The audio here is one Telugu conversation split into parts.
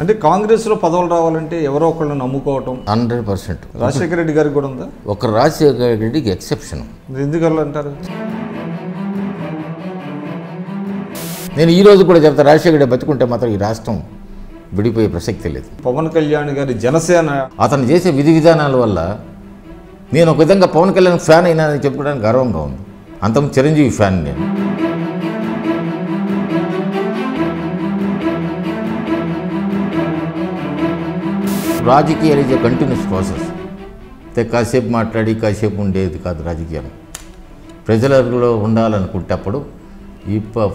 అంటే కాంగ్రెస్లో పదవులు రావాలంటే ఎవరో ఒకళ్ళని నమ్ముకోవటం 100%. రాజశేఖర రెడ్డి గారికి కూడా ఉందా? ఒక రాజశేఖర రెడ్డికి ఎక్సెప్షన్. ఎందుకలా అంటారు? నేను ఈరోజు కూడా చెప్తా, రాజశేఖర రెడ్డి బతుకుంటే మాత్రం ఈ రాష్ట్రం విడిపోయే ప్రసక్తి లేదు. పవన్ కళ్యాణ్ గారి జనసేన అతను చేసే విధి విధానాల వల్ల నేను ఒక విధంగా పవన్ కళ్యాణ్ ఫ్యాన్ అయినానని చెప్పుకోవడానికి గర్వంగా ఉంది. అంతకుముందు చిరంజీవి ఫ్యాన్ నేను. రాజకీయాలు ఈజ్ ఏ కంటిన్యూస్ ప్రాసెస్. అంటే కాసేపు మాట్లాడి కాసేపు ఉండేది కాదు రాజకీయం. ప్రజలలో ఉండాలనుకుంటే అప్పుడు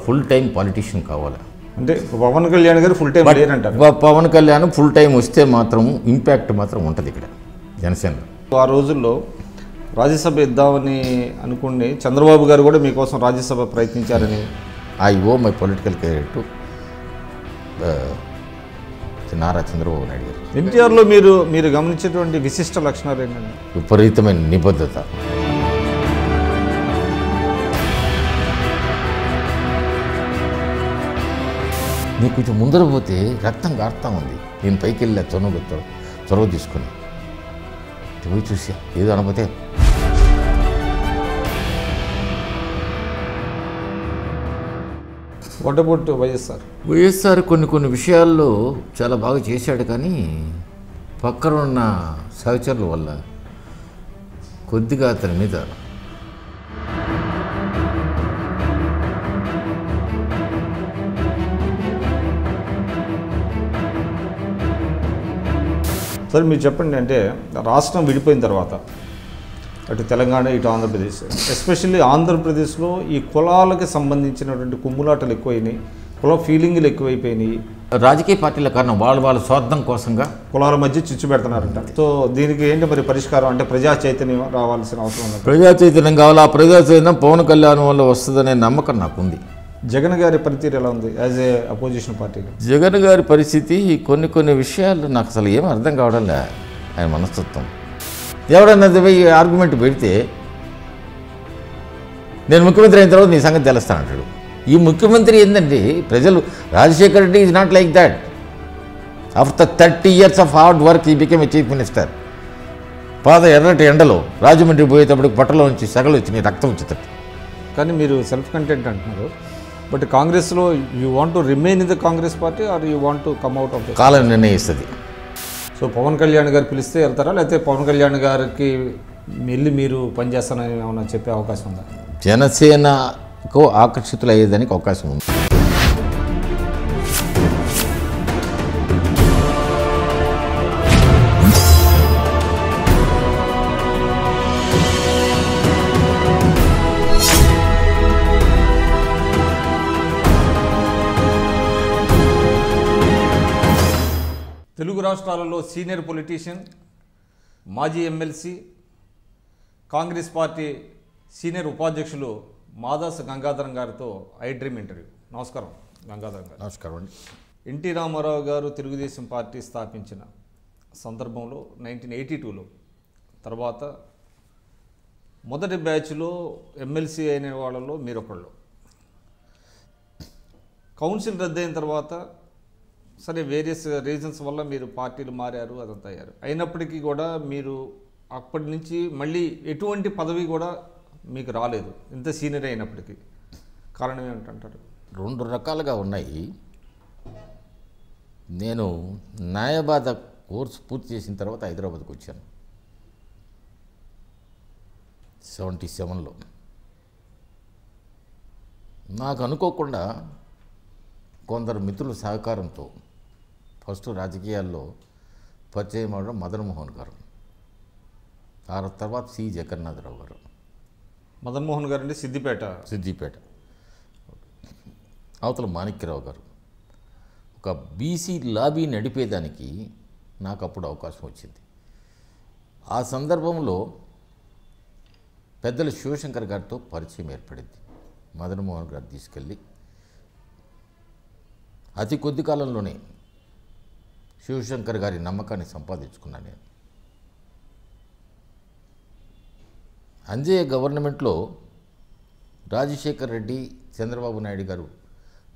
ఫుల్ టైం పాలిటీషియన్ కావాలి. అంటే పవన్ కళ్యాణ్ గారు ఫుల్ టైం లేరంటారు. పవన్ కళ్యాణ్ ఫుల్ టైం వస్తే మాత్రం ఇంపాక్ట్ మాత్రం ఉంటుంది ఇక్కడ జనసేనలో. ఆ రోజుల్లో రాజ్యసభ ఇద్దామని అనుకుని చంద్రబాబు గారు కూడా మీకోసం రాజ్యసభ ప్రయత్నించారని. I owe my political career to Nara Chandrababu Naidu గారు. ఎన్టీఆర్లో మీరు గమనించేటువంటి విశిష్ట లక్షణాలు ఏంటండి? విపరీతమైన నిబద్ధత. నీకు కొంచెం ముందర పోతే రక్తం కారుతా ఉంది. నేను పైకి వెళ్ళా చొరవ తీసుకుని పోయి చూసా, ఏదో అనపోతే వాట్ అబౌట్ వైఎస్ఆర్ కొన్ని విషయాల్లో చాలా బాగా చేశాడు, కానీ పక్కన ఉన్న సహచరుల వల్ల కొద్దిగా అతని మీద సరే మీరు చెప్పండి. అంటే రాష్ట్రం విడిపోయిన తర్వాత అటు తెలంగాణ ఇటు ఆంధ్రప్రదేశ్, ఎస్పెషల్లీ ఆంధ్రప్రదేశ్లో ఈ కులాలకి సంబంధించినటువంటి కుమ్ములాటలు ఎక్కువైనాయి, కుల ఫీలింగ్లు ఎక్కువైపోయినాయి. రాజకీయ పార్టీల కారణం వాళ్ళ స్వార్థం కోసంగా కులాల మధ్య చిచ్చు పెడుతున్నారంట. సో దీనికి ఏంటి మరి పరిష్కారం? అంటే ప్రజా చైతన్యం రావాల్సిన అవసరం ఉంది. ప్రజా చైతన్యం కావాలి. ఆ ప్రజా చైతన్యం పవన్ కళ్యాణ్ వల్ల వస్తుందనే నమ్మకం నాకుంది. జగన్ గారి పనితీరు ఎలా ఉంది యాజ్ ఏ అపోజిషన్ పార్టీగా? జగన్ గారి పరిస్థితి కొన్ని విషయాలు నాకు అసలు ఏం అర్థం కావడం లే. ఆయన మనస్తత్వం ఎవడన్నా ఆర్గ్యుమెంట్ పెడితే నేను ముఖ్యమంత్రి అయిన తర్వాత నీ సంగతి తెలుస్తాను అంటాడు. ఈ ముఖ్యమంత్రి ఏంటంటే ప్రజలు Rajasekhar Reddy is not like that. After 30 years of hard work ఈ బికెమ్ ఏ చీఫ్ మినిస్టర్. పాత ఎర్రటి ఎండలో రాజమండ్రి పోయేటప్పుడు పట్టలో నుంచి సగలు వచ్చినాయి, రక్తం వచ్చేటట్టు. కానీ మీరు సెల్ఫ్ కంటెంట్ అంటున్నారు, బట్ కాంగ్రెస్లో you want to remain in the Congress party or you want to come out of the? కాలం నిర్ణయిస్తుంది. సో పవన్ కళ్యాణ్ గారు పిలిస్తే వెళ్తారా, లేకపోతే పవన్ కళ్యాణ్ గారికి వెళ్ళి మీరు పనిచేస్తానని ఏమన్నా చెప్పే అవకాశం ఉందా? జనసేనకు ఆకర్షితులు అయ్యేదానికి అవకాశం ఉంది. తెలుగు రాష్ట్రాలలో సీనియర్ పొలిటీషియన్, మాజీ ఎమ్మెల్సీ, కాంగ్రెస్ పార్టీ సీనియర్ ఉపాధ్యక్షులు మాదాసు గంగాధరం గారితో ఐ డ్రీమ్ ఇంటర్వ్యూ. నమస్కారం గంగాధరం గారు. నమస్కారం అండి. ఎన్టీ రామారావు గారు తెలుగుదేశం పార్టీ స్థాపించిన సందర్భంలో 1982లో తర్వాత మొదటి బ్యాచ్లో ఎమ్మెల్సీ అయిన వాళ్ళలో మీరొకళ్ళు. కౌన్సిల్ రద్దయిన తర్వాత సరే వేరియస్ రీజన్స్ వల్ల మీరు పార్టీలు మారారు, అదంతా అయ్యారు. అయినప్పటికీ కూడా మీరు అప్పటి నుంచి మళ్ళీ ఎటువంటి పదవి కూడా మీకు రాలేదు, ఇంత సీనియర్ అయినప్పటికీ. కారణం ఏమిటంటారు? 2 రకాలుగా ఉన్నాయి. నేను న్యాయవాద కోర్సు పూర్తి చేసిన తర్వాత హైదరాబాద్కి వచ్చాను 77లో. నాకు అనుకోకుండా కొందరు మిత్రుల సహకారంతో ఫస్ట్ రాజకీయాల్లో పరిచయం అవడం మదన్ మోహన్ గారు, ఆ తర్వాత సి జగన్నాథరావు గారు. మదన్ మోహన్ గారు అంటే సిద్దిపేట. అవతల మాణిక్యరావు గారు. ఒక బీసీ లాబీ నడిపేదానికి నాకు అప్పుడు అవకాశం వచ్చింది. ఆ సందర్భంలో పెద్దల శివశంకర్ గారితో పరిచయం ఏర్పడింది. మదన్ మోహన్ గారు తీసుకెళ్ళి అతి కొద్ది కాలంలోనే శివశంకర్ గారి నమ్మకాన్ని సంపాదించుకున్నాను నేను. అంజయ్య గవర్నమెంట్లో రాజశేఖర్ రెడ్డి, చంద్రబాబు నాయుడు గారు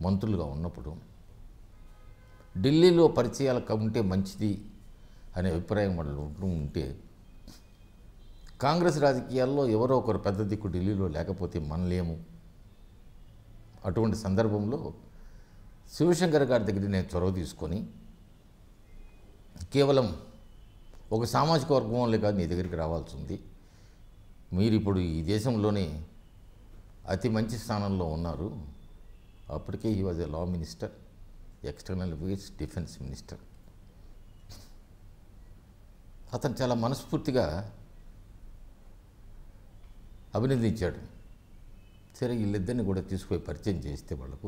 మంత్రులుగా ఉన్నప్పుడు ఢిల్లీలో పరిచయాలు ఉంటే మంచిది అనే అభిప్రాయం వాళ్ళు ఉంటే, కాంగ్రెస్ రాజకీయాల్లో ఎవరో ఒకరు పెద్ద దిక్కు ఢిల్లీలో లేకపోతే మనలేము. అటువంటి సందర్భంలో శివశంకర్ గారి దగ్గర నేను చొరవ తీసుకొని కేవలం ఒక సామాజిక వర్గం వాళ్ళే కాదు నీ దగ్గరికి రావాల్సి ఉంది. మీరు ఇప్పుడు ఈ దేశంలోనే అతి మంచి స్థానంలో ఉన్నారు. అప్పటికే he was a law minister, external affairs, defence minister. అతను చాలా మనస్ఫూర్తిగా అభినందించాడు. సరే వీళ్ళిద్దరిని కూడా తీసుకుపోయి పరిచయం చేస్తే వాళ్ళకు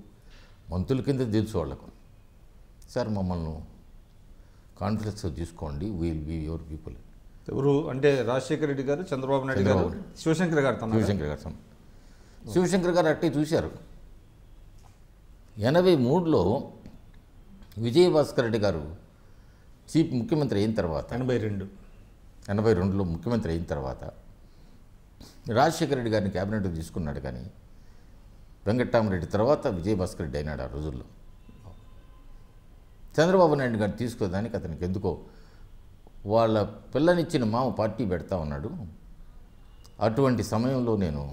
మంత్రుల కింద తెలుసు వాళ్ళకు, సార్ మమ్మల్ని కాన్ఫరెన్స్ తీసుకోండి, విల్ బీ యువర్ పీపుల్. ఎవరు అంటే రాజశేఖర రెడ్డి గారు, చంద్రబాబు నాయుడు గారు, శివశంకర్ గారు. శివశంకర్ గారు అట్టే చూశారు. 83లో విజయభాస్కర్ రెడ్డి గారు చీఫ్ ముఖ్యమంత్రి అయిన తర్వాత, 82లో ముఖ్యమంత్రి అయిన తర్వాత రాజశేఖర రెడ్డి గారిని క్యాబినెట్ తీసుకున్నాడు. కానీ వెంకట్రామరెడ్డి తర్వాత విజయభాస్కర్ రెడ్డి అయినాడు ఆ రోజుల్లో. చంద్రబాబు నాయుడు గారిని తీసుకోదానికి అతనికి ఎందుకో వాళ్ళ పిల్లనిచ్చిన మామ పార్టీ పెడతా ఉన్నాడు. అటువంటి సమయంలో నేను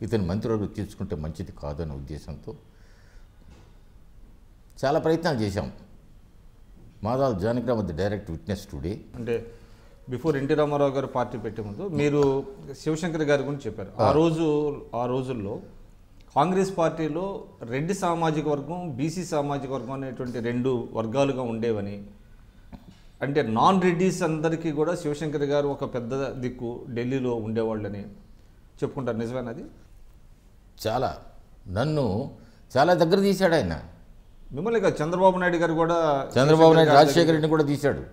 ఇతని మంత్రివర్గం తీసుకుంటే మంచిది కాదనే ఉద్దేశంతో చాలా ప్రయత్నాలు చేశాం. Madala Janakiram the direct witness today. అంటే బిఫోర్ ఎన్టీ రామారావు గారు పార్టీ పెట్టే ముందు మీరు శివశంకర్ గారి గురించి చెప్పారు. ఆ రోజుల్లో కాంగ్రెస్ పార్టీలో రెడ్డి సామాజిక వర్గం, బీసీ సామాజిక వర్గం అనేటువంటి 2 వర్గాలుగా ఉండేవని, అంటే నాన్ రెడ్డిస్ అందరికీ కూడా శివశంకర్ గారు ఒక పెద్ద దిక్కు ఢిల్లీలో ఉండేవాళ్ళని చెప్పుకుంటారు. నిజమేనది? నన్ను చాలా దగ్గర తీశాడు ఆయన. మిమ్మల్ని కాదు, చంద్రబాబు నాయుడు గారు కూడా, చంద్రబాబు నాయుడు రాజశేఖర రెడ్డిని కూడా తీశాడు.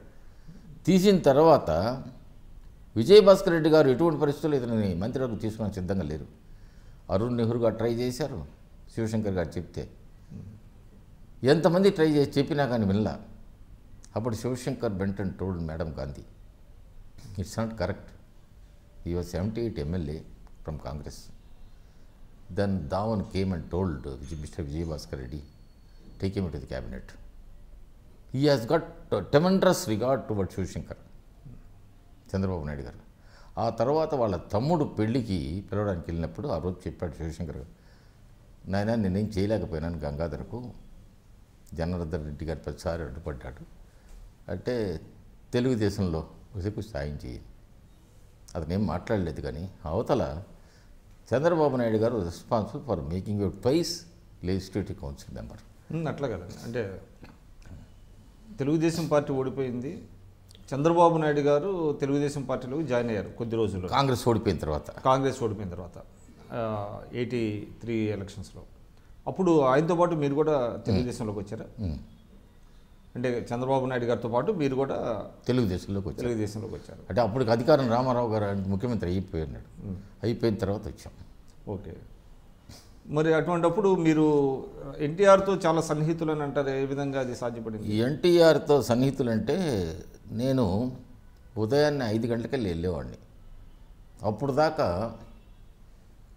తీసిన తర్వాత విజయభాస్కర్ రెడ్డి గారు ఎటువంటి పరిస్థితుల్లో ఇతని మంత్రివర్గం తీసుకుని సిద్ధంగా లేరు. అరుణ్ నెహ్రూ గారు ట్రై చేశారు, శివశంకర్ గారు చెప్తే ఎంతమంది ట్రై చేసి చెప్పినా కానీ వినలా. అప్పుడు శివశంకర్ బెంటన్ told madam Gandhi, it's not correct. He was 78 MLA from Congress. Then Dhawan came and told mister Vijayabhaskar Reddy, take him to the cabinet. He has got tremendous regard toward Shivshankar, Chandrababu Naidu garu. ఆ తర్వాత వాళ్ళ తమ్ముడు పెళ్ళికి పిలవడానికి వెళ్ళినప్పుడు ఆ రోజు చెప్పాడు శివశంకర్ గారు, నాయన నేనేం చేయలేకపోయినాను గంగాధరకు, జనార్దన్ రెడ్డి గారు ప్రతిసారి అడ్డుపడ్డాడు, అంటే తెలుగుదేశంలో ఒకసేపు సాయం చేయి. అతనేం మాట్లాడలేదు. కానీ అవతల చంద్రబాబు నాయుడు గారు responsible for making you twice legislative council member. అట్లా కదండి. అంటే తెలుగుదేశం పార్టీ ఓడిపోయింది, చంద్రబాబు నాయుడు గారు తెలుగుదేశం పార్టీలోకి జాయిన్ అయ్యారు కొద్ది రోజుల్లో, కాంగ్రెస్ ఓడిపోయిన తర్వాత 83 ఎలక్షన్స్లో. అప్పుడు ఆయనతో పాటు మీరు కూడా తెలుగుదేశంలోకి వచ్చారా? అంటే చంద్రబాబు నాయుడు గారితో పాటు మీరు కూడా తెలుగుదేశంలోకి వచ్చారు. అంటే అప్పటికి అధికారం రామారావు గారు ముఖ్యమంత్రి అయిపోయినాడు. అయిపోయిన తర్వాత వచ్చాం. ఓకే. మరి అటువంటిప్పుడు మీరు ఎన్టీఆర్తో చాలా సన్నిహితులు అని అంటారు, ఏ విధంగా అది సాధ్యపడింది? ఎన్టీఆర్తో సన్నిహితులు అంటే నేను ఉదయాన్నే 5 గంటలకెళ్ళి వెళ్ళేవాడిని. అప్పుడు దాకా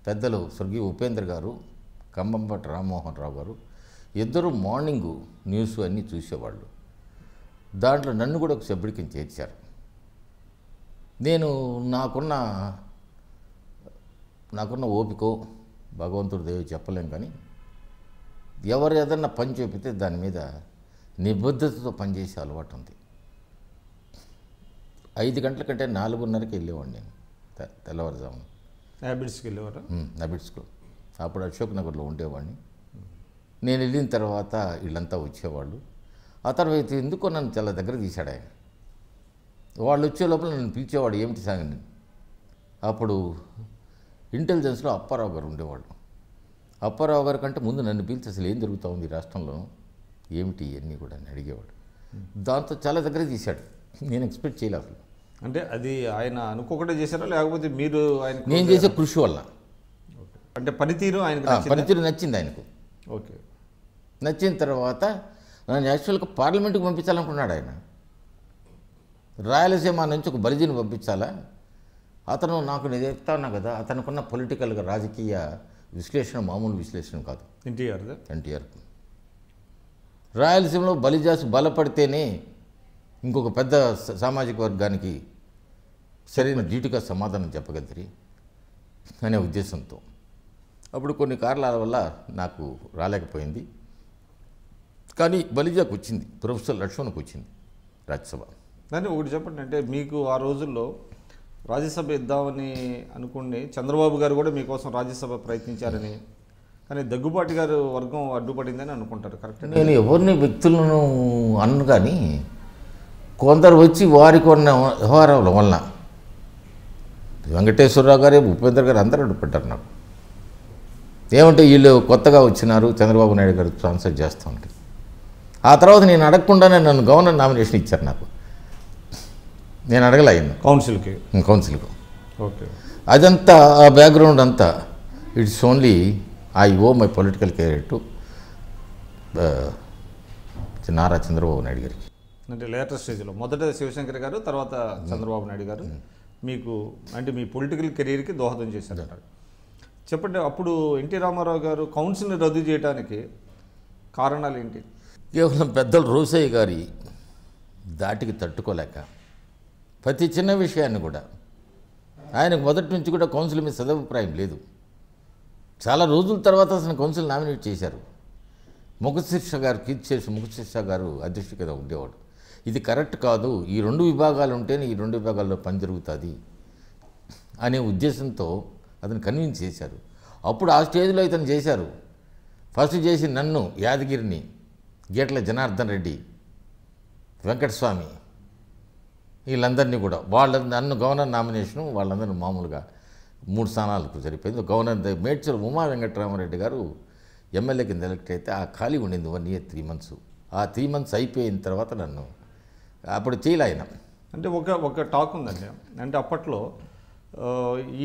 పెద్దలు స్వర్గీయ ఉపేంద్ర గారు, కంబంపటి రామ్మోహన్ రావు గారు ఇద్దరు మార్నింగు న్యూస్ అన్నీ చూసేవాళ్ళు. దాంట్లో నన్ను కూడా ఒక సభ్యుడికి చేర్చారు. నేను నాకున్న ఓపికో భగవంతుడు దేవి చెప్పలేం. కానీ ఎవరు ఏదన్నా పని చూపితే దాని మీద నిబద్ధతతో పనిచేసే అలవాటు ఉంది. 5 గంటల కంటే 4:30కి వెళ్ళేవాడిని నేను తెల్లవారుజామున. హ్యాబిట్స్కి వెళ్ళేవారు? హ్యాబిట్స్కు. అప్పుడు అశోక్ నగర్లో ఉండేవాడిని. నేను వెళ్ళిన తర్వాత వీళ్ళంతా వచ్చేవాళ్ళు. ఆ తర్వాత ఎందుకో నన్ను చాలా దగ్గర తీశాడు ఆయన. వాళ్ళు వచ్చే లోపల నన్ను పిలిచేవాడు, ఏమిటి సాగండి. అప్పుడు ఇంటెలిజెన్స్లో అప్పారావు గారు ఉండేవాళ్ళు. అప్పారావు గారి కంటే ముందు నన్ను పిలిచి అసలు ఏం జరుగుతూ ఉంది రాష్ట్రంలో, ఏమిటి ఇవన్నీ కూడా అని అడిగేవాడు. దాంతో చాలా దగ్గర తీశాడు. నేను ఎక్స్పెక్ట్ చేయలేదు అసలు. అంటే అది ఆయన అనుకోకుండా చేశారా, లేకపోతే మీరు ఆయన నేను చేసే కృషి వల్ల? అంటే పనితీరు నచ్చింది ఆయనకు. ఓకే. నచ్చిన తర్వాత నన్ను యాక్చువల్గా పార్లమెంటుకు పంపించాలనుకున్నాడు ఆయన. రాయలసీమ నుంచి ఒక బలిజీని పంపించాలా. అతను నాకు నేను చెప్తా ఉన్నా కదా, అతనుకున్న పొలిటికల్గా రాజకీయ విశ్లేషణ మామూలు విశ్లేషణ కాదు. ఎన్టీఆర్ రాయలసీమలో బలిజాసు బలపడితేనే ఇంకొక పెద్ద సామాజిక వర్గానికి సరైన ధీటుగా సమాధానం చెప్పగలిగి అనే ఉద్దేశంతో అప్పుడు కొన్ని కారణాల వల్ల నాకు రాలేకపోయింది. కానీ బలిజాకు వచ్చింది, ప్రొఫెసర్ లక్ష్మణ్కి వచ్చింది రాజ్యసభ. కానీ ఒకటి చెప్పండి, అంటే మీకు ఆ రోజుల్లో రాజ్యసభ ఇద్దామని అనుకుని చంద్రబాబు గారు కూడా మీకోసం రాజ్యసభ ప్రయత్నించారని, కానీ దగ్గుబాటి గారు వర్గం అడ్డుపడిందని అనుకుంటారు, కరెక్ట్? నేను ఎవరిని వ్యక్తులను అన్ను, కానీ కొందరు వచ్చి వారికి ఉన్న వ్యవహారాల వలన వెంకటేశ్వరరావు గారు, ఉపేంద్ర గారు అందరూ అడ్డుపడ్డారు నాకు. ఏమంటే వీళ్ళు కొత్తగా వచ్చినారు, చంద్రబాబు నాయుడు గారు ట్రాన్స్ఫర్ చేస్తూ ఉంటారు. ఆ తర్వాత నేను అడగకుండానే నన్ను గవర్నర్ నామినేషన్ ఇచ్చారు నాకు. నేను అడగలేను కౌన్సిల్కి. ఓకే, అదంతా ఆ బ్యాక్గ్రౌండ్ అంతా it's only I owe my political career to Nara Chandrababu Naidu గారికి. అంటే లేటెస్ట్ స్టేజ్లో మొదట శివశంకర్ గారు, తర్వాత చంద్రబాబు నాయుడు గారు మీకు అంటే మీ పొలిటికల్ కెరీర్కి దోహదం చేశారంటారు. చెప్పండి, అప్పుడు ఎన్టీ రామారావు గారు కౌన్సిల్ని రద్దు చేయడానికి కారణాలు ఏంటి? కేవలం పెద్దలు రోసయ్య గారి దాటికి తట్టుకోలేక ప్రతి చిన్న విషయాన్ని కూడా, ఆయనకు మొదటి నుంచి కూడా కౌన్సిల్ మీద సదభిప్రాయం లేదు. చాలా రోజుల తర్వాత అసలు కౌన్సిల్ నామినేట్ చేశారు. ముఖశీర్ష గారు, కీర్తిశేషు ముఖశీర్ష గారు అధ్యక్షుడిగా ఉండేవాడు. ఇది కరెక్ట్ కాదు, ఈ 2 విభాగాలు ఉంటేనే ఈ 2 విభాగాల్లో పని జరుగుతుంది అనే ఉద్దేశంతో అతను కన్విన్స్ చేశారు. అప్పుడు ఆ స్టేజ్లో ఇతను చేశారు. ఫస్ట్ చేసి నన్ను, యాదగిరిని, గేట్ల జనార్దన్ రెడ్డి, వెంకటస్వామి వీళ్ళందరినీ కూడా నన్ను గవర్నర్ నామినేషను వాళ్ళందరినీ మామూలుగా 3 స్థానాలకు సరిపోయింది. గవర్నర్ మేడ్చల్ ఉమా వెంకటరామరెడ్డి గారు ఎమ్మెల్యే కింద ఎలక్ట్ అయితే ఆ ఖాళీ ఉండింది 1 year 3 months. ఆ 3 months అయిపోయిన తర్వాత నన్ను అప్పుడు చేయలేఆయన. అంటే ఒక టాక్ ఉందండి, అంటే అప్పట్లో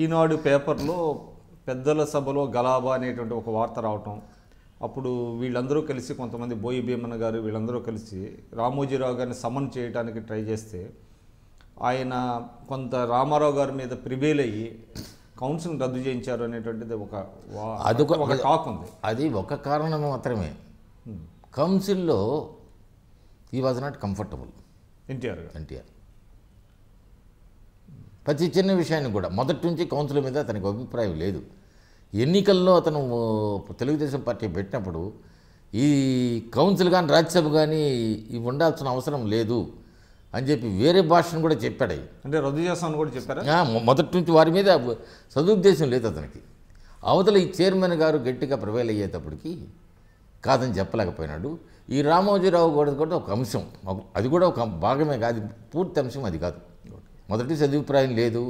ఈనాడు పేపర్లో పెద్దల సభలో గలాబా అనేటువంటి ఒక వార్త రావటం, అప్పుడు వీళ్ళందరూ కలిసి కొంతమంది బోయి భీమన్న గారు వీళ్ళందరూ కలిసి రామోజీరావు గారిని సమన్ చేయడానికి ట్రై చేస్తే ఆయన కొంత రామారావు గారి మీద ప్రివేల్ అయ్యి కౌన్సిల్ రద్దు చేయించారు అనేటువంటిది ఒక టాక్ ఉంది. అది ఒక కారణం మాత్రమే. కౌన్సిల్లో he was not comfortable NTR. ప్రతి చిన్న విషయాన్ని కూడా మొదటి నుంచి కౌన్సిల్ మీద అతనికి అభిప్రాయం లేదు. ఎన్నికల్లో అతను తెలుగుదేశం పార్టీ పెట్టినప్పుడు ఈ కౌన్సిల్ కానీ రాజ్యసభ కానీ ఇవి ఉండాల్సిన అవసరం లేదు అని చెప్పి వేరే భాషను కూడా చెప్పాడు. అంటే రద్దు చేస్తామని కూడా చెప్పారా? మొదటి నుంచి వారి మీద సదుద్దేశం లేదు అతనికి. అవతల ఈ చైర్మన్ గారు గట్టిగా ప్రివైల్ అయ్యేటప్పటికి కాదని చెప్పలేకపోయినాడు. ఈ రామోజీరావు కూడా ఒక అంశం, అది కూడా ఒక భాగమే కాదు, పూర్తి అంశం అది కాదు. మొదటి సదుపాయం లేదు,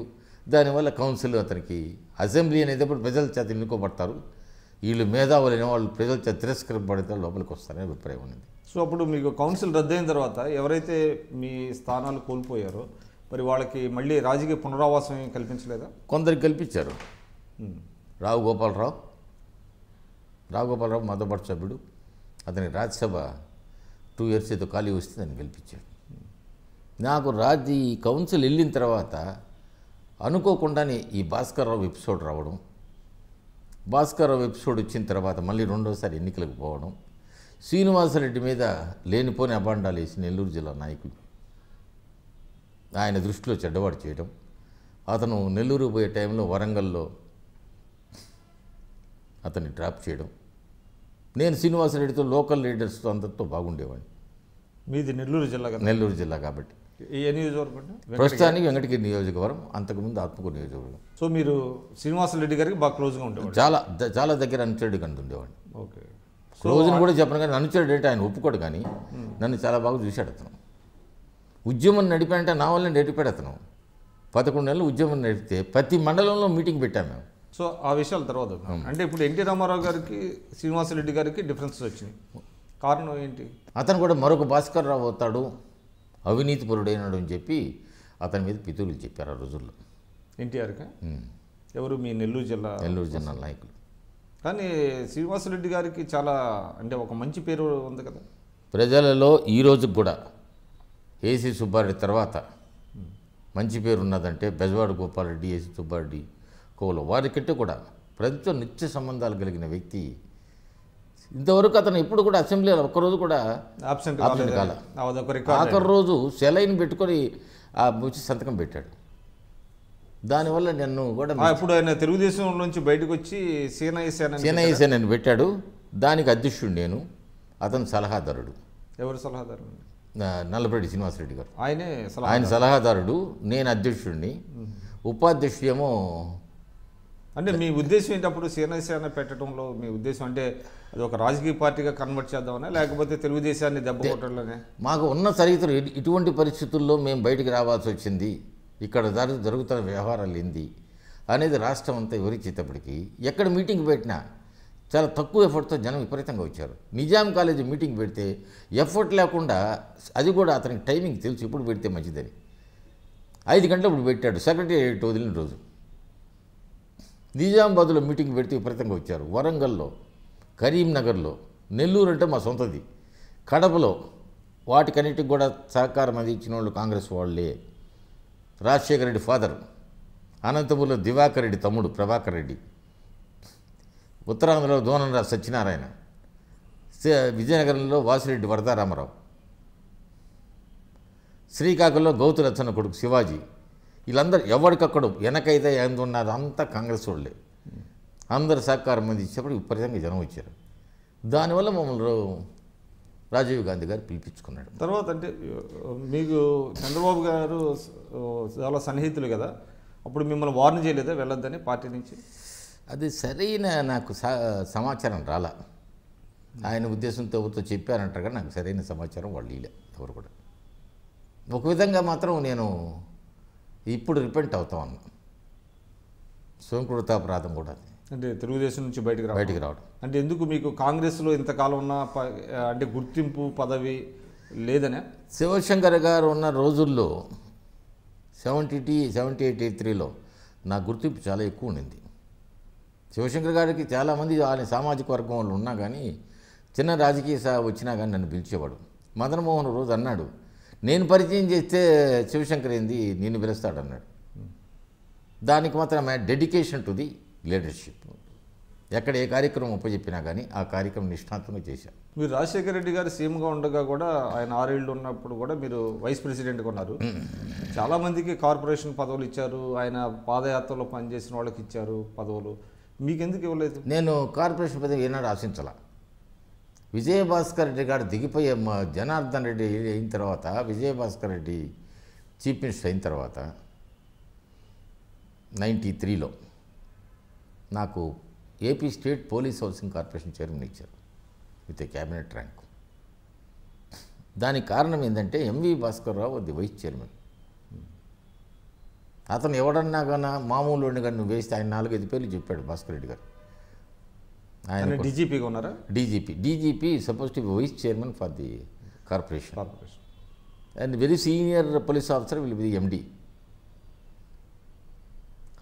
దానివల్ల కౌన్సిల్ అతనికి అసెంబ్లీ అనేటప్పుడు ప్రజల చేత ఎన్నుకోబడతారు, వీళ్ళు మేధావులైన వాళ్ళు ప్రజల చేత తిరస్కరింపబడితే లోపలికి వస్తారనే అభిప్రాయం ఉంది. సో అప్పుడు మీకు కౌన్సిల్ రద్దయిన తర్వాత ఎవరైతే మీ స్థానాలు కోల్పోయారో మరి వాళ్ళకి మళ్ళీ రాజకీయ పునరావాసం కల్పించలేదా? కొందరికి కల్పించారు. రావు గోపాలరావు మొదటి సభ్యుడు, అతనికి రాజ్యసభ 2 years ఏదో ఖాళీ వస్తే దాన్ని గెలిపించాడు. నాకు ఈ కౌన్సిల్ వెళ్ళిన తర్వాత అనుకోకుండానే ఈ భాస్కర్రావు ఎపిసోడ్ రావడం, భాస్కర్రావు ఎపిసోడ్ వచ్చిన తర్వాత మళ్ళీ రెండోసారి ఎన్నికలకు పోవడం, శ్రీనివాసరెడ్డి మీద లేనిపోని అబాండాలు వేసి నెల్లూరు జిల్లా నాయకులు ఆయన దృష్టిలో చెడ్డవాడు చేయడం, అతను నెల్లూరు పోయే టైంలో వరంగల్లో అతన్ని డ్రాప్ చేయడం. నేను శ్రీనివాసరెడ్డితో లోకల్ లీడర్స్తో అందరితో బాగుండేవాడిని. మీది నెల్లూరు జిల్లా కాబట్టి ఏ నియోజకవర్గం? ప్రస్తుతానికి వెంకటగిరి నియోజకవర్గం, అంతకుముందు ఆత్మకూరు నియోజకవర్గం. సో మీరు శ్రీనివాసరెడ్డి గారికి బాగా క్లోజ్గా ఉండేవాడు? చాలా దగ్గర అనుచరుడి కంటే ఉండేవాడిని. ఓకే, క్లోజ్ని కూడా చెప్పను, కానీ అనుచరుడు అంటే ఆయన ఒప్పుకోడు, కానీ నన్ను చాలా బాగా చూశాడు అతను. ఉద్యమం నడిపాడంటే నా వల్ల నడిపాడు అతను. 11 నెలలు ఉద్యమం నడిపితే ప్రతి మండలంలో మీటింగ్ పెట్టాము మేము. సో ఆ విషయాల తర్వాత అంటే ఇప్పుడు ఎన్టీ రామారావు గారికి శ్రీనివాసరెడ్డి గారికి డిఫరెన్సెస్ వచ్చినాయి, కారణం ఏంటి? అతను కూడా మరొక భాస్కర్రావు అవుతాడు, అవినీతి పరుడైనాడు అని చెప్పి అతని మీద పితూరులు చెప్పారు ఆ రోజుల్లో ఎన్టీఆర్కి. ఎవరు? మీ నెల్లూరు జిల్లా నాయకులు. కానీ శ్రీనివాసరెడ్డి గారికి చాలా అంటే ఒక మంచి పేరు ఉంది కదా ప్రజలలో. ఈ రోజుకి కూడా ఏసీ సుబ్బారెడ్డి తర్వాత మంచి పేరు ఉన్నదంటే బెజవాడ గోపాలరెడ్డి, ఏసీ సుబ్బారెడ్డి కోలో వారికంటే కూడా ప్రజలతో నిత్య సంబంధాలు కలిగిన వ్యక్తి. ఇంతవరకు అతను ఎప్పుడు కూడా అసెంబ్లీలో ఒక్కరోజు కూడా ఆబ్సెంట్ కాల. కాల ఆఖరి రోజు సెలైన్ పెట్టుకొని వచ్చి సంతకం పెట్టాడు. దానివల్ల నన్ను కూడా ఇప్పుడు ఆయన తెలుగుదేశం నుంచి బయటకు వచ్చి సేనని పెట్టాడు. దానికి అధ్యక్షుడు నేను, అతను సలహాదారుడు. ఎవరు సలహాదారు? నల్లపరెడ్డి శ్రీనివాసరెడ్డి గారు. ఆయన సలహాదారుడు, నేను అధ్యక్షుడిని. ఉపాధ్యక్షుడేమో. అంటే మీ ఉద్దేశం ఏంటప్పుడు సేన పెట్టడంలో మీ ఉద్దేశం అంటే అది ఒక రాజకీయ పార్టీగా కన్వర్ట్ చేద్దామనే, లేకపోతే తెలుగుదేశాన్ని దెబ్బ కొట్టడంలోనే? మాకు ఉన్న చరిత్ర ఇటువంటి పరిస్థితుల్లో మేము బయటికి రావాల్సి వచ్చింది, ఇక్కడ జరుగుతున్న వ్యవహారాలు ఏంది అనేది రాష్ట్రం అంతా వివరించేటప్పటికి ఎక్కడ మీటింగ్ పెట్టినా చాలా తక్కువ ఎఫర్ట్తో జనం విపరీతంగా వచ్చారు. నిజాం కాలేజీ మీటింగ్ పెడితే ఎఫర్ట్ లేకుండా, అది కూడా అతనికి టైమింగ్ తెలుసు ఇప్పుడు పెడితే మంచిదని, 5 గంటలు ఇప్పుడు పెట్టాడు సెక్రటేరియట్ వదిలిన రోజు. నిజామాబాద్లో మీటింగ్ పెడితే విపరీతంగా వచ్చారు. వరంగల్లో, కరీంనగర్లో, నెల్లూరు అంటే మా సొంతది, కడపలో వాటికన్నిటికి కూడా సహకారం అందించిన వాళ్ళు కాంగ్రెస్ వాళ్ళే. రాజశేఖర రెడ్డి ఫాదర్, అనంతపురంలో దివాకర్ రెడ్డి తమ్ముడు ప్రభాకర్ రెడ్డి, ఉత్తరాంధ్రలో దోనంరాజు సత్యనారాయణ, విజయనగరంలో వాసిరెడ్డి వరదారామరావు, శ్రీకాకుళంలో గౌతులచ్చన్న కొడుకు శివాజీ. వీళ్ళందరూ ఎవరికక్కడు వెనకైతే ఎందున్నది అంతా కాంగ్రెస్ వాళ్ళే. అందరు సహకారం అందించేప్పుడు విపరీతంగా జనం వచ్చారు. దానివల్ల మమ్మల్ని రాజీవ్ గాంధీ గారు పిలిపించుకున్నాడు. తర్వాత అంటే మీకు చంద్రబాబు గారు చాలా సన్నిహితులు కదా, అప్పుడు మిమ్మల్ని వార్న్ చేయలేదా వెళ్ళొద్దని పార్టీ నుంచి? అది సరైన నాకు సమాచారం రాలా. ఆయన ఉద్దేశంతో ఎవరితో చెప్పారంటారు కానీ నాకు సరైన సమాచారం వాళ్ళు ఇలా ఎవరు కూడా. ఒక విధంగా మాత్రం నేను ఇప్పుడు రిపెంట్ అవుతా ఉన్నా. స్వయంకృతాపరాధం కూడా అది. అంటే తెలుగుదేశం నుంచి బయటికి రావడం అంటే ఎందుకు మీకు కాంగ్రెస్లో ఇంతకాలం ఉన్న అంటే గుర్తింపు పదవి లేదనే? శివశంకర్ గారు ఉన్న రోజుల్లో 78-83లో నా గుర్తింపు చాలా ఎక్కువ ఉండింది. శివశంకర్ గారికి చాలామంది ఆయన సామాజిక వర్గం వాళ్ళు ఉన్నా కానీ, చిన్న రాజకీయ వచ్చినా కానీ నన్ను పిలిచేవాడు. మదన్ మోహన్ రోజు అన్నాడు, నేను పరిచయం చేస్తే శివశంకర్ ఏంది నిన్ను పిలుస్తాడు అన్నాడు. దానికి మాత్రం డెడికేషన్ టు ది లీడర్షిప్. ఎక్కడ ఏ కార్యక్రమం ఉపజెప్పినా కానీ ఆ కార్యక్రమం నిష్ఠాంతంగా చేశారు. మీరు రాజశేఖర రెడ్డి గారు సీఎంగా ఉండగా కూడా, ఆయన 6 ఏళ్ళు ఉన్నప్పుడు కూడా మీరు వైస్ ప్రెసిడెంట్గా ఉన్నారు. చాలామందికి కార్పొరేషన్ పదవులు ఇచ్చారు, ఆయన పాదయాత్రలో పనిచేసిన వాళ్ళకి ఇచ్చారు పదవులు, మీకెందుకు ఇవ్వలేదు? నేను కార్పొరేషన్ పదవి ఏనాడు ఆశించాల. విజయభాస్కర్ రెడ్డి గారు దిగిపోయే జనార్దన్ రెడ్డి అయిన తర్వాత, విజయభాస్కర్ రెడ్డి చీఫ్ మినిస్టర్ అయిన తర్వాత 93లో నాకు AP state police housing corporation chairman ఇచ్చారు విత్ ఏ క్యాబినెట్ ర్యాంక్. దానికి కారణం ఏంటంటే ఎంవి భాస్కర్ రావు అది వైస్ చైర్మన్. అతను ఎవడన్నా కానీ మామూలు కానీ నువ్వు వేస్తే ఆయన 4-5 పేర్లు చెప్పాడు భాస్కర్ రెడ్డి గారు. ఆయన డీజీపీగా ఉన్నారా? DGP suppose to be vice chairman for the corporation and very senior police officer will be MD.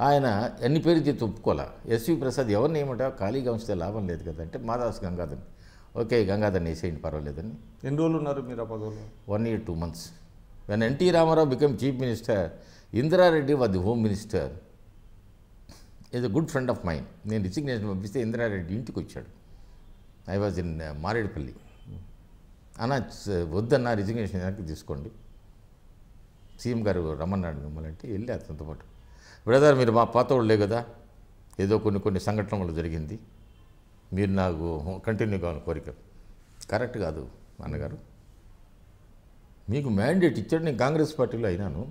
ఆయన ఎన్ని పేరు చేతి ఒప్పుకోలే. ఎస్వి ప్రసాద్ ఎవరిని ఏమంటా ఖాళీగా ఉంచితే లాభం లేదు కదా అంటే, మాదాస్ గంగాధర్, ఓకే గంగాధర్ని వేసేయండి పర్వాలేదని. ఎన్ని రోజులు ఉన్నారు మీరు ఆ పదవులో? 1 year 2 months. When NT Rama Rao become chief minister, Indira Reddy was the home minister. Is a good friend of mind. నేను రిజిగ్నేషన్ పంపిస్తే ఇందిరారెడ్డి ఇంటికి వచ్చాడు. I was in Marredpally. అన్న వద్దన్న రిజిగ్నేషన్ వెనక్కి తీసుకోండి, సీఎం గారు రమ్మన్నాడు మిమ్మల్ని అంటే వెళ్ళి అతనితో పాటు, బ్రదర్ మీరు మా పాత వాళ్ళే కదా, ఏదో కొన్ని సంఘటనల వల్ల జరిగింది, మీరు నాకు కంటిన్యూ కావాలని కోరిక. కరెక్ట్ కాదు అన్నగారు, మీకు మ్యాండేట్ ఇచ్చాడు, నేను కాంగ్రెస్ పార్టీలో అయినాను,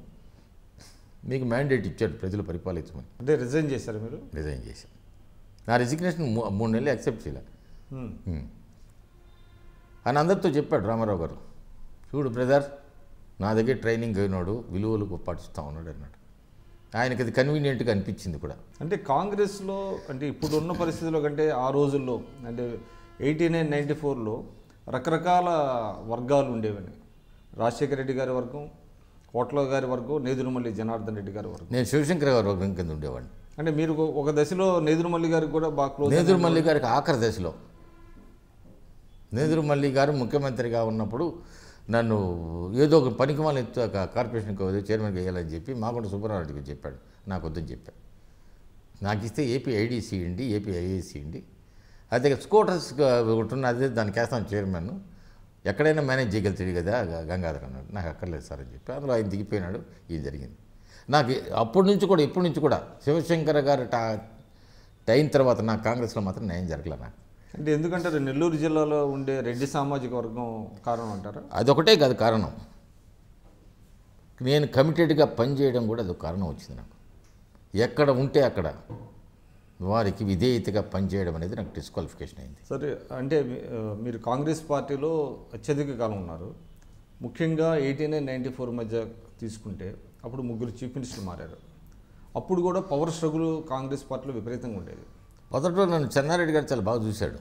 మీకు మ్యాండేట్ ఇచ్చాడు ప్రజలు పరిపాలించమని. అంటే రిజైన్ చేశారు మీరు? రిజైన్ చేశాను. నా రిజిగ్నేషన్ 3 నెలలు యాక్సెప్ట్ చేయలే అని అందరితో చెప్పాడు రామారావు గారు. చూడు బ్రదర్, నా దగ్గర ట్రైనింగ్ అయినాడు, విలువలకు పాటిస్తూ ఉన్నాడు అన్నాడు. ఆయనకి అది కన్వీనియంట్గా అనిపించింది కూడా. అంటే కాంగ్రెస్లో అంటే ఇప్పుడు ఉన్న పరిస్థితుల్లో కంటే ఆ రోజుల్లో అంటే 89-94లో రకరకాల వర్గాలు ఉండేవని. రాజశేఖర రెడ్డి గారి వర్గం, కోట్ల గారి వర్గం, నేదురుమల్లి జనార్దన్ రెడ్డి గారి వర్గం. నేను శివశంకర్ గారి వర్గం కింద ఉండేవాడిని. అంటే మీరు ఒక దశలో నేదురుమల్లి గారికి కూడా బాగా క్లోజ్. నేదురుమల్లి గారికి ఆఖరి దశలో, నేదురుమల్లి గారు ముఖ్యమంత్రిగా ఉన్నప్పుడు నన్ను ఏదో ఒక పనికి వాళ్ళు కార్పొరేషన్కి చైర్మన్కి వేయాలని చెప్పి మాగుంట సుబ్బారావుకి చెప్పాడు, నాకు వద్దని చెప్పాడు. నాకు ఇస్తే ఏపీ ఐడీసీ ఇండి, ఏపీ ఐఏసీ ఇండి, అదే స్కూటర్స్ ఒకటి ఉన్నది, దానికి వేస్తాను చైర్మన్, ఎక్కడైనా మేనేజ్ చేయగలుగుతాడు కదా గంగాధర్ అన్నాడు. నాకు అక్కర్లేదు సార్ అని చెప్పి అందులో ఆయన దిగిపోయినాడు. ఇది జరిగింది. నాకు అప్పటి నుంచి కూడా ఇప్పటి నుంచి కూడా శివశంకర్ గారు అయిన తర్వాత నాకు కాంగ్రెస్లో మాత్రం న్యాయం జరగలే. నాకు అంటే ఎందుకంటారు నెల్లూరు జిల్లాలో ఉండే రెడ్డి సామాజిక వర్గం కారణం అంటారా? అదొకటే కాదు కారణం, నేను కమిటెడ్గా పనిచేయడం కూడా అదొక కారణం వచ్చింది నాకు. ఎక్కడ ఉంటే అక్కడ వారికి విధేయతగా పనిచేయడం అనేది నాకు డిస్క్వాలిఫికేషన్ అయింది. సరే, అంటే మీరు కాంగ్రెస్ పార్టీలో అత్యధిక కాలం ఉన్నారు. ముఖ్యంగా 89-94 మధ్య తీసుకుంటే అప్పుడు 3 చీఫ్ మినిస్టర్లు మారారు. అప్పుడు కూడా పవర్ స్ట్రగుల్ కాంగ్రెస్ పార్టీలో విపరీతంగా ఉండేది. మొదట్లో నన్ను చెన్నారెడ్డి గారు చాలా బాగా చూశాడు.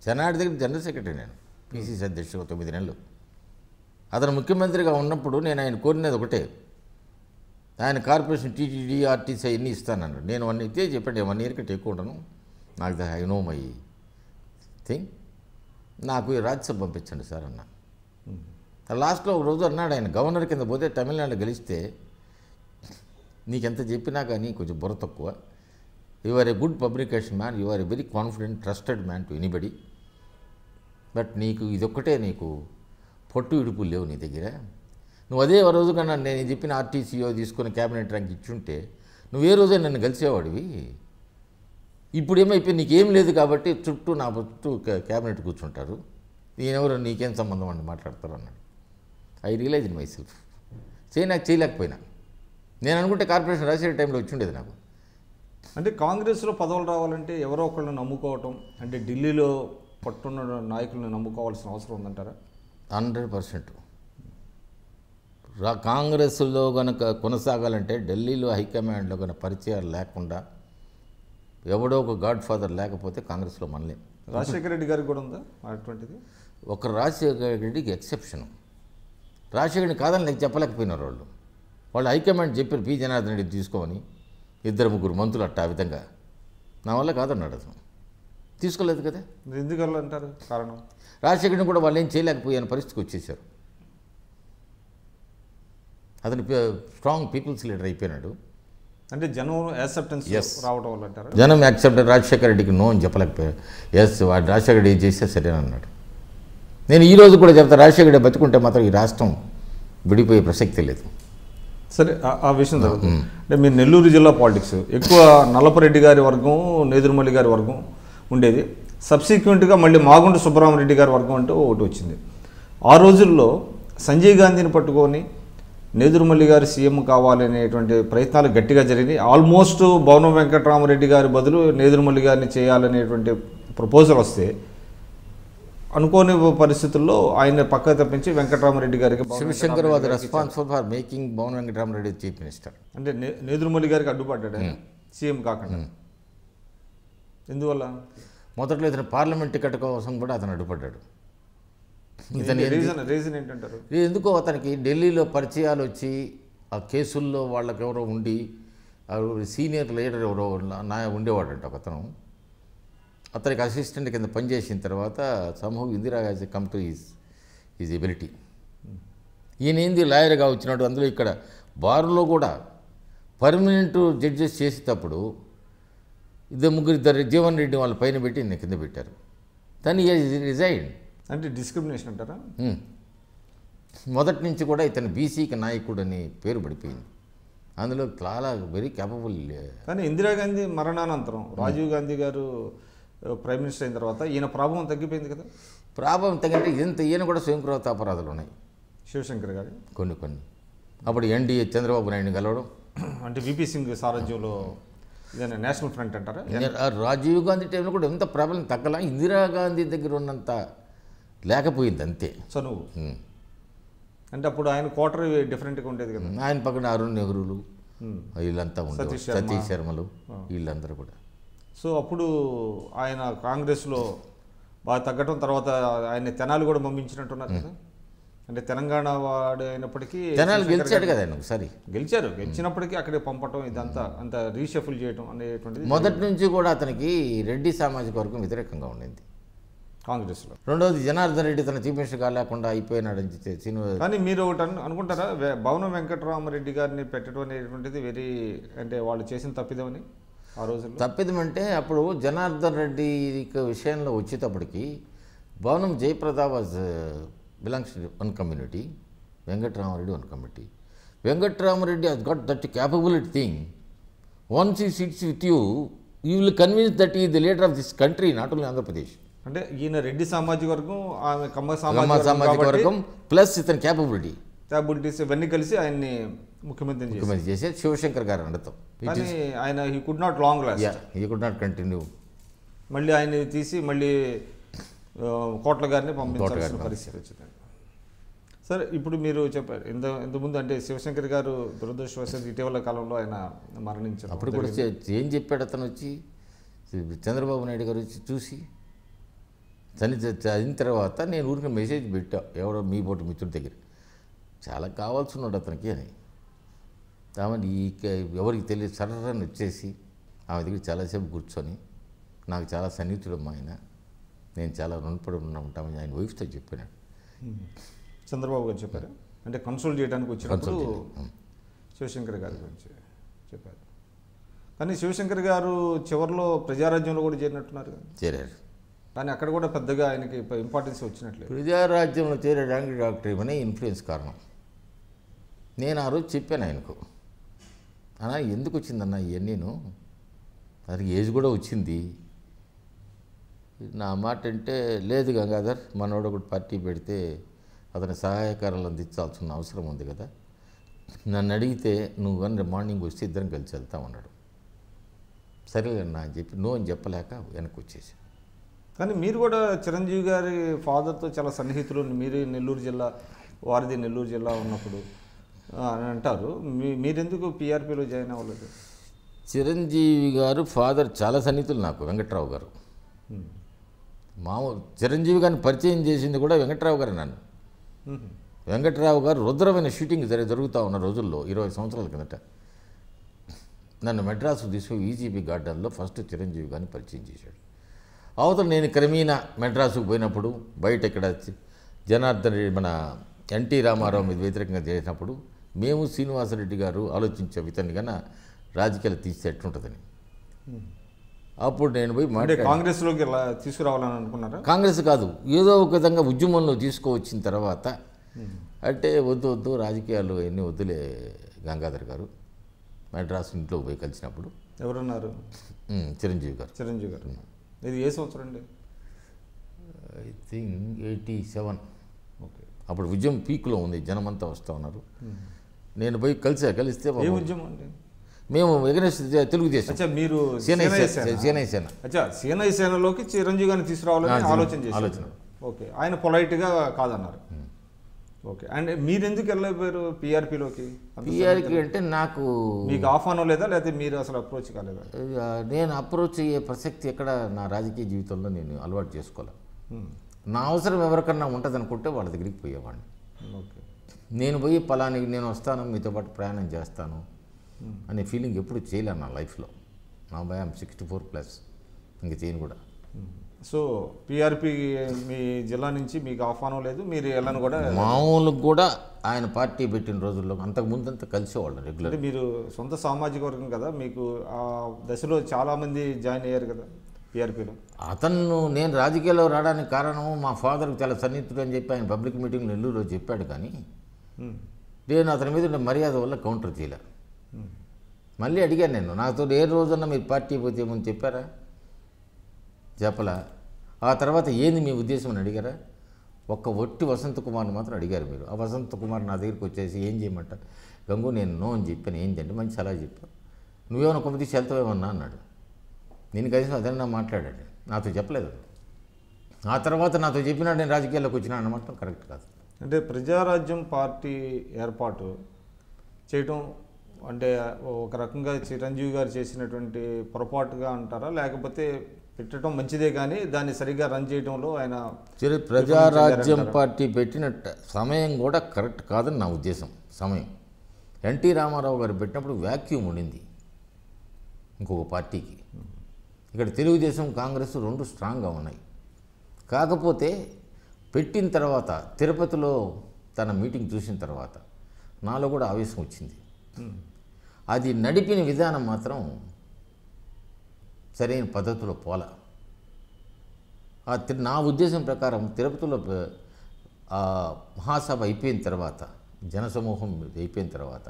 చెన్నారెడ్డి దగ్గర జనరల్ సెక్రటరీ, నేను పిసిసి అధ్యక్షుడు 9 నెలలు. అతను ముఖ్యమంత్రిగా ఉన్నప్పుడు నేను ఆయన కోరినది ఒకటే, ఆయన కార్పొరేషన్ టీటీడీ ఆర్టీసీ అవన్నీ ఇస్తానన్నాడు. నేను 1 ఇదే చెప్పండి, 1 ఇయర్ కంటే ఎక్కువ ఉండను, నాకు ఐ నో మై థింగ్, నాకు ఈ రాజ్యసభ పంపించండి సార్ అన్న. లాస్ట్లో ఒక రోజు అన్నాడు ఆయన, గవర్నర్ కింద పోతే తమిళనాడు గెలిస్తే నీకెంత చెప్పినా కానీ కొంచెం బుర్ర తక్కువ, you are a good publication man, you are a very confident trusted man to anybody, but నీకు ఇదొక్కటే, నీకు పొట్టు ఇడుపులు లేవు నీ దగ్గర. నువ్వు అదే రోజు కన్నా నేను చెప్పిన ఆర్టీసీఓ తీసుకుని క్యాబినెట్ ర్యాంక్ ఇచ్చుంటే నువ్వు ఏ రోజే నన్ను కలిసేవాడివి. ఇప్పుడు ఏమైపోయి నీకేం లేదు కాబట్టి చుట్టూ నా చుట్టూ క్యాబినెట్ కూర్చుంటారు, నేనెవరు నీకేం సంబంధం అని మాట్లాడతారు అన్నాడు. I realize in myself, నాకు చేయలేకపోయినా. నేను అనుకుంటే కార్పొరేషన్ రాసే టైంలో వచ్చి ఉండేది నాకు. అంటే కాంగ్రెస్లో పదవులు రావాలంటే ఎవరో ఒకళ్ళని నమ్ముకోవటం, అంటే ఢిల్లీలో పట్టున్న నాయకులను నమ్ముకోవాల్సిన అవసరం ఉందంటారా? 100%. కాంగ్రెస్లో కనుక కొనసాగాలంటే ఢిల్లీలో హైకమాండ్లో కనుక పరిచయాలు లేకుండా, ఎవడో ఒక గాడ్ ఫాదర్ లేకపోతే కాంగ్రెస్లో మనలేం. రాజశేఖర రెడ్డి గారికి కూడా ఉందా అటువంటిది? ఒక రాజశేఖర రెడ్డికి ఎక్సెప్షన్. రాజశేఖరుడిని కాదని నాకు చెప్పలేకపోయినారు వాళ్ళు హైకమాండ్ చెప్పారు పి జనార్దన్ రెడ్డి తీసుకోమని, 2-3 మంత్రులు అట్ట ఆ విధంగా. నా వల్ల కాదన్నాడు అతను, తీసుకోలేదు కదా. ఎందుకలా అంటారు కారణం? రాజశేఖరుడిని కూడా వాళ్ళు ఏం చేయలేకపోయాను పరిస్థితికి వచ్చేసారు. అతను స్ట్రాంగ్ పీపుల్స్ లీడర్ అయిపోయినాడు. అంటే జనం యాక్సెప్టెన్స్ రావడం వల్ల అంటారు. జనం యాక్సెప్ట్ రాజశేఖర రెడ్డికి నో అని చెప్పలేకపోయారు. ఎస్, వాడు రాజశేఖర రెడ్డి చేస్తే సరేనన్నాడు. నేను ఈరోజు కూడా చెప్తా, రాజశేఖర రెడ్డి బతుకుంటే మాత్రం ఈ రాష్ట్రం విడిపోయే ప్రసక్తి లేదు. సరే, ఆ విషయం జరుగుతుంది. అంటే మీరు నెల్లూరు జిల్లా పాలిటిక్స్ ఎక్కువ నల్లపరెడ్డి గారి వర్గం, నేదురుమల్లి గారి వర్గం ఉండేది. సబ్సిక్వెంట్గా మళ్ళీ మాగుంట సుబ్బరామరెడ్డి గారి వర్గం అంటూ ఒకటి వచ్చింది. ఆ రోజుల్లో సంజయ్ గాంధీని పట్టుకొని నేదురుమల్లి గారు సీఎం కావాలనేటువంటి ప్రయత్నాలు గట్టిగా జరిగినాయి. ఆల్మోస్ట్ భవనం వెంకటరామరెడ్డి గారి బదులు నేదురుమల్లి గారిని చేయాలనేటువంటి ప్రపోజల్ వస్తే అనుకోని పరిస్థితుల్లో ఆయన పక్కకు తప్పించి వెంకటరామరెడ్డి గారికి Shivshankar was responsible for making Bhavan Venkatarama Reddy chief minister. అంటే నేదురుమల్లి గారికి అడ్డుపడ్డాడు సీఎం కాకుండా. ఎందువల్ల? మొదట్లో ఇతను పార్లమెంట్ టికెట్ కోసం కూడా అతను అడ్డుపడ్డాడు. రీజన్ ఏంటంటారు? ఎందుకో అతనికి ఢిల్లీలో పరిచయాలు వచ్చి ఆ కేసుల్లో వాళ్ళకి ఎవరో ఉండి సీనియర్ లీడర్ ఎవరో ఉండేవాడంట ఒకతను. అతనికి అసిస్టెంట్ కింద పనిచేసిన తర్వాత సమూహ Indira Gandhi come to is ability. ఈయన ఏంది లాయర్గా వచ్చినాడు. అందులో ఇక్కడ బార్లో కూడా పర్మనెంట్ జడ్జెస్ చేసేటప్పుడు 2-3 జీవన్ రెడ్డి వాళ్ళ పైన పెట్టి ఈయన కింద పెట్టారు. తను రిజైన్. అంటే డిస్క్రిమినేషన్ అంటారా? మొదటి నుంచి కూడా ఇతను బీసీకి నాయకుడు అని పేరు పడిపోయింది. అందులో చాలా వెరీ క్యాపబుల్. కానీ ఇందిరాగాంధీ మరణానంతరం రాజీవ్ గాంధీ గారు ప్రైమ్ మినిస్టర్ అయిన తర్వాత ఈయన ప్రభావం తగ్గిపోయింది కదా. ప్రభావం తగ్గితే ఈయన కూడా స్వయంకృత అపరాధాలు ఉన్నాయి శివశంకర్ గారు కొన్ని. అప్పుడు ఎన్డీఏ చంద్రబాబు నాయుడిని కలవడం, అంటే విపి సింగ్ సారథ్యంలో ఇదేనా నేషనల్ ఫ్రంట్ అంటారా? రాజీవ్ గాంధీ టైంలో కూడా ఎంత ప్రాబ్లం తగ్గలా, ఇందిరాగాంధీ దగ్గర ఉన్నంత లేకపోయింది అంతే. చనువు అంటే అప్పుడు ఆయన క్వార్టర్ డిఫరెంట్గా ఉండేది కదా. ఆయన పక్కన అరుణ్ నెహ్రూలు వీళ్ళంతా ఉండేది, సతీష్ శర్మలు వీళ్ళందరూ కూడా. సో అప్పుడు ఆయన కాంగ్రెస్లో బాగా తగ్గటం, తర్వాత ఆయన తెనాలి కూడా పంపించినట్టున్నారు కదా. అంటే తెలంగాణ వాడు అయినప్పటికీ తెనాలి గెలిచాడు కదా ఆయన ఒకసారి. గెలిచినప్పటికీ అక్కడికి పంపటం ఇదంతా అంత రీషఫుల్ చేయటం అనేటువంటిది మొదటి నుంచి కూడా అతనికి రెడ్డి సామాజిక వర్గం వ్యతిరేకంగా ఉండింది కాంగ్రెస్లో. రెండోది జనార్దన్ రెడ్డి తన చీఫ్ మినిస్టర్ కాలేకుండా అయిపోయినాడని చెప్పేసి. కానీ మీరు ఒకటి అనుకుంటారా, భవనం వెంకటరామరెడ్డి గారిని పెట్టడం అనేటువంటిది అంటే వాళ్ళు చేసిన తప్పిదమని? ఆ రోజుల్లో? తప్పిదమంటే అప్పుడు జనార్దన్ రెడ్డి విషయంలో వచ్చేటప్పటికి Bhavanam Jayaprada was belongs to one community, Venkatrama Reddy one community. Venkatrama Reddy has got that capability thing. Once he sits with you, you will convince that he is the leader of this country, not only Andhra Pradesh. అంటే ఈయన రెడ్డి సామాజిక వర్గం, ఆమె కమ్మ కమ్మ సామాజిక వర్గం ప్లస్ ఇతని క్యాపబిలిటీ క్యాపబిలిటీస్ ఇవన్నీ కలిసి ఆయన్ని ముఖ్యమంత్రి చేసే శివశంకర్ గారు అండతాం. కానీ ఆయన he could not long last. He could not continue. మళ్ళీ ఆయన్ని తీసి మళ్ళీ కోట్ల గారిని పంపించాల్సిన పరిస్థితి వచ్చింది. సరే, ఇప్పుడు మీరు చెప్పారు ఇంతకుముందు అంటే శివశంకర్ గారు దురదృష్టవశాత్తు ఇటీవల కాలంలో ఆయన మరణించారు. అప్పుడు కూడా ఏం చెప్పాడు అతను వచ్చి, చంద్రబాబు నాయుడు గారు వచ్చి చూసి అయిన తర్వాత నేను ఊరికి మెసేజ్ పెట్టా, ఎవడో మీ పోటీ మిత్రుడి దగ్గర, చాలా కావాల్సి ఉన్నాడు అతనికి అని. ఆమె ఎవరికి తెలియదు సర్రని వచ్చేసి ఆమె దగ్గర చాలాసేపు కూర్చొని, నాకు చాలా సన్నిహితుడమ్మా ఆయన, నేను చాలా రుణపడి ఉంటామని ఆయన వైఫ్తో చెప్పినాడు. చంద్రబాబు గారు చెప్పారు అంటే కన్సోల్ చేయడానికి వచ్చినప్పుడు శివశంకర్ గారి గురించి చెప్పారు. కానీ శివశంకర్ గారు చివరిలో ప్రజారాజ్యంలో కూడా చేరినట్టున్నారు కదా? చేరారు. కానీ అక్కడ కూడా పెద్దగా ఆయనకి ఇంపార్టెన్స్ వచ్చినట్లేదు. ప్రజారాజ్యంలో చేరడానికి డాక్టర్ ఇవన్నీ ఇన్ఫ్లుయెన్స్ కారణం. నేను ఆ రోజు చెప్పాను ఆయనకు, అన్నా ఎందుకు వచ్చిందన్న ఇవన్నీను, అది ఏజ్ కూడా వచ్చింది. నా మాట అంటే, లేదు గంగాధర్, మనోడు ఒకటి పార్టీ పెడితే అతని సహాయకారాలు అందించాల్సిన అవసరం ఉంది కదా, నన్ను అడిగితే నువ్వు కానీ మార్నింగ్ వస్తే ఇద్దరం కలిసి వెళ్తామన్నాడు. సరేలేనా అని చెప్పి నో అని చెప్పలేక వెనక్కి వచ్చేసి. కానీ మీరు కూడా చిరంజీవి గారి ఫాదర్తో చాలా సన్నిహితులు, మీరు నెల్లూరు జిల్లా, వారిది నెల్లూరు జిల్లా ఉన్నప్పుడు అని అంటారు. మీరెందుకు పీఆర్పీలో జాయిన్ అవ్వలేదు? చిరంజీవి గారు ఫాదర్ చాలా సన్నిహితులు నాకు, వెంకట్రావు గారు. మామూలు చిరంజీవి గారిని పరిచయం చేసింది కూడా వెంకట్రావు గారు. నన్ను వెంకట్రావు గారు రుద్రమైన షూటింగ్ జరుగుతూ ఉన్న రోజుల్లో 20 సంవత్సరాల కిందట నన్ను మెడ్రాసు తీసుకుని ఈజీపీ గార్డెన్లో ఫస్ట్ చిరంజీవి గారిని పరిచయం చేశాడు. అవతల నేను క్రమేణా మెడ్రాసుకు పోయినప్పుడు బయట ఇక్కడ జనార్దన్ రెడ్డి మన ఎన్టీ రామారావు మీద వ్యతిరేకంగా చేసినప్పుడు మేము శ్రీనివాసరెడ్డి గారు ఆలోచించాం ఇతన్ని కన్నా రాజకీయాలు తీస్తే ఎట్లుంటుందని. అప్పుడు నేను పోయి కాంగ్రెస్లోకి తీసుకురావాలని అనుకున్నారా? కాంగ్రెస్ కాదు, ఏదో ఒక విధంగా ఉద్యమంలో తీసుకువచ్చిన తర్వాత అంటే వద్దు రాజకీయాలు ఎన్ని వద్దులే గంగాధర్ గారు, మెడ్రాస్ ఇంట్లో పోయి కలిసినప్పుడు. ఎవరున్నారు? చిరంజీవి గారు. చిరంజీవి గారు. ఇది ఏ సంవత్సరం అండి? I think 87. ఓకే. అప్పుడు ఉద్యమం పీక్లో ఉంది, జనమంతా వస్తూ ఉన్నారు. నేను పోయి కలిస్తే ఏ ఉద్యమం అండి? మేము ఎగనెస్ట్ తెలుగుదేశం. మీరు సేనై సేనలోకి చిరంజీవి గారిని తీసుకురావాలని ఆలోచన. ఓకే. ఆయన పొలైట్గా కాదన్నారు. ఓకే. అండ్ మీరు ఎందుకు వెళ్ళిపోయారు పీఆర్పీలోకి? పీఆర్పీ అంటే మీకు ఆహ్వానం లేదా, లేకపోతే మీరు అసలు అప్రోచ్ కాలేదా? నేను అప్రోచ్ అయ్యే ప్రసక్తి ఎక్కడ నా రాజకీయ జీవితంలో నేను అలవాటు చేసుకోవాలి. నా అవసరం ఎవరికన్నా ఉంటుంది అనుకుంటే వాళ్ళ దగ్గరికి పోయేవాడిని. ఓకే. నేను పోయి పలానికి నేను వస్తాను, మీతో పాటు ప్రయాణం చేస్తాను అనే ఫీలింగ్ ఎప్పుడు చేయలేను నా లైఫ్లో. నా భయం 64+, ఇంక చేయను కూడా. సో పీఆర్పీ మీ జిల్లా నుంచి మీకు ఆహ్వానం లేదు, మీరు వెళ్ళను కూడా? మామూలుగా కూడా ఆయన పార్టీ పెట్టిన రోజుల్లో అంతకుముందంతా కలిసేవాళ్ళు రెగ్యులర్. మీరు సొంత సామాజిక వర్గం కదా, మీకు ఆ దశలో చాలామంది జాయిన్ అయ్యారు కదా పీఆర్పీలో. నేను రాజకీయాల్లో రావడానికి కారణం మా ఫాదర్కి చాలా సన్నిహితుడు అని చెప్పి ఆయన పబ్లిక్ మీటింగ్లో నెల్లూరులో చెప్పాడు. కానీ నేను అతని మీద ఉన్న మర్యాద వల్ల కౌంటర్ చేయలే. మళ్ళీ అడిగాను నేను, నాతో ఏ రోజన్నా మీరు పార్టీ పోతే ఏమని చెప్పారా? చెప్పలా. ఆ తర్వాత ఏంది మీ ఉద్దేశం అని అడిగారా? ఒక్క ఒట్టి వసంత కుమార్ని మాత్రం అడిగారు మీరు. ఆ వసంత కుమార్ నా దగ్గరికి వచ్చేసి ఏం చేయమంటారు? గంగు నేను నో అని చెప్పాను. ఏంటంటే మంచి సలహా చెప్పాను, నువ్వేమైనా కొమ్మ తీసి వెళ్తావేమన్నా అన్నాడు. నేను కనీసం అదన్నా మాట్లాడాడు, నాతో చెప్పలేదు. ఆ తర్వాత నాతో చెప్పినాడు నేను రాజకీయాల్లోకి వచ్చినా అన్నమాట కరెక్ట్ కాదు. అంటే ప్రజారాజ్యం పార్టీ ఏర్పాటు చేయటం అంటే ఒక రకంగా చిరంజీవి గారు చేసినటువంటి పొరపాటుగా అంటారా, లేకపోతే పెట్టడం మంచిదే కానీ దాన్ని సరిగ్గా రన్ చేయడంలో ఆయన ప్రజారాజ్యం పార్టీ పెట్టిన సమయం కూడా కరెక్ట్ కాదని నా ఉద్దేశం. సమయం ఎన్టీ రామారావు గారు పెట్టినప్పుడు వ్యాక్యూమ్ ఉండింది ఇంకొక పార్టీకి. ఇక్కడ తెలుగుదేశం కాంగ్రెస్ రెండు స్ట్రాంగ్గా ఉన్నాయి. కాకపోతే పెట్టిన తర్వాత తిరుపతిలో తన మీటింగ్ చూసిన తర్వాత నాలో కూడా ఆవేశం వచ్చింది. అది నడిపిన విధానం మాత్రం సరైన పద్ధతిలో పోలా. నా ఉద్దేశం ప్రకారం తిరుపతిలో మహాసభ అయిపోయిన తర్వాత, జనసమూహం అయిపోయిన తర్వాత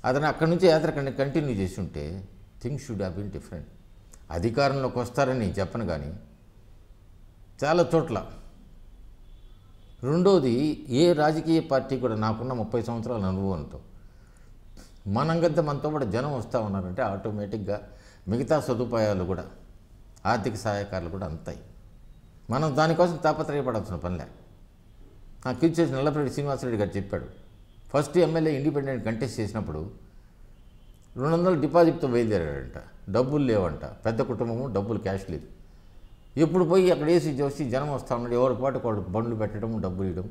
అతను అక్కడి నుంచి యాత్ర కంటిన్యూ చేసి ఉంటే things should have been different. అధికారంలోకి వస్తారని చెప్పను కానీ చాలా చోట్ల. రెండోది, ఏ రాజకీయ పార్టీ కూడా నాకున్న 30 సంవత్సరాల అనుభవంతో మనంగంత మనతో కూడా జనం వస్తూ ఉన్నారంటే ఆటోమేటిక్గా మిగతా సదుపాయాలు కూడా, ఆర్థిక సహాయకారులు కూడా అంతాయి. మనం దానికోసం తాపత్రయపడాల్సిన పనిలే. నాకు ఇచ్చేసి నల్లపరెడ్డి శ్రీనివాసరెడ్డి గారు చెప్పాడు, ఫస్ట్ ఎమ్మెల్యే ఇండిపెండెంట్ కంటెస్ట్ చేసినప్పుడు 200 డిపాజిట్తో బయలుదేరాడంట. డబ్బులు లేవంట, పెద్ద కుటుంబము, డబ్బులు క్యాష్ లేదు. ఎప్పుడు పోయి అక్కడ వేసి చూసి జనం వస్తూ ఉన్నాడు, ఎవరి పాటు వాళ్ళు బండ్లు పెట్టడం, డబ్బులు ఇవ్వడం.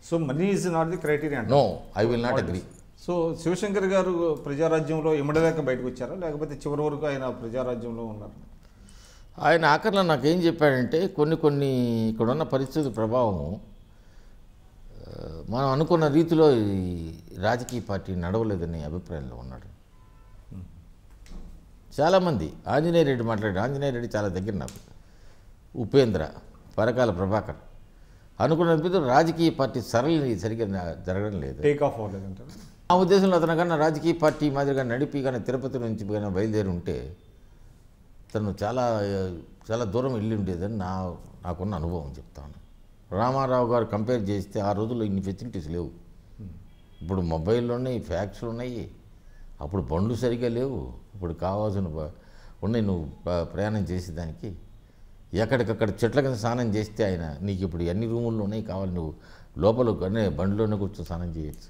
So money is not the criteria. No, I will not agree. So Shivshankar garu ప్రజారాజ్యంలో ఇమ్మడలేక బయటకు వచ్చారా, లేకపోతే చివరి వరకు ఆయన ప్రజారాజ్యంలో ఉన్నారు? ఆయన ఆఖరిలో నాకేం చెప్పాడంటే, కొన్ని ఇక్కడున్న పరిస్థితుల ప్రభావము మనం అనుకున్న రీతిలో ఈ రాజకీయ పార్టీ నడవలేదనే అభిప్రాయంలో ఉన్నాడు. చాలామంది ఆంజనేయ రెడ్డి మాట్లాడాడు. ఆంజనేయ రెడ్డి చాలా దగ్గర నాకు, ఉపేంద్ర, పరకాల ప్రభాకర్ అనుకున్న రాజకీయ పార్టీ సరిగ్గా జరగడం లేదు, టేక్ ఆఫ్ అవ్వలేదంటారు. ఆ ఉద్దేశంలో అతను కన్నా రాజకీయ పార్టీ మాదిరిగా నడిపి కానీ తిరుపతి నుంచి కానీ బయలుదేరి ఉంటే తను చాలా దూరం వెళ్ళి ఉండేదని నాకున్న అనుభవం చెప్తాను. రామారావు గారు కంపేర్ చేస్తే ఆ రోజుల్లో ఇన్ని ఫెసిలిటీస్ లేవు. ఇప్పుడు మొబైల్లో ఉన్నాయి, ఫ్యాక్స్లు ఉన్నాయి, అప్పుడు బండ్లు సరిగ్గా లేవు. ఇప్పుడు కావాల్సిన ఉన్నాయి నువ్వు ప్రయాణం చేసేదానికి. ఎక్కడికక్కడ చెట్ల కింద స్నానం చేస్తే ఆయన నీకు ఇప్పుడు ఎన్ని రూముల్లో ఉన్నాయి కావాలి, నువ్వు లోపల బండిలోనే కూర్చొని స్నానం చేయొచ్చు.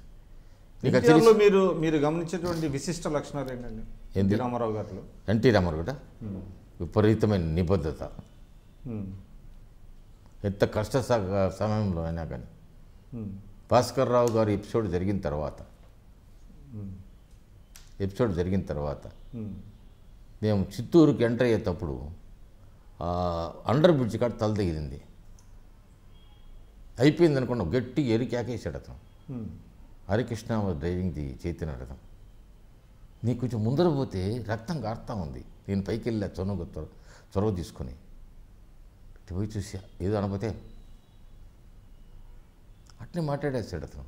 మీరు గమనించేటువంటి విశిష్ట లక్షణాలు ఏంటండి ఎన్టీ రామారావు గారిలో? ఎన్టీ రామారావు కూడా విపరీతమైన నిబద్ధత. ఎంత కష్ట సమయంలో అయినా కానీ భాస్కర్ రావు గారు ఎపిసోడ్ జరిగిన తర్వాత మేము చిత్తూరుకి ఎంటర్ అయ్యేటప్పుడు అండర్ బ్రిడ్జ్ కాడ తల తగిలింది. అయిపోయింది అనుకున్నాం, గట్టి కేకేసాడు అతను. హరికృష్ణ డ్రైవింగ్ ది చైతన్య రథం. నీకు కొంచెం ముందర పోతే రక్తం కారుతూ ఉంది. నేను పైకి వెళ్ళా చొరవ తీసుకొని పోయి చూసా, ఏదో అనకపోతే అట్నే మాట్లాడేస్తాడు అతను.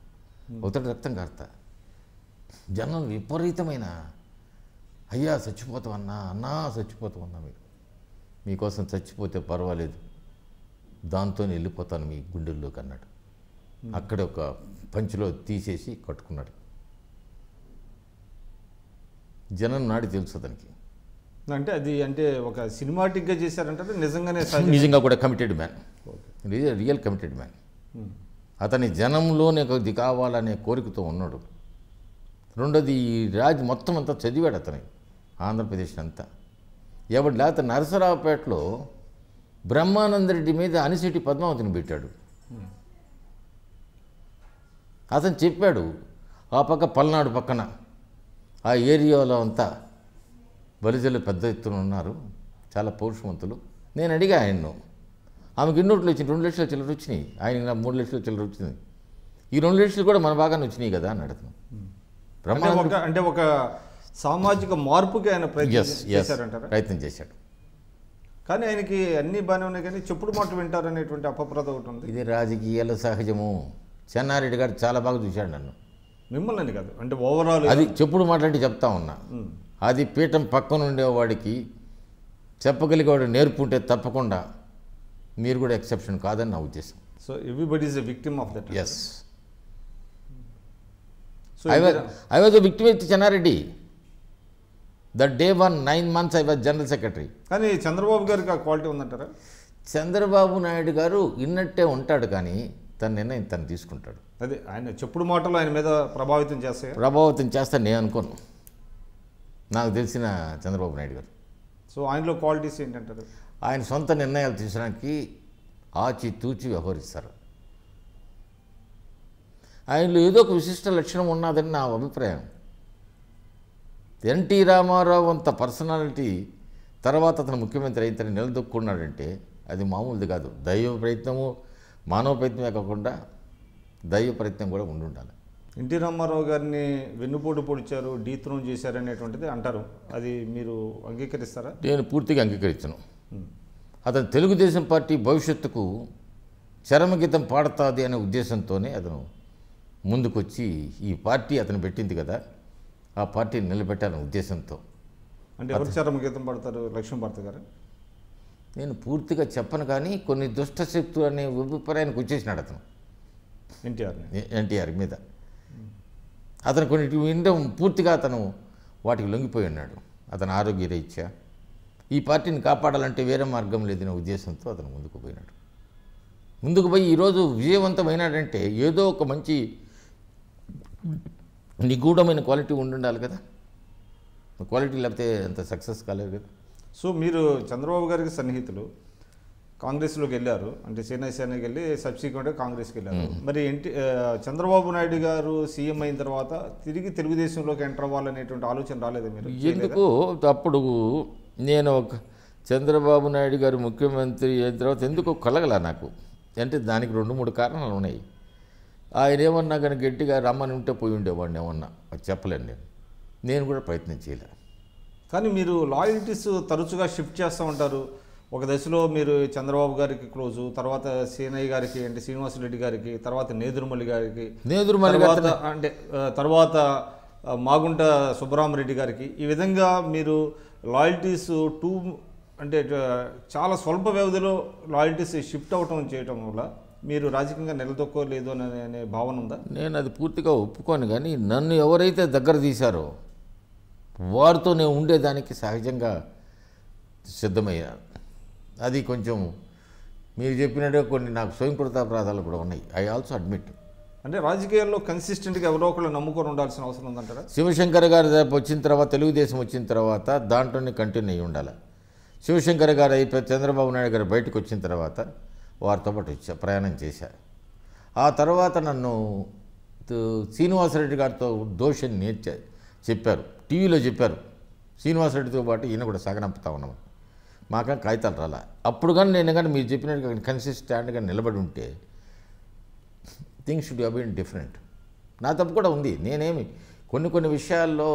ఒకటి రక్తం కారుతా, జనం విపరీతమైన అయ్యా చచ్చిపోతామన్నా, అన్నా చచ్చిపోతామన్నా, మీకోసం చచ్చిపోతే పర్వాలేదు, దాంతో వెళ్ళిపోతాను మీ గుండెల్లోకి అన్నాడు. అక్కడే ఒక పంచులో తీసేసి కట్టుకున్నాడు. జనం నాడి తెలుసు అతనికి. అంటే ఒక సినిమాటిక్గా చేశారంటే నిజంగా కూడా committed man, real committed man. అతని జనంలోనే కొద్ది కావాలనే కోరికతో ఉన్నాడు. రెండోది, ఈ మొత్తం అంతా చదివాడు అతని, ఆంధ్రప్రదేశ్ అంతా. ఎవడు లేకపోతే నరసరావుపేటలో బ్రహ్మానందరెడ్డి మీద అనిశెట్టి పద్మావతిని పెట్టాడు. అతను చెప్పాడు, ఆ పక్క పల్నాడు పక్కన ఆ ఏరియాలో అంతా బలిజలు పెద్ద ఎత్తున ఉన్నారు, చాలా పౌరుషవంతులు. నేను అడిగా ఆయన్ను, ఆమెకి ఎన్నోట్లు వచ్చింది, 2 లక్షల చిల్లర వచ్చినాయి, ఆయన 3 లక్షల చిల్లర వచ్చింది, ఈ 2 లక్షలు కూడా మన బాగానే వచ్చినాయి కదా అని అడుగుతాను. అంటే ఒక సామాజిక మార్పుకి ఆయన ప్రయత్నం చేశాడు. కానీ ఆయనకి అన్ని బాగానే ఉన్నాయి, కానీ చెప్పుడు మాట వింటారు అనేటువంటి అపప్రద ఒకటి ఉంది. ఇది రాజకీయాల సహజము. చెన్నారెడ్డి గారు చాలా బాగా చూశాడు నన్ను, మిమ్మల్ని కాదు, అంటే ఓవరాల్ అది చెప్పుడు మాట్లాడి చెప్తా ఉన్నా. అది పీఠం పక్కన ఉండేవాడికి చెప్పగలిగేవాడు నేర్పుంటే తప్పకుండా మీరు కూడా ఎక్సెప్షన్ కాదని నా ఉద్దేశం. So everybody is a victim of that. Yes, I was a victim with Chenna Reddy. That day 9 months I was general secretary. కానీ చంద్రబాబు గారికి ఆ క్వాలిటీ ఉందంటారా? చంద్రబాబు నాయుడు గారు ఇన్నట్టే ఉంటాడు, కానీ తన నిర్ణయం తను తీసుకుంటాడు. అదే ఆయన చెప్పుడు మాటలు ఆయన మీద ప్రభావితం చేస్తా నేను అనుకోను, నాకు తెలిసిన చంద్రబాబు నాయుడు గారు. సో ఆయనలో క్వాలిటీస్ ఏంటంటారు? ఆయన సొంత నిర్ణయాలు తీసడానికి ఆచితూచి వ్యవహరిస్తారు. ఆయనలో ఏదో ఒక విశిష్ట లక్షణం ఉన్నదని నా అభిప్రాయం. ఎన్టీ రామారావు అంత పర్సనాలిటీ తర్వాత అతను ముఖ్యమంత్రి అయితేనే నిలదొక్కున్నాడంటే అది మామూలుది కాదు. దైవ ప్రయత్నము, మానవ ప్రయత్నమే కాకుండా దైవ ప్రయత్నం కూడా ఉండాలి. ఎన్టీ రామారావు గారిని వెన్నుపోటు పొడిచారు, డీత్రోన్ చేశారు అనేటువంటిది అంటారు. అది మీరు అంగీకరిస్తారా? నేను పూర్తిగా అంగీకరించను. అతను తెలుగుదేశం పార్టీ భవిష్యత్తుకు చరమగీతం పాడుతుంది అనే ఉద్దేశంతోనే అతను ముందుకొచ్చి ఈ పార్టీ అతను పెట్టింది కదా, ఆ పార్టీని నిలబెట్టాలనే ఉద్దేశంతో. అంటే ఎవరు చరమగీతం పడతారు? లక్ష్మీభారతి గారు? నేను పూర్తిగా చెప్పను, కానీ కొన్ని దుష్టశక్తులు అనే అభిప్రాయానికి వచ్చేసినాడు అతను ఎన్టీఆర్ మీద. అతను కొన్నిటి వినడం పూర్తిగా అతను వాటికి లొంగిపోయి ఉన్నాడు. అతను ఆరోగ్య రీత్యా ఈ పార్టీని కాపాడాలంటే వేరే మార్గం లేదనే ఉద్దేశంతో అతను ముందుకు పోయినాడు. ముందుకు పోయి ఈరోజు విజయవంతమైనాడంటే ఏదో ఒక మంచి నిగూఢమైన క్వాలిటీ ఉండాలి కదా. క్వాలిటీ లేకపోతే అంత సక్సెస్ కాలేదు కదా. సో మీరు చంద్రబాబు గారికి సన్నిహితులు, కాంగ్రెస్లోకి వెళ్ళారు, అంటే సేనాకి వెళ్ళి సబ్సిక్వెంట్గా కాంగ్రెస్కి వెళ్ళారు. మరి చంద్రబాబు నాయుడు గారు సీఎం అయిన తర్వాత తిరిగి తెలుగుదేశంలోకి ఎంటర్ అవ్వాలనేటువంటి ఆలోచన రాలేదు మీరు? ఎందుకు అప్పుడు నేను చంద్రబాబు నాయుడు గారు ముఖ్యమంత్రి అయిన తర్వాత ఎందుకు కలగల నాకు అంటే దానికి 2-3 కారణాలు ఉన్నాయి. ఆయన ఏమన్నా కానీ గట్టిగా రమ్మని ఉంటే పోయి ఉండేవాడిని, ఏమన్నా అది చెప్పలేను. నేను కూడా ప్రయత్నం చేయలే. కానీ మీరు లాయల్టీస్ తరచుగా షిఫ్ట్ చేస్తూ ఉంటారు. ఒక దశలో మీరు చంద్రబాబు గారికి క్లోజు, తర్వాత సీనయ్య గారికి అంటే శ్రీనివాసరెడ్డి గారికి, తర్వాత నేదురుమల్లి గారికి, తర్వాత మాగుంట సుబ్బరామరెడ్డి గారికి, ఈ విధంగా మీరు లాయల్టీస్ అంటే చాలా స్వల్ప వ్యవధిలో లాయల్టీస్ షిఫ్ట్ అవటం చేయటం వల్ల మీరు రాజకీయంగా నిలదొక్కోలేదు అనే భావన ఉందా? నేను అది పూర్తిగా ఒప్పుకోను, కానీ నన్ను ఎవరైతే దగ్గర తీశారో వారితో నేను ఉండేదానికి సహజంగా సిద్ధమయ్యాను. అది కొంచెం మీరు చెప్పినట్టుగా కొన్ని నాకు స్వయంకృతాపరాధాలు కూడా ఉన్నాయి. I also admit. అంటే రాజకీయాల్లో కన్సిస్టెంట్గా ఎవరో ఒకళ్ళు నమ్ముకొని ఉండాల్సిన అవసరం ఉందంటారా? శివశంకర్ గారు వచ్చిన తర్వాత, తెలుగుదేశం వచ్చిన తర్వాత దాంట్లోనే కంటిన్యూ అయ్యి ఉండాలి. శివశంకర్ గారు అయిపోయి చంద్రబాబు నాయుడు గారు బయటకు వచ్చిన తర్వాత వారితో పాటు ప్రయాణం చేశారు. ఆ తర్వాత నన్ను శ్రీనివాసరెడ్డి గారితో దోషని చెప్పారు, టీవీలో చెప్పారు. శ్రీనివాసరెడ్డితో పాటు ఈయన కూడా సాగనంపుతా ఉన్నాం. మాక కాగితాలు రాలా. అప్పుడు కానీ నేను కానీ మీరు చెప్పినట్టుగా కన్సిస్టెంట్గా నిలబడి ఉంటే things should have been different. నా తప్పు కూడా ఉంది. నేనేమి కొన్ని విషయాల్లో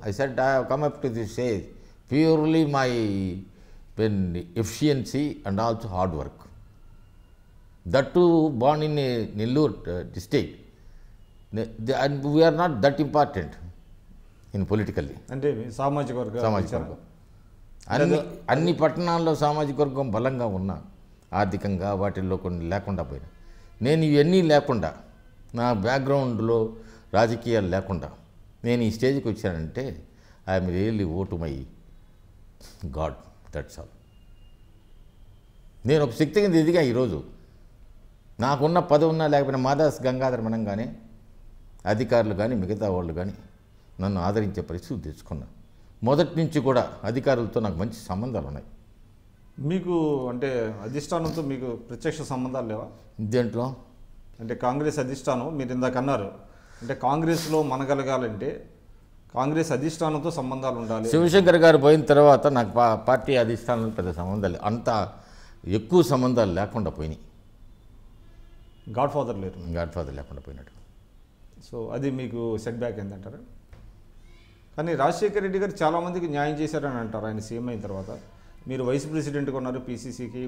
I said I have come up to this stage purely my efficiency and also hard work. That to born in Nellore district and we are not that important in politically. అంటే సామాజిక వర్గం అన్ని పట్టణాల్లో సామాజిక వర్గం బలంగా ఉన్నా, ఆర్థికంగా వాటిల్లో కొన్ని లేకుండా పోయినా, నేను ఇవన్నీ లేకుండా, నా బ్యాక్గ్రౌండ్లో రాజకీయాలు లేకుండా నేను ఈ స్టేజ్కి వచ్చానంటే I'm really owe to my god, that's all. నేను ఒక శక్తి కింద ఎదిగా. ఈరోజు నాకున్న పదవి ఉన్నా లేకపోయినా మాదాస్ గంగాధర్ మనంగానే అధికారులు కానీ మిగతా వాళ్ళు కానీ నన్ను ఆదరించే పరిస్థితి తెచ్చుకున్నా. మొదటి నుంచి కూడా అధికారులతో నాకు మంచి సంబంధాలు ఉన్నాయి. మీకు అంటే అధిష్టానంతో మీకు ప్రత్యక్ష సంబంధాలు లేవా? దేంట్లో అంటే కాంగ్రెస్ అధిష్టానం మీరు ఇందాక అన్నారు, అంటే కాంగ్రెస్లో మనగలగాలంటే కాంగ్రెస్ అధిష్టానంతో సంబంధాలు ఉండాలి. శివశంకర్ గారు పోయిన తర్వాత నాకు పార్టీ అధిష్టానంలో పెద్ద సంబంధాలు, అంత ఎక్కువ సంబంధాలు లేకుండా పోయినాయి. గాడ్ ఫాదర్ లేకుండా పోయినాడు. సో అది మీకు సెట్ బ్యాక్ ఏంటంటారా? కానీ రాజశేఖర రెడ్డి గారు చాలామందికి న్యాయం చేశారని అంటారు ఆయన సీఎం అయిన తర్వాత. మీరు వైస్ ప్రెసిడెంట్గా ఉన్నారు, పీసీసీకి,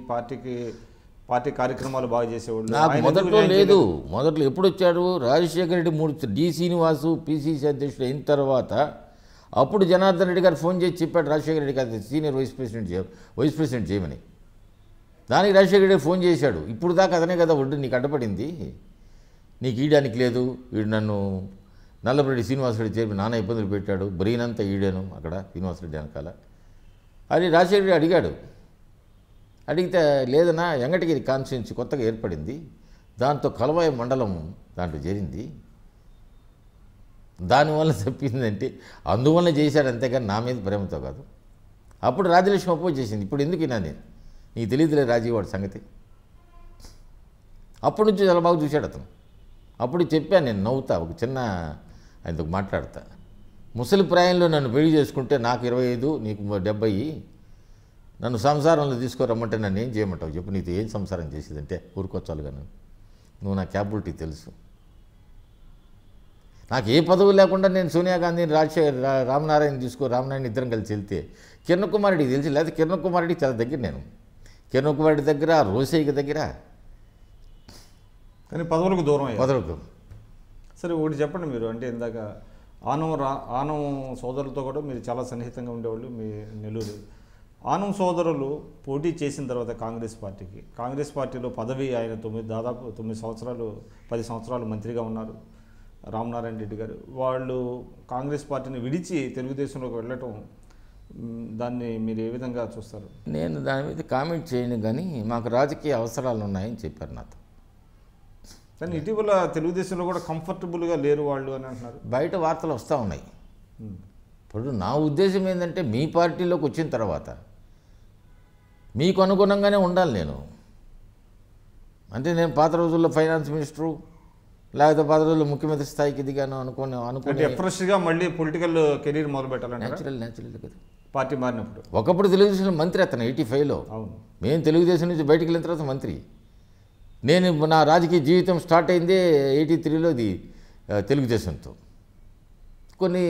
పార్టీ కార్యక్రమాలు బాగా చేసేవాళ్ళు. నాకు మొదట్లో లేదు. మొదట్లో ఎప్పుడు వచ్చాడు రాజశేఖర రెడ్డి 3 డి శ్రీనివాసు పీసీసీ అధ్యక్షుడు అయిన తర్వాత అప్పుడు జనార్దన్ రెడ్డి గారు ఫోన్ చేసి చెప్పాడు రాజశేఖర రెడ్డి గారు సీనియర్ వైస్ ప్రెసిడెంట్ చేయమని. దానికి రాజశేఖర రెడ్డి ఫోన్ చేశాడు. ఇప్పుడు దాకా అతనే కదా ఒడ్డు నీకు అడ్డపడింది, నీకు ఈయడానికి లేదు, వీడు నన్ను నల్లపరెడ్డి శ్రీనివాసరెడ్డి చేరి నాన్న ఇబ్బందులు పెట్టాడు, బ్రెయిన్ ఈడాను అక్కడ శ్రీనివాసరెడ్డి వెనకాల అని రాజశేఖర రెడ్డి అడిగాడు. అడిగితే లేదన్నా వెంకటగిరి కాన్స్టిట్యున్సీ కొత్తగా ఏర్పడింది, దాంతో కలవాయి మండలం దాంట్లో చేరింది, దానివల్ల తప్పిందంటే అందువల్ల చేశాడు, అంతేగాని నా మీద ప్రేమతో కాదు. అప్పుడు రాజలక్ష్మి అపోజ్ చేసింది. ఇప్పుడు ఎందుకు విన్నా నేను, నీకు తెలియదులే రాజీవ్ వాడి సంగతి. అప్పటి నుంచి చాలా బాగా చూశాడు అతను. అప్పుడు చెప్పాను నేను, నవ్వుతా, ఒక చిన్న ఆయనతో మాట్లాడతా, ముసలి ప్రాయంలో నన్ను పెళ్లి చేసుకుంటే నాకు 25 నీకు 70, నన్ను సంసారంలో తీసుకురమ్మంటే నన్ను ఏం చేయమంటావు చెప్పు, నీతో ఏం సంసారం చేసేదంటే ఊరుకొచ్చాలి కానీ నువ్వు నా క్యాపబిలిటీ తెలుసు. నాకు ఏ పదవి లేకుండా నేను సోనియా గాంధీని రామనారాయణ రామనారాయణ ఇద్దరం కలిసి వెళ్తే కిరణ్ కుమార్ రెడ్డికి తెలిసి, లేకపోతే కిరణ్ కుమార్ రెడ్డికి చాలా దగ్గర నేను, కిరణ్ కుమార్ రెడ్డి దగ్గర, రోసయ్యకి దగ్గర, కానీ పదవులకు దూరం అయ్యారు. పదవులకు. సరే ఒకటి చెప్పండి మీరు, అంటే ఇందాక ఆనం సోదరులతో కూడా మీరు చాలా సన్నిహితంగా ఉండేవాళ్ళు మీ నెల్లూరు. ఆనం సోదరులు పోటీ చేసిన తర్వాత కాంగ్రెస్ పార్టీలో పదవి ఆయన దాదాపు 9 సంవత్సరాలు 10 సంవత్సరాలు మంత్రిగా ఉన్నారు రామనారాయణ రెడ్డి గారు. వాళ్ళు కాంగ్రెస్ పార్టీని విడిచి తెలుగుదేశంలోకి వెళ్ళటం, దాన్ని మీరు ఏ విధంగా చూస్తారు? నేను దాని మీద కామెంట్ చేయను, కానీ మాకు రాజకీయ అవసరాలు ఉన్నాయని చెప్పారు నాతో. కానీ ఇటీవల తెలుగుదేశంలో కూడా కంఫర్టబుల్గా లేరు వాళ్ళు అని అంటున్నారు. బయట వార్తలు వస్తూ ఉన్నాయి. ఇప్పుడు నా ఉద్దేశం ఏంటంటే, మీ పార్టీలోకి వచ్చిన తర్వాత మీకు అనుగుణంగానే ఉండాలి నేను. అంటే నేను పాత రోజుల్లో ఫైనాన్స్ మినిస్టరు, లేకపోతే పాత రోజుల్లో ముఖ్యమంత్రి స్థాయికి దిగాను అనుకుని ఫ్రెష్గా మళ్ళీ పొలిటికల్ కెరీర్ మొదలు పెట్టాలంటే న్యాచురల్ కదా. పార్టీ మారినప్పుడు ఒకప్పుడు తెలుగుదేశంలో మంత్రి అతను 85లో. అవును, మేము తెలుగుదేశం నుంచి బయటికి వెళ్ళిన తర్వాత మంత్రి. నేను నా రాజకీయ జీవితం స్టార్ట్ అయిందే 83లో తెలుగుదేశంతో. కొన్ని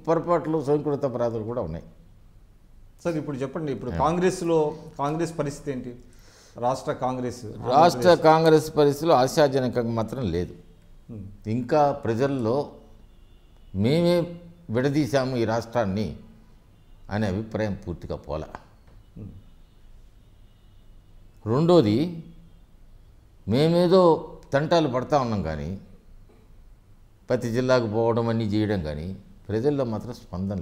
పొరపాట్లు, స్వయంకృత అపరాధాలు కూడా ఉన్నాయి. సార్ ఇప్పుడు చెప్పండి, ఇప్పుడు కాంగ్రెస్ పరిస్థితి ఏంటి? రాష్ట్ర కాంగ్రెస్ పరిస్థితిలో ఆశాజనకంగా మాత్రం లేదు. ఇంకా ప్రజల్లో మేమే విడదీశాము ఈ రాష్ట్రాన్ని అనే అభిప్రాయం పూర్తిగా పోలా. రెండోది, మేమేదో తంటాలు పడతా ఉన్నాం, కానీ ప్రతి జిల్లాకు పోవడం అన్నీ చేయడం, కానీ ప్రజల్లో మాత్రం స్పందన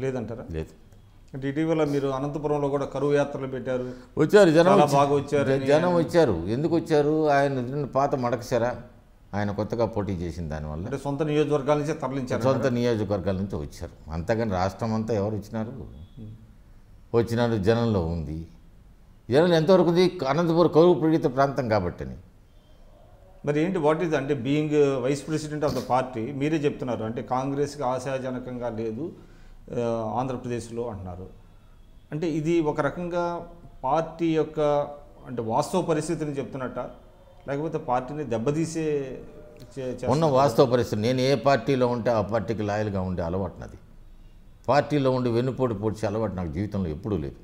లేదంటారా? లేదు. అంటే ఇటీవల మీరు అనంతపురంలో కూడా కరువు యాత్రలు పెట్టారు. వచ్చారు జనం, బాగా వచ్చారు. జనం వచ్చారు. ఎందుకు వచ్చారు? ఆయన పాత మడకసరా, ఆయన కొత్తగా పోటీ చేసిన దానివల్ల, అంటే సొంత నియోజకవర్గాల నుంచి తరలించారు. సొంత నియోజకవర్గాల నుంచి వచ్చారు. అంతగాని రాష్ట్రం అంతా ఎవరు వచ్చినారు జనంలో ఉంది. జనం ఎంతవరకు ఉంది? అనంతపురం కరువు పీడిత ప్రాంతం కాబట్టని. మరి ఏంటి, వాట్ ఈజ్ అంటే being vice president of the party మీరే చెప్తున్నారు, అంటే కాంగ్రెస్కి ఆశాజనకంగా లేదు ఆంధ్రప్రదేశ్లో అంటున్నారు. అంటే ఇది ఒక రకంగా పార్టీ యొక్క అంటే వాస్తవ పరిస్థితిని చెప్తున్నట్ట, లేకపోతే పార్టీని దెబ్బతీసే ఉన్న వాస్తవ పరిస్థితి. నేను ఏ పార్టీలో ఉంటే ఆ పార్టీకి లాయల్గా ఉండే అలవాటు నాది. పార్టీలో ఉండి వెన్నుపోటు పొడిచే అలవాటు నాకు జీవితంలో ఎప్పుడూ లేదు.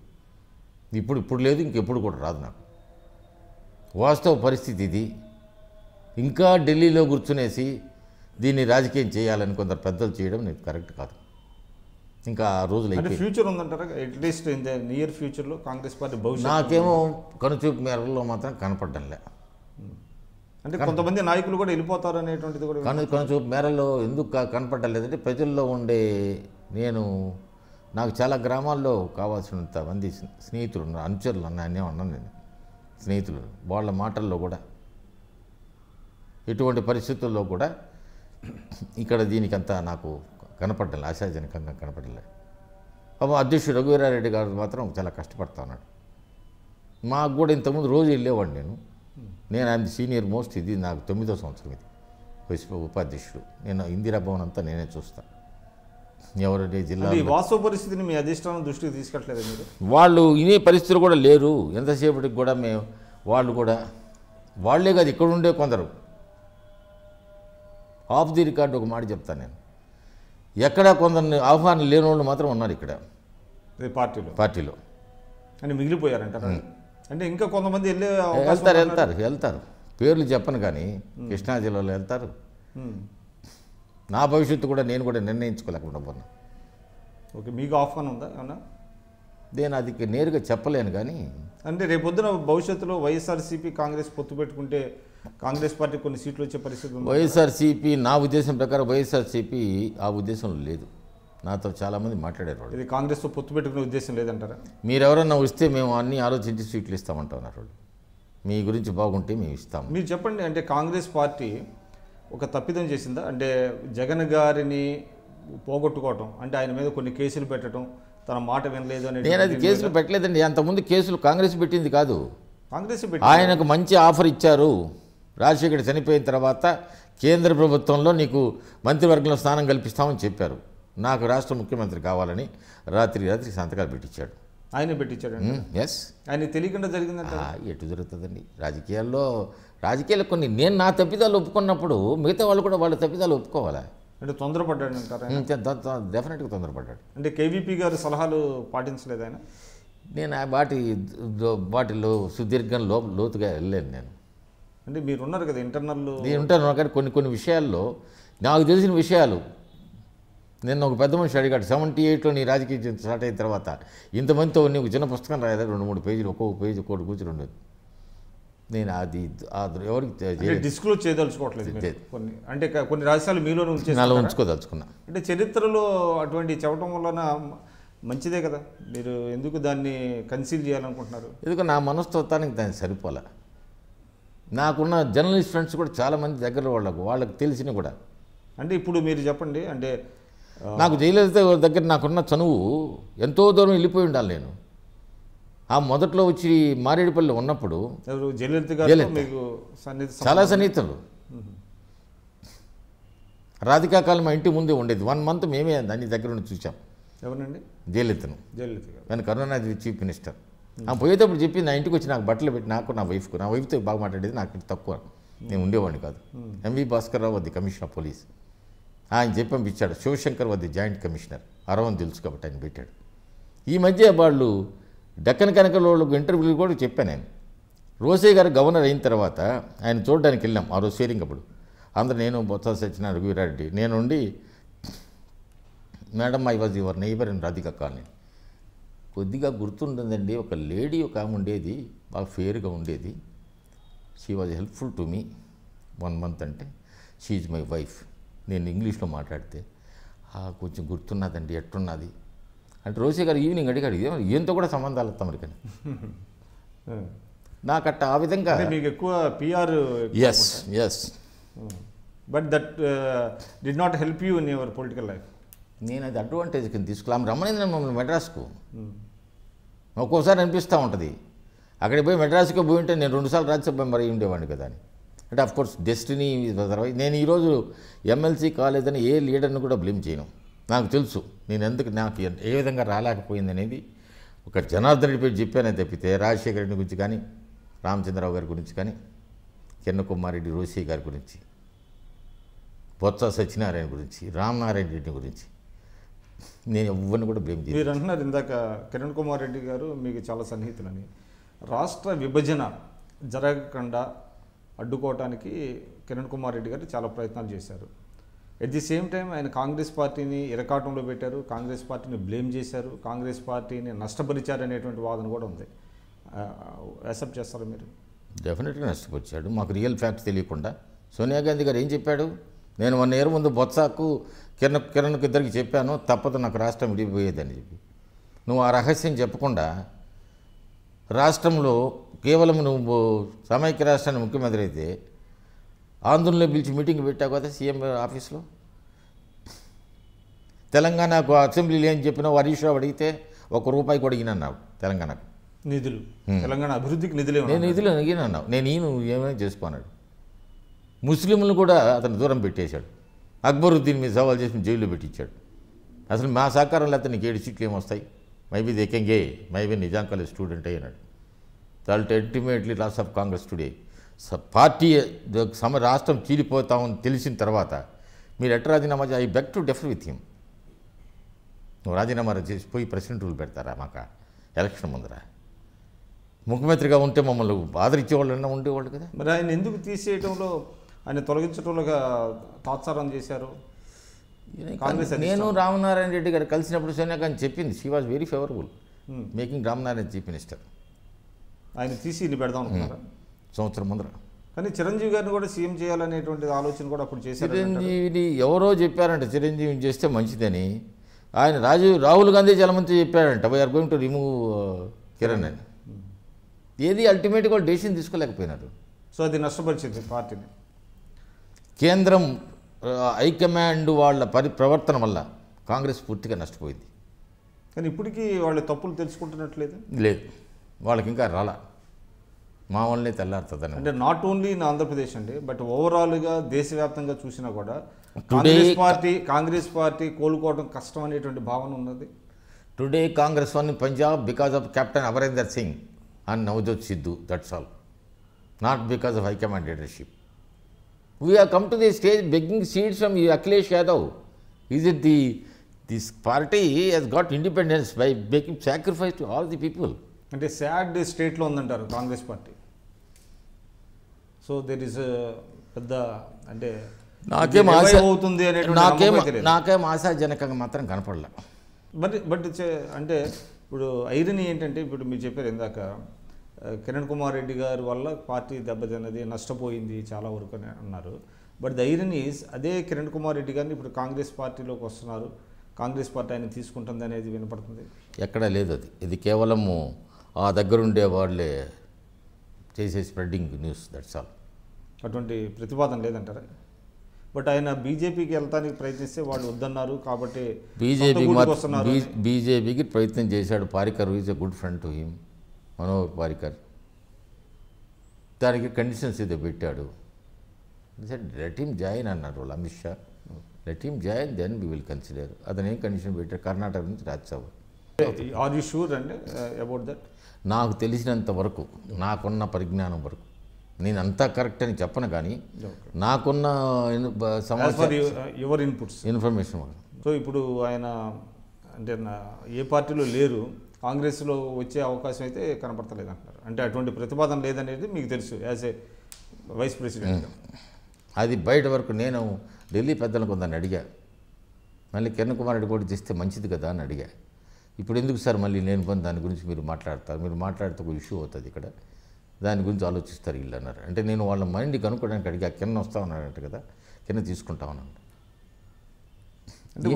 ఇప్పుడు లేదు, ఇంకెప్పుడు కూడా రాదు నాకు. వాస్తవ పరిస్థితి ఇది. ఇంకా ఢిల్లీలో కూర్చునేసి దీన్ని రాజకీయం చేయాలని కొందరు పెద్దలు చేయడం నేను కరెక్ట్ కాదు. ఇంకా ఆ రోజులు అయిపోయి ఫ్యూచర్ ఉందంటారా? అట్లీస్ట్ ఇన్ ద నియర్ ఫ్యూచర్లో కాంగ్రెస్ పార్టీ భవిష్యత్తు నాకేమో కనుచూపు మేరలో మాత్రం కనపడడంలే. అంటే కొంతమంది నాయకులు కూడా వెళ్ళిపోతారు అనేటువంటిది కూడా కనుచూపు మేరలో ఎందుకు కనపడడం లేదంటే, ప్రజల్లో ఉండే నాకు చాలా గ్రామాల్లో కావాల్సినంత మంది స్నేహితులు ఉన్నారు, అనుచరులు అన్నాను నేను, స్నేహితులు. వాళ్ళ మాటల్లో కూడా ఎటువంటి పరిస్థితుల్లో కూడా ఇక్కడ దీనికంతా నాకు కనపడలే, ఆశాజనకంగా కనపడలే. పాపం అధ్యక్షుడు రఘువీరారెడ్డి గారు మాత్రం చాలా కష్టపడతా ఉన్నాడు. మాకు కూడా ఇంతకుముందు రోజు వెళ్ళేవాడు నేను ఆయన సీనియర్ మోస్ట్. ఇది నాకు 9వ సంవత్సరం, ఇది ఉపాధ్యక్షుడు. నేను ఇందిరాభవన్ అంతా నేనే చూస్తాను. ఎవరి జిల్లా వాస్తవ పరిస్థితిని మీ అధిష్టానం దృష్టికి తీసుకెట్టలేదు మీరు? వాళ్ళు ఇనే పరిస్థితులు కూడా లేరు. ఎంతసేపటికి కూడా వాళ్ళే కాదు, ఇక్కడ ఉండే కొందరు ఆఫ్ ది రికార్డు ఒక మాట చెప్తాను నేను. ఎక్కడ కొందరిని ఆహ్వానం లేని వాళ్ళు మాత్రం ఉన్నారు ఇక్కడ పార్టీలో అని మిగిలిపోయారంటారు. అంటే ఇంకా కొంతమంది వెళ్తారు పేర్లు చెప్పను, కానీ కృష్ణా జిల్లాలో వెళ్తారు. నా భవిష్యత్తు కూడా నేను కూడా నిర్ణయించుకోలేకుండా పోన్నా. ఓకే, మీకు ఆహ్వానం ఉందా ఏమన్నా? నేను అది నేరుగా చెప్పలేను, కానీ అంటే రేపొద్దున భవిష్యత్తులో వైఎస్ఆర్సీపీ కాంగ్రెస్ పొత్తు పెట్టుకుంటే కాంగ్రెస్ పార్టీ కొన్ని సీట్లు వచ్చే పరిస్థితి ఉంది. వైఎస్ఆర్సీపీ నా ఉద్దేశం ప్రకారం వైఎస్ఆర్సీపీ ఆ ఉద్దేశంలో లేదు. నాతో చాలామంది మాట్లాడారు. ఇది కాంగ్రెస్తో పొత్తు పెట్టుకునే ఉద్దేశం లేదంటారా? మీరు ఎవరన్నా వస్తే మేము అన్నీ ఆలోచించి సీట్లు ఇస్తామంటున్నారు. మీ గురించి బాగుంటే మేము ఇస్తాము. మీరు చెప్పండి, అంటే కాంగ్రెస్ పార్టీ ఒక తప్పిదం చేసిందా? అంటే జగన్ గారిని పోగొట్టుకోవటం, అంటే ఆయన మీద కొన్ని కేసులు పెట్టడం, తన మాట వినలేదు అని. నేను అది కేసులు పెట్టలేదండి. అంతకుముందు కేసులు కాంగ్రెస్ పెట్టింది కాదు, కాంగ్రెస్ ఆయనకు మంచి ఆఫర్ ఇచ్చారు. రాజశేఖర్ చనిపోయిన తర్వాత కేంద్ర ప్రభుత్వంలో నీకు మంత్రివర్గంలో స్థానం కల్పిస్తామని చెప్పారు. నాకు రాష్ట్ర ముఖ్యమంత్రి కావాలని రాత్రి సంతకాలు పెట్టించాడు. ఆయనే పెట్టించాడండి. ఎస్. ఆయన తెలియకుండా జరిగిందంట. ఎటు జరుగుతుందండి రాజకీయాలు కొన్ని నేను నా తప్పిదాలు ఒప్పుకున్నప్పుడు మిగతా వాళ్ళు కూడా వాళ్ళ తప్పిదాలు ఒప్పుకోవాలా? అంటే తొందరపడ్డాడు అంటారా? డెఫినెట్గా తొందరపడ్డాడు. అంటే కేవీపీ గారి సలహాలు పాటించలేదు ఆయన? నేను వాటిలో సుదీర్ఘంగా లోతుగా వెళ్ళలేను నేను. అంటే మీరు ఉన్నారు కదా ఇంటర్నల్. నేను ఉంటాను కానీ కొన్ని విషయాల్లో నాకు తెలిసిన విషయాలు నేను ఒక పెద్ద మనిషి అడిగాడు 78లో నీ రాజకీయం స్టార్ట్ అయిన తర్వాత ఇంతమందితో నీకు చిన్న పుస్తకం రాయదా 2-3 పేజీలు ఒక్కొక్క పేజీ ఒక్కొక్కటి కూర్చుని ఉండదు. నేను అది ఎవరికి డిస్క్లోజ్ చేయదలుచుకోవట్లేదు కొన్ని. అంటే కొన్ని రహస్యాలు మీలోనే ఉంచుకోదలుచుకున్నా. అంటే చరిత్రలో అటువంటి చెప్పడం వలన మంచిదే కదా, మీరు ఎందుకు దాన్ని కన్సీల్ చేయాలనుకుంటున్నారు? ఎందుకు నా మనస్తత్వానికి దాన్ని సరిపోలే. నాకున్న జర్నలిస్ట్ ఫ్రెండ్స్ కూడా చాలామంది దగ్గర వాళ్ళకి తెలిసిన కూడా. అంటే ఇప్పుడు మీరు చెప్పండి, అంటే నాకు జయలలిత దగ్గర నాకున్న చనువు ఎంతో దూరం వెళ్ళిపోయి ఉండాలి. నేను ఆ మొదట్లో వచ్చి మారేడుపల్లి ఉన్నప్పుడు జయలలిత గారు మీకు చాలా సన్నిహితులు. రాధికా కాలం మా ఇంటి ముందే ఉండేది. 1 month మేమే దాన్ని దగ్గర నుండి చూసాం. ఎవరండి? జయలలితను. జయలలిత గారు నేను కరుణానిధి చీఫ్ మినిస్టర్. ఆ పోయేటప్పుడు చెప్పి నా ఇంటికి వచ్చి నాకు బట్టలు పెట్టి నాకు నా వైఫ్తో బాగా మాట్లాడేది. నాకు తక్కువ, నేను ఉండేవాడిని కాదు. ఎంవి భాస్కర్ రావు వద్ది కమిషనర్ ఆఫ్ పోలీస్ ఆయన చెప్పి పంపించాడు. శివశంకర్ వద్ది జాయింట్ కమిషనర్ అరవని తెలుసు కాబట్టి ఆయన పెట్టాడు. ఈ మధ్య వాళ్ళు డక్కన్ కనకల వాళ్ళకు ఇంటర్వ్యూలు కూడా చెప్పాను నేను. రోసే గారు గవర్నర్ అయిన తర్వాత ఆయన చూడడానికి వెళ్ళాం. ఆ రోజు షేరింగ్ అప్పుడు అందరూ నేను బొత్స సత్యనారాయణ రఘువీరారెడ్డి నేను ఉండి, madam I was your neighbour in Radhika colony. కొద్దిగా గుర్తుంటుందండి, ఒక లేడీ ఒక ఆమె ఉండేది, బాగా ఫేర్గా ఉండేది. She was helpful to me 1 month అంటే షీ ఈజ్ మై వైఫ్. నేను ఇంగ్లీష్లో మాట్లాడితే కొంచెం గుర్తున్నదండి, ఎట్టున్నది అంటే రోసే గారు ఈవినింగ్ అడిగాడు, ఏంతో కూడా సంబంధాలు తమరి కానీ నాకట్ట ఆ విధంగా మీకు ఎక్కువ PR. Yes but that did not help you in your political life. నేను అది అడ్వాంటేజ్ కింద తీసుకున్నాం. రమ్మనేది మమ్మల్ని మెడ్రాస్కు. ఒక్కోసారి అనిపిస్తూ ఉంటుంది అక్కడికి పోయి మెడ్రాస్కి పోయి ఉంటే నేను 2 సార్లు రాజ్యసభ మెంబర్ అయ్యి ఉండేవాడిని కదా అని. అంటే అఫ్కోర్స్ డెస్టినీ. నేను ఈరోజు ఎమ్మెల్సీ కాలేదని ఏ లీడర్ని కూడా బ్లేమ్ చేయను. నాకు తెలుసు నేను నాకు ఏ విధంగా రాలేకపోయింది అనేది. ఒక జనార్దన్ రెడ్డి పేరు చెప్పానే తప్పితే రాజశేఖర రెడ్డి గురించి కానీ, రామచంద్రరావు గారి గురించి కానీ, కిరణ్ కుమార్ రెడ్డి రోసే గారి గురించి, బొత్స సత్యనారాయణ గురించి, రామనారాయణ రెడ్డి గురించి నేను ఎవరిని కూడా బ్లేమ్ చేయను. మీరు అంటున్నారు ఇందాక కిరణ్ కుమార్ రెడ్డి గారు మీకు చాలా సన్నిహితులని. రాష్ట్ర విభజన జరగకుండా అడ్డుకోవటానికి కిరణ్ కుమార్ రెడ్డి గారు చాలా ప్రయత్నాలు చేశారు. ఎట్ ది సేమ్ టైం ఆయన కాంగ్రెస్ పార్టీని ఇరకాటంలో పెట్టారు, కాంగ్రెస్ పార్టీని బ్లేమ్ చేశారు, కాంగ్రెస్ పార్టీని నష్టపరిచారు అనేటువంటి వాదన కూడా ఉంది. యాక్సెప్ట్ చేస్తారా మీరు? డెఫినెట్గా నష్టపరిచాడు. మాకు రియల్ ఫ్యాక్ట్ తెలియకుండా సోనియా గాంధీ గారు ఏం చెప్పాడు, నేను 1 year ముందు బొత్సకు కిరణ్కి ఇద్దరికి చెప్పాను, తప్పదు నాకు రాష్ట్రం విడిపోయేదని చెప్పి. నువ్వు ఆ రహస్యం చెప్పకుండా రాష్ట్రంలో కేవలం నువ్వు సమైక్య రాష్ట్రాన్ని ముఖ్యమంత్రి అయితే ఆందోళనలో పిలిచి మీటింగ్ పెట్టావు కదా సీఎం ఆఫీస్లో. తెలంగాణకు అసెంబ్లీలో ఏం చెప్పినావు, హరీష్ రావు అడిగితే ₹1 కూడా ఇగినన్నావు తెలంగాణకు నిధులు, తెలంగాణ అభివృద్ధికి నిధులు. నేను నిధులు ఇగినన్నావు, నేను ఏమైనా చేసుకున్నాడు. ముస్లింలు కూడా అతను దూరం పెట్టేశాడు. అక్బరుద్దీన్ మీద సవాల్ చేసి జైల్లో పెట్టించాడు. అసలు మా సహకారం లేకపోతే నీకు 7 సీట్లు ఏమొస్తాయి, maybe they can gay, maybe Nizam college student అయ్యాడు. Ultimately loss of Congress today. పార్టీ రాష్ట్రం చీలిపోతామని తెలిసిన తర్వాత మీరు ఎట్లా రాజీనామా I beg to defer with him. నువ్వు రాజీనామా చేసి పోయి ప్రెసిడెంట్ రూల్ పెడతారా మాకు ఎలక్షన్ ముందర? ముఖ్యమంత్రిగా ఉంటే మమ్మల్ని ఆదరించేవాళ్ళన్నా ఉండేవాళ్ళు కదా. మరి ఆయన ఎందుకు తీసేయడంలో, ఆయన తొలగించడంలో తాత్సారం చేశారు కాంగ్రెస్? నేను రామనారాయణ రెడ్డి గారు కలిసినప్పుడు సోనియా గాంధీ చెప్పింది, she was very favourable making Ramanarayana chief minister. ఆయన తీసి ఇన్ని పెడదాం అనుకున్నారా? సంవత్సరం ముందర. కానీ చిరంజీవి గారిని కూడా సీఎం చేయాలనేటువంటి ఆలోచన కూడా అప్పుడు చేశారు. చిరంజీవిని ఎవరో చెప్పారంట చిరంజీవిని చేస్తే మంచిదని. ఆయన రాహుల్ గాంధీ చాలా మంది చెప్పాడంట we are going to remove Kiran అని. ఏది అల్టిమేట్గా వాళ్ళు డెసిషన్ తీసుకోలేకపోయినారు. సో అది నష్టపరిచింది పార్టీని. కేంద్రం హైకమాండ్ వాళ్ళ ప్రవర్తన వల్ల కాంగ్రెస్ పూర్తిగా నష్టపోయింది. కానీ ఇప్పటికీ వాళ్ళ తప్పులు తెలుసుకుంటున్నట్లేదు. లేదు, వాళ్ళకి ఇంకా రాలా, మా వాళ్ళనే తెల్లారుతుందని. అంటే నాట్ ఓన్లీ ఇన్ ఆంధ్రప్రదేశ్ అండి, బట్ ఓవరాల్గా దేశవ్యాప్తంగా చూసినా కూడా కాంగ్రెస్ పార్టీ కోలుకోవడం కష్టం అనేటువంటి భావన ఉన్నది. Today Congress won in Punjab because of Captain Amarinder Singh and Navjot Sidhu, that's all. Not because of High Command leadership. We have come to the stage begging seats from Akhilesh Yadav. Is it this party has got independence by making sacrifice to all the people? అంటే సాడ్ స్టేట్లో ఉందంటారు Congress party. So there is పెద్ద అంటే నాకేం ఆశ అవుతుంది అనేటువంటి నాకేం ఆశాజనకంగా మాత్రం కనపడలే. బట్ అంటే ఇప్పుడు ఐరనీ ఏంటంటే ఇప్పుడు మీరు చెప్పారు ఇందాక కిరణ్ కుమార్ రెడ్డి గారి వల్ల పార్టీ దెబ్బతిన్నది, నష్టపోయింది చాలా వరకు అని అన్నారు. బట్ ద ఐరనీ ఈజ్ అదే కిరణ్ కుమార్ రెడ్డి గారిని ఇప్పుడు కాంగ్రెస్ పార్టీలోకి వస్తున్నారు, కాంగ్రెస్ పార్టీ ఆయన తీసుకుంటుంది అనేది వినపడుతుంది. ఎక్కడా లేదు అది. ఇది కేవలము ఆ దగ్గరుండే వాళ్ళే చేసే స్ప్రెడ్డింగ్ న్యూస్, దట్స్ ఆల్. అటువంటి ప్రతిపాదన లేదంటారా? బట్ ఆయన బీజేపీకి వెళ్తానికి ప్రయత్నిస్తే వాళ్ళు వద్దన్నారు కాబట్టి బీజేపీకి ప్రయత్నం చేశాడు. Parrikar is a good friend to him, Manohar Parrikar. దానికి కండిషన్స్ ఏదో పెట్టాడు. లెట్ హిమ్ జాయిన్ అన్నారు వాళ్ళు, Amit Shah. Let him join, then we will consider. అతను ఏం కండిషన్ పెట్టాడు? కర్ణాటక నుంచి రాజ్యసభ. ఆర్ యూ షూర్ అండి అబౌట్ దట్? నాకు తెలిసినంత వరకు, నాకున్న పరిజ్ఞానం వరకు, నేను అంతా కరెక్ట్ అని చెప్పను, కానీ నాకున్న యువర్ ఇన్పుట్స్ ఇన్ఫర్మేషన్. సో ఇప్పుడు ఆయన అంటే ఏ పార్టీలో లేరు, కాంగ్రెస్లో వచ్చే అవకాశం అయితే కనపడతలేదు అంటున్నారు. అంటే అటువంటి ప్రతిపాదన లేదనేది మీకు తెలుసు యాజ్ ఏ వైస్ ప్రెసిడెంట్. అది బయట వరకు నేను ఢిల్లీ పెద్దలకు ఉందని అడిగా. మళ్ళీ కిరణ్ కుమార్ రెడ్డి కూడా చేస్తే మంచిది కదా అని అడిగా. ఇప్పుడు ఎందుకు సార్ మళ్ళీ నేను పని దాని గురించి మీరు మాట్లాడతారు, మీరు మాట్లాడితే ఒక ఇష్యూ అవుతుంది ఇక్కడ, దాని గురించి ఆలోచిస్తారు వీళ్ళు అన్నారు. అంటే నేను వాళ్ళ మైండ్ కనుక్కోవడానికి అడిగా. కింద వస్తా ఉన్నాడంట కదా, కింద తీసుకుంటా ఉన్నాను. అంటే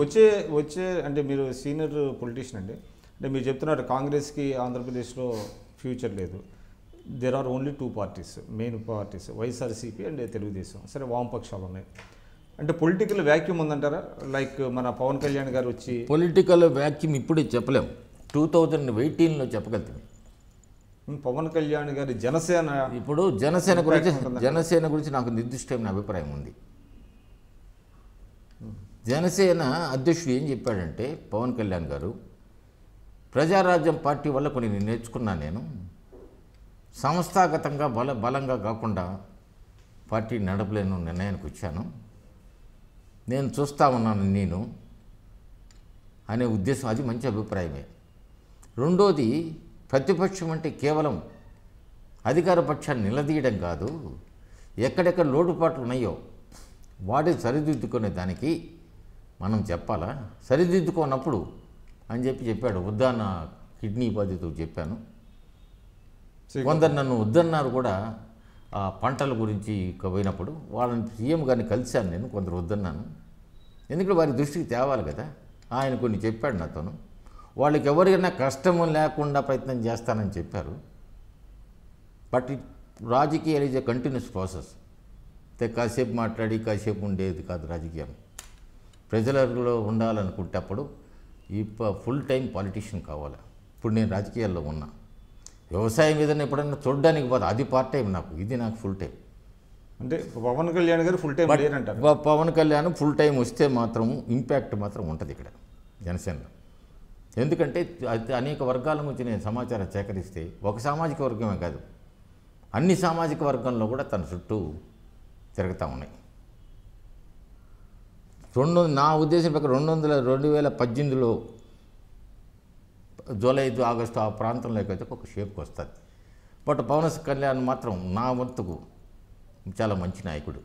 వచ్చే అంటే మీరు సీనియర్ పొలిటీషియన్ అండి, అంటే మీరు చెప్తున్నారు కాంగ్రెస్కి ఆంధ్రప్రదేశ్లో ఫ్యూచర్ లేదు. There are only 2 parties, main parties, YSRCP and Telugu Desam. సరే వామపక్షాలు ఉన్నాయి. అంటే పొలిటికల్ వ్యాక్యూమ్ ఉందంటారా? లైక్ మన పవన్ కళ్యాణ్ గారు వచ్చి పొలిటికల్ వ్యాక్యూమ్ ఇప్పుడే చెప్పలేము, 2018లో చెప్పగలుగుతాం. పవన్ కళ్యాణ్ గారి జనసేన ఇప్పుడు జనసేన గురించి నాకు నిర్దిష్టమైన అభిప్రాయం ఉంది. జనసేన అధ్యక్షుడు ఏం చెప్పాడంటే, పవన్ కళ్యాణ్ గారు, ప్రజారాజ్యం పార్టీ వల్ల కొన్ని నేర్చుకున్నాను నేను, సంస్థాగతంగా బలంగా కాకుండా పార్టీ నడపలేను నిర్ణయానికి వచ్చాను, నేను చూస్తూ ఉన్నాను నేను అనే ఉద్దేశం. అది మంచి అభిప్రాయమే. రెండోది, ప్రతిపక్షం అంటే కేవలం అధికార పక్షాన్ని నిలదీయడం కాదు, ఎక్కడెక్కడ లోటుపాట్లు ఉన్నాయో వాటి సరిదిద్దుకునే దానికి మనం చెప్పాలా, సరిదిద్దుకున్నప్పుడు అని చెప్పాడు. వద్దన్న కిడ్నీ బాధితులు చెప్పాను, కొందరు నన్ను వద్దన్నారు కూడా. ఆ పంటల గురించి పోయినప్పుడు వాళ్ళని సీఎం గారిని కలిశాను నేను, కొందరు వద్దన్నాను, ఎందుకంటే వారి దృష్టికి తేవాలి కదా. ఆయన కొన్ని చెప్పాడు నాతోను, వాళ్ళకి ఎవరికైనా కష్టం లేకుండా ప్రయత్నం చేస్తానని చెప్పారు. బట్ రాజకీయాలు ఈజ్ ఎ కంటిన్యూస్ ప్రాసెస్. కాసేపు మాట్లాడి కాసేపు ఉండేది కాదు రాజకీయం. ప్రజలలో ఉండాలనుకుంటే అప్పుడు ఈ ఫుల్ టైం పాలిటీషియన్ కావాలి. ఇప్పుడు నేను రాజకీయాల్లో ఉన్నా, వ్యవసాయం ఏదైనా ఎప్పుడైనా చూడడానికి పోదు, అది పార్ట్ టైం నాకు, ఇది నాకు ఫుల్ టైం. అంటే పవన్ కళ్యాణ్ గారు ఫుల్ టైం లేరంటారు. పవన్ కళ్యాణ్ ఫుల్ టైం వస్తే మాత్రం ఇంపాక్ట్ మాత్రం ఉంటుంది ఇక్కడ జనసేనలో. ఎందుకంటే అనేక వర్గాల నుంచి నేను సమాచారం సేకరిస్తే ఒక సామాజిక వర్గమే కాదు, అన్ని సామాజిక వర్గంలో కూడా తన చుట్టూ తిరుగుతూ ఉన్నాయి. నా ఉద్దేశం ప్రకారం 2018లో జూలై ఆగస్టు ఆ ప్రాంతంలోకి అయితే ఒక షేప్కి వస్తుంది. బట్ పవన్ కళ్యాణ్ మాత్రం నా వంతుకు చాలా మంచి నాయకుడు.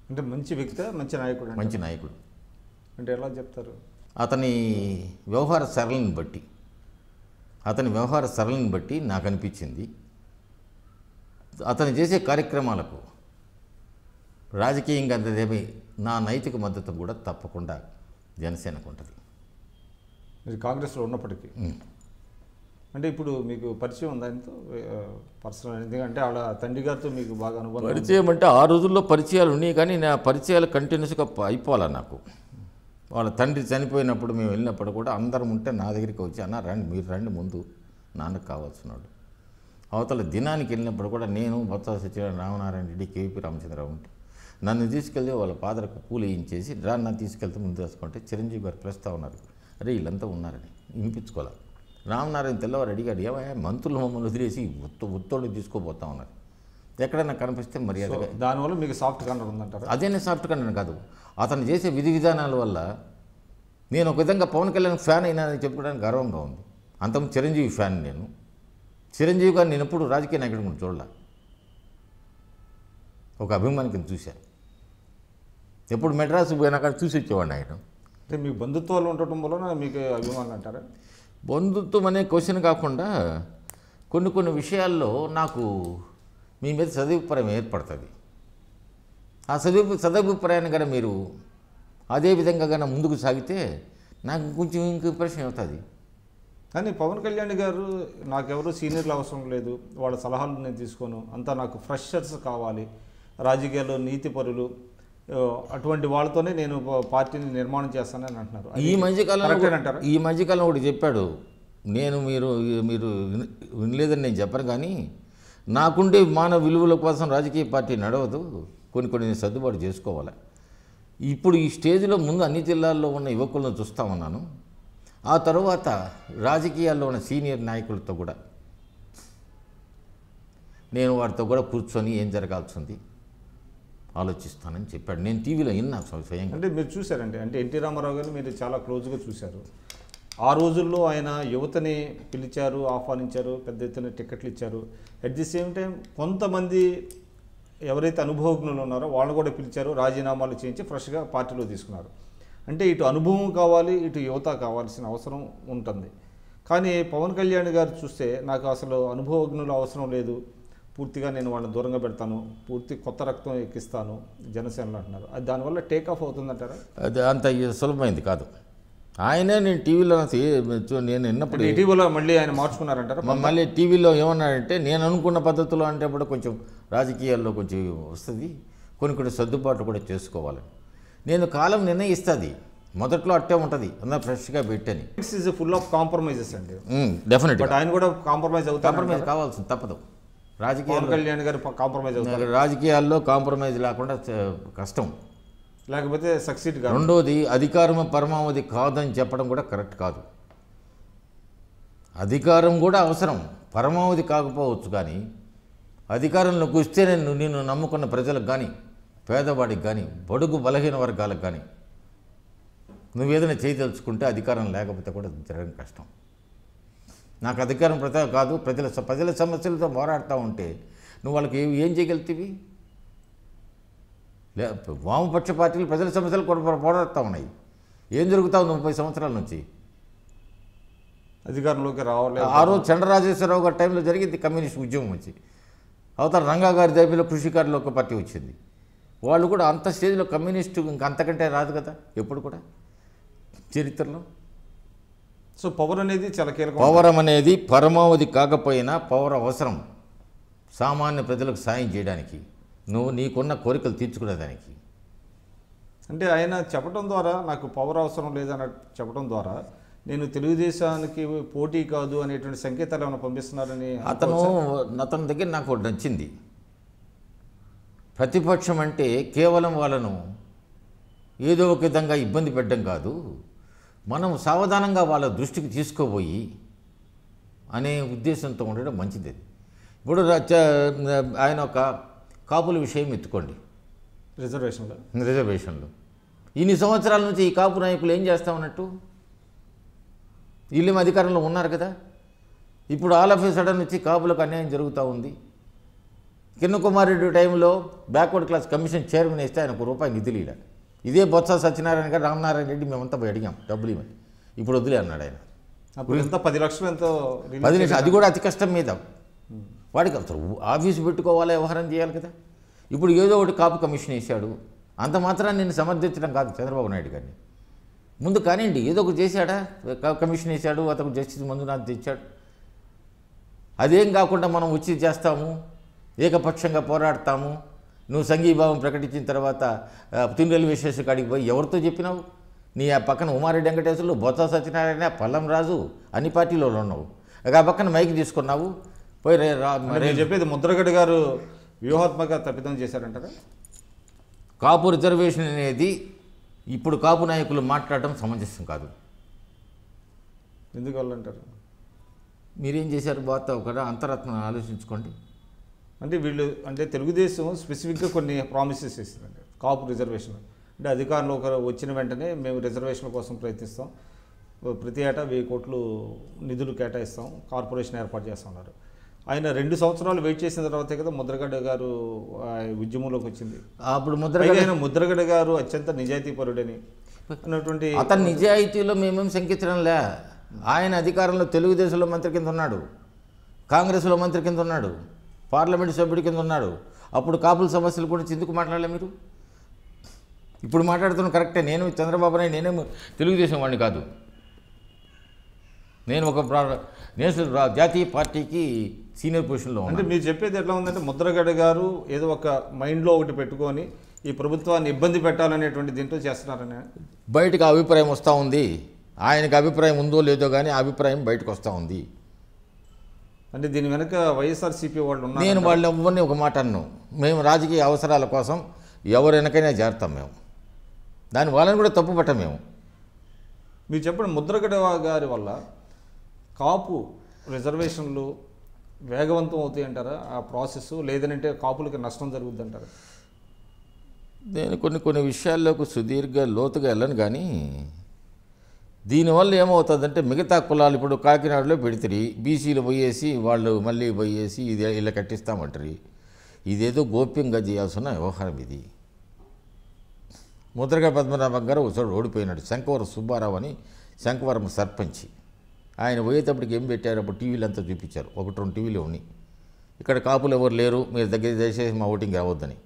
అంటే మంచి వ్యక్తి, మంచి నాయకుడు. మంచి నాయకుడు అంటే ఎలా చెప్తారు? అతని వ్యవహార సరళిని బట్టి నాకు అనిపించింది, అతను చేసే కార్యక్రమాలకు రాజకీయంగా అంతదేమి నా నైతిక మద్దతు కూడా తప్పకుండా జనసేనకు ఉంటుంది. మీరు కాంగ్రెస్లో ఉన్నప్పటికీ అంటే ఇప్పుడు మీకు పరిచయం ఉందా ఆయనతో పర్సనల్? ఎందుకంటే ఆవిడ తండ్రి గారితో మీకు బాగా అనుభవం. పరిచయం అంటే ఆ రోజుల్లో పరిచయాలు ఉన్నాయి, కానీ నా పరిచయాలు కంటిన్యూస్గా అయిపోవాలి నాకు. వాళ్ళ తండ్రి చనిపోయినప్పుడు మేము వెళ్ళినప్పుడు కూడా అందరం ఉంటే నా దగ్గరికి వచ్చి, అన్న రండి, మీరు రండి, ముందు నాన్నకు కావాల్సినాడు. అవతల దినానికి వెళ్ళినప్పుడు కూడా నేను బొత్స సత్యనారాయణ, రామనారాయణ రెడ్డి, కేవీ రామచంద్రరావు ఉంటే నన్ను తీసుకెళ్ళి వాళ్ళ ఫాదర్కి పూలు వేయించేసి నన్ను తీసుకెళ్తే ముందు వేసుకుంటే చిరంజీవి గారు పిలుస్తూ ఉన్నారు, అరే వీళ్ళంతా ఉన్నారని వినిపించుకోవాలి. రామనారాయణ తెల్లవారు అడిగాడు, ఏమయ్యా మంత్రులు మమ్మల్ని వదిలేసి ఉత్తోడిని తీసుకోపోతా ఉన్నారు, ఎక్కడైనా కనిపిస్తే మర్యాదగా. దానివల్ల మీకు సాఫ్ట్ కార్నర్ ఉందంటారు? అదేనే సాఫ్ట్ కార్నర్ కాదు, అతను చేసే విధి విధానాల వల్ల నేను ఒక విధంగా పవన్ కళ్యాణ్ ఫ్యాన్ అయినానని చెప్పుకోవడానికి గర్వంగా ఉంది. అంతకుముందు చిరంజీవి ఫ్యాన్ నేను. చిరంజీవి గారు నేను ఎప్పుడు రాజకీయ నాయకుడు కూడా చూడాల, ఒక అభిమానికిని చూశాను. ఎప్పుడు మెడ్రాసు పోయినాక చూసి వచ్చేవాడిని ఆయన. అంటే మీ బంధుత్వాలు ఉండటం వలన మీకు అభిమానులు అంటారా? బంధుత్వం అనే క్వశ్చన్ కాకుండా కొన్ని విషయాల్లో నాకు మీ మీద సదభిప్రాయం ఏర్పడుతుంది. ఆ సదభిప్రాయాన్ని కనుక మీరు అదే విధంగా కనుక ముందుకు సాగితే నాకు కొంచెం ఇంక ఇంప్రెషన్ అవుతుంది. కానీ పవన్ కళ్యాణ్ గారు నాకెవరు సీనియర్లు అవసరం లేదు, వాళ్ళ సలహాలు నేను తీసుకోను, అంతా నాకు ఫ్రెషర్స్ కావాలి, రాజకీయాల్లో నీతిపరులు, అటువంటి వాళ్ళతోనే నేను పార్టీని నిర్మాణం చేస్తానని అంటున్నారు. ఈ మధ్యకాలం ఒకటి చెప్పాడు, నేను మీరు వినలేదని నేను చెప్పను, కానీ నాకుండే మానవ విలువల కోసం రాజకీయ పార్టీ నడవదు, కొన్ని సర్దుబాటు చేసుకోవాలి. ఇప్పుడు ఈ స్టేజ్లో ముందు అన్ని జిల్లాల్లో ఉన్న యువకులను చూస్తూ ఉన్నాను, ఆ తర్వాత రాజకీయాల్లో ఉన్న సీనియర్ నాయకులతో కూడా నేను వారితో కూడా కూర్చొని ఏం జరగాల్సింది ఆలోచిస్తానని చెప్పాడు. నేను టీవీలో విన్నా స్వయంగా. అంటే మీరు చూశారండి, అంటే ఎన్టీ రామారావు గారిని మీరు చాలా క్లోజ్గా చూశారు. ఆ రోజుల్లో ఆయన యువతని పిలిచారు, ఆహ్వానించారు, పెద్ద ఎత్తున టికెట్లు ఇచ్చారు. అట్ ది సేమ్ టైం కొంతమంది ఎవరైతే అనుభవజ్ఞులు ఉన్నారో వాళ్ళని కూడా పిలిచారు, రాజీనామాలు చేయించి ఫ్రెష్గా పార్టీలో తీసుకున్నారు. అంటే ఇటు అనుభవం కావాలి, ఇటు యువత కావాల్సిన అవసరం ఉంటుంది. కానీ పవన్ కళ్యాణ్ గారు చూస్తే నాకు అసలు అనుభవజ్ఞులు అవసరం లేదు, పూర్తిగా నేను వాళ్ళని దూరంగా పెడతాను, పూర్తి కొత్త రక్తం ఎక్కిస్తాను జనసేనలో అంటున్నారు. అది దానివల్ల టేక్ ఆఫ్ అవుతుందంటారా? అది అంత సులభమైంది కాదు. ఆయనే నేను టీవీలో నేను విన్నప్పుడు ఇటీవల మళ్ళీ ఆయన మార్చుకున్నారంటారా? మళ్ళీ టీవీలో ఏమన్నాడంటే, నేను అనుకున్న పద్ధతిలో అంటే అప్పుడు కొంచెం రాజకీయాల్లో కొంచెం వస్తుంది, కొన్ని సర్దుబాట్లు కూడా చేసుకోవాలి. నేను కాలం నిర్ణయిస్తుంది, మొదట్లో అట్టే ఉంటుంది, అందరూ ఫ్రెష్గా పెట్టని. It's is full of compromises అండి. డెఫినెట్గా. బట్ ఆయన కూడా కాంప్రమైజ్ అవుతారు, కాంప్రమైజ్ కావాల్సింది తప్పదు. పవన్ కళ్యాణ్ గారు కాంప్రమైజ్ అవుతారు. రాజకీయాల్లో కాంప్రమైజ్ లేకుండా కష్టం, లేకపోతే సక్సీడ్ కాదు. రెండోది, అధికారం పరమావధి కాదని చెప్పడం కూడా కరెక్ట్ కాదు. అధికారం కూడా అవసరం, పరమావధి కాకపోవచ్చు, కానీ అధికారంలోకి వస్తే నేను నమ్ముకున్న ప్రజలకు కానీ, పేదవాడికి కానీ, బడుగు బలహీన వర్గాలకు కానీ నువ్వేదైనా చేయదలుచుకుంటే అధికారం లేకపోతే కూడా జరగడం కష్టం. నాకు అధికారం కాదు, ప్రజల సమస్యలతో పోరాడుతూ ఉంటే నువ్వు వాళ్ళకి ఏం చేయగలుగుతావి? వామపక్ష పార్టీలు ప్రజల సమస్యలు పోరాడుతూ ఉన్నాయి. ఏం జరుగుతావు 30 సంవత్సరాల నుంచి? అధికారంలోకి రావాలి. ఆ రోజు చంద్రరాజేశ్వరరావు గారి టైంలో జరిగింది కమ్యూనిస్ట్ ఉద్యమం వచ్చి, అవతల రంగా గారి దైవలో కృషికారులు ఒక పార్టీ వచ్చింది. వాళ్ళు కూడా అంత స్టేజ్లో కమ్యూనిస్టు ఇంకా అంతకంటే రాదు కదా ఎప్పుడు కూడా చరిత్రలో. సో పవర్ అనేది చాలా కీలకం. పవరం అనేది పరమావధి కాకపోయినా పవర్ అవసరం, సామాన్య ప్రజలకు సాయం చేయడానికి, నువ్వు నీకున్న కోరికలు తీర్చుకునేదానికి. అంటే ఆయన చెప్పడం ద్వారా నాకు పవర్ అవసరం లేదని చెప్పడం ద్వారా నేను తెలుగుదేశానికి పోటీ కాదు అనేటువంటి సంకేతాలు ఏమైనా పంపిస్తున్నారని అతని దగ్గర నాకు ఒకటి నచ్చింది. ప్రతిపక్షం అంటే కేవలం వాళ్ళను ఏదో ఒక విధంగా ఇబ్బంది పెట్టడం కాదు, మనం సావధానంగా వాళ్ళ దృష్టికి తీసుకోబోయి అనే ఉద్దేశంతో ఉండడం మంచిది. ఇప్పుడు ఆయన ఒక కాపుల విషయం ఎత్తుకోండి, రిజర్వేషన్లు ఇన్ని సంవత్సరాల నుంచి ఈ కాపు నాయకులు ఏం చేస్తా ఉన్నట్టు? వీళ్ళేం అధికారంలో ఉన్నారు కదా, ఇప్పుడు ఆల్ ఆఫ్ ఏ సడన్ వచ్చి కాపులకు అన్యాయం జరుగుతూ ఉంది. కిరణ్ కుమార్ రెడ్డి టైంలో బ్యాక్వర్డ్ క్లాస్ కమిషన్ చైర్మన్ వేస్తే ఆయనకు రూపాయి నిధులు ఇలా. ఇదే బొత్స సత్యనారాయణ గారు, రామనారాయణ రెడ్డి మేమంతా పోయి అడిగాం డబ్బులు ఇవ్వండి, ఇప్పుడు వదిలే అన్నాడు ఆయన. అప్పుడు ఎంత 10 లక్షలు ఎంతో 10 లక్షలు, అది కూడా అతి కష్టం మీద. వాడికి అసలు ఆఫీసు పెట్టుకోవాలా, వ్యవహారం చేయాలి కదా. ఇప్పుడు ఏదో ఒకటి కాపు కమిషన్ వేసాడు, అంత మాత్రాన్ని నేను సమర్థించడం కాదు చంద్రబాబు నాయుడు గారిని. ముందు కానివ్వండి, ఏదో ఒకటి చేశాడా, కమిషన్ వేసాడు, అతను జస్టిస్ మంజునాథ్ తెచ్చాడు. అదేం కాకుండా మనం వచ్చి చేస్తాము, ఏకపక్షంగా పోరాడతాము, నువ్వు సంఘీభావం ప్రకటించిన తర్వాత తిరునెల్లి విశ్వేశ్వర కాడికి పోయి ఎవరితో చెప్పినావు? నీ ఆ పక్కన ఉమారెడ్డి వెంకటేశ్వర్లు, బొత్స సత్యనారాయణ, పల్లం రాజు అన్ని పార్టీలో ఉన్నావు, ఆ పక్కన మైక్ తీసుకున్నావు పోయి. చెప్పేది ముద్రగడ్డ గారు వ్యూహాత్మక తప్పిదం చేశారంటారా? కాపు రిజర్వేషన్ అనేది ఇప్పుడు కాపు నాయకులు మాట్లాడటం సమంజసం కాదు. ఎందువల్ల అంటారు? మీరేం చేశారు బాధ ఒకటి అంతరాత్మ ఆలోచించుకోండి. అంటే వీళ్ళు అంటే తెలుగుదేశం స్పెసిఫిక్గా కొన్ని ప్రామిసెస్ ఇస్తుందండి కాపు రిజర్వేషన్. అంటే అధికారంలో వచ్చిన వెంటనే మేము రిజర్వేషన్ల కోసం ప్రయత్నిస్తాం, ప్రతి ఏటా 1000 కోట్లు నిధులు కేటాయిస్తాం, కార్పొరేషన్ ఏర్పాటు చేస్తున్నారు. ఆయన 2 సంవత్సరాలు వెయిట్ చేసిన తర్వాతే కదా ముద్రగడ్డ గారు ఉద్యమంలోకి వచ్చింది. అప్పుడు ముద్రగడ్డ గారు అత్యంత నిజాయితీపరుడని అన్నటువంటి అతని నిజాయితీలో మేమేం శంకించడంలే. ఆయన అధికారంలో తెలుగుదేశంలో మంత్రి కింద ఉన్నాడు, కాంగ్రెస్లో మంత్రి కింద ఉన్నాడు, పార్లమెంటు సభ్యుడి కింద ఉన్నాడు. అప్పుడు కాపుల సమస్యల గురించి ఎందుకు మాట్లాడలే మీరు? ఇప్పుడు మాట్లాడుతున్న కరెక్టే. నేను చంద్రబాబు నాయుడు నేనేం తెలుగుదేశం వాడిని కాదు. నేను ఒక జాతీయ పార్టీకి సీనియర్ పొజిషన్లో. అంటే మీరు చెప్పేది ఎట్లా ఉందంటే ముద్రగడ్డ గారు ఏదో ఒక మైండ్లో ఒకటి పెట్టుకొని ఈ ప్రభుత్వాన్ని ఇబ్బంది పెట్టాలనేటువంటి దీంట్లో చేస్తున్నారని బయటకు అభిప్రాయం వస్తూ ఉంది. ఆయనకు అభిప్రాయం ఉందో లేదో కానీ అభిప్రాయం బయటకు వస్తూ ఉంది. అంటే దీని వెనక వైఎస్ఆర్సీపీ వాళ్ళు ఉన్నారు. నేను వాళ్ళని ఎవ్వరిని ఒక మాట అన్నాను. మేము రాజకీయ అవసరాల కోసం ఎవరు వెనకైనా చేరుతాం మేము, దాని వాళ్ళని కూడా తప్పు పట్టాం మేము. మీరు చెప్పండి, ముద్రగడ్డ గారి వల్ల కాపు రిజర్వేషన్లు వేగవంతం అవుతాయి అంటారా ఆ ప్రాసెస్, లేదంటే కాపులకి నష్టం జరుగుద్ది అంటారా? నేను కొన్ని విషయాల్లోకి సుదీర్ఘ లోతుగా వెళ్ళను. కానీ దీనివల్ల ఏమవుతుందంటే మిగతా కులాలు ఇప్పుడు కాకినాడలో పెడితే బీసీలు పోయేసి వాళ్ళు మళ్ళీ పోయేసి ఇది ఇలా కట్టిస్తామంటారు. ఇదేదో గోప్యంగా చేయాల్సిన వ్యవహారం ఇది. ముద్రగడ పద్మనాభం గారు ఒకసారి ఓడిపోయినాడు. శంకవరం సుబ్బారావు అని శంకవరం సర్పంచి, ఆయన పోయేటప్పటికి ఏం పెట్టారు, అప్పుడు టీవీలు అంతా చూపించారు, 1-2 టీవీలు ఉన్నాయి. ఇక్కడ కాపులు ఎవరు లేరు, మీరు దగ్గర దయచేసి మా ఓటింగ్ రావద్దని.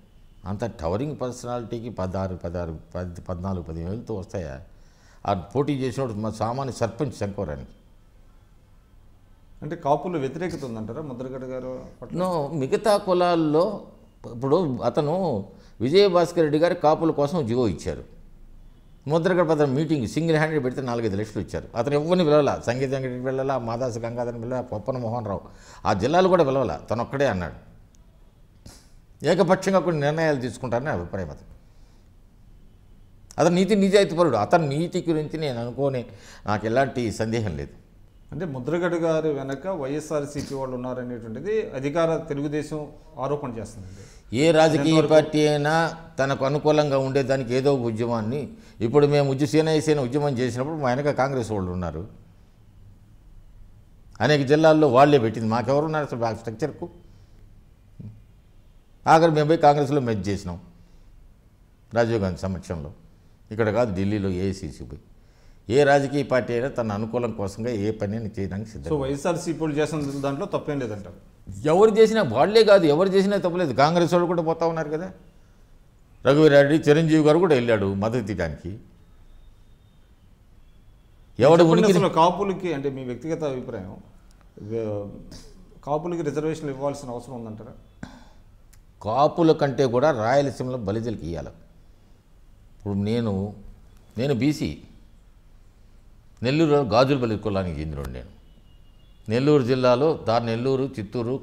అంత టవరింగ్ పర్సనాలిటీకి 14-15 వస్తాయా? ఆ పోటీ చేసినప్పుడు మా సామాన్య సర్పంచ్ శంకవరానికి. అంటే కాపులు వ్యతిరేకత ఉందంటారా ముద్రగడ్డ గారు పట్ల? మిగతా కులాల్లో ఇప్పుడు అతను విజయభాస్కర్ రెడ్డి గారు కాపుల కోసం జివో ఇచ్చారు. ముద్రగడ పత్రం మీటింగ్ సింగిల్ హ్యాండెడ్ పెడితే 4-5 లక్షలు ఇచ్చారు. అతను ఎవరిని పిలవాల, సంగీత వెంకటరెడ్డి పిలవాల, మాదాసు గంగాధర్ని పిలవాల, పొప్పన మోహన్ రావు, ఆ జిల్లాలు కూడా పిలవాల, తను ఒక్కడే అన్నాడు. ఏకపక్షంగా కొన్ని నిర్ణయాలు తీసుకుంటారని అభిప్రాయం. అతను నిజాయితీపరుడు. అతని నీతి గురించి నేను నాకు ఎలాంటి సందేహం లేదు. అంటే ముద్రగడ్డ గారు వెనక వైఎస్ఆర్సీపీ వాళ్ళు ఉన్నారనేటువంటిది అధికార తెలుగుదేశం ఆరోపణ చేస్తుందండి. ఏ రాజకీయ పార్టీ అయినా తనకు అనుకూలంగా ఉండేదానికి ఏదో ఒక ఉద్యమాన్ని, ఇప్పుడు మేము సేన ఉద్యమం చేసినప్పుడు మా వెనక కాంగ్రెస్ వాళ్ళు ఉన్నారు. అనేక జిల్లాల్లో వాళ్ళే పెట్టింది, మాకెవరున్నారు అసలు ఆ స్ట్రక్చర్కు. ఆఖరి మేము పోయి కాంగ్రెస్లో మెచ్ చేసినాం రాజీవ్ గాంధీ సమక్షంలో. ఇక్కడ కాదు, ఢిల్లీలో ఏఐసీసీ పోయి. ఏ రాజకీయ పార్టీ అయినా తన అనుకూలం కోసంగా ఏ పని చేయడానికి సిద్ధం. సో వైఎస్ఆర్సీపీ చేసిన దాంట్లో తప్పేం లేదంటారు. ఎవరు చేసినా వాళ్ళే కాదు, ఎవరు చేసినా తప్పలేదు. కాంగ్రెస్ వాళ్ళు కూడా పోతా ఉన్నారు కదా. రఘువీరారెడ్డి, చిరంజీవి గారు కూడా వెళ్ళాడు మద్దతు ఇవ్వడానికి. ఎవడు అసలు కాపులకి అంటే మీ వ్యక్తిగత అభిప్రాయం, కాపులకి రిజర్వేషన్లు ఇవ్వాల్సిన అవసరం ఉందంటారా? కాపుల కంటే కూడా రాయలసీమలో బలిజలకి ఇవ్వాలి. ఇప్పుడు నేను బీసీ, నెల్లూరు గాజులపల్లి కులానికి చెందినోడు. నేను నెల్లూరు జిల్లాలో నెల్లూరు, చిత్తూరు,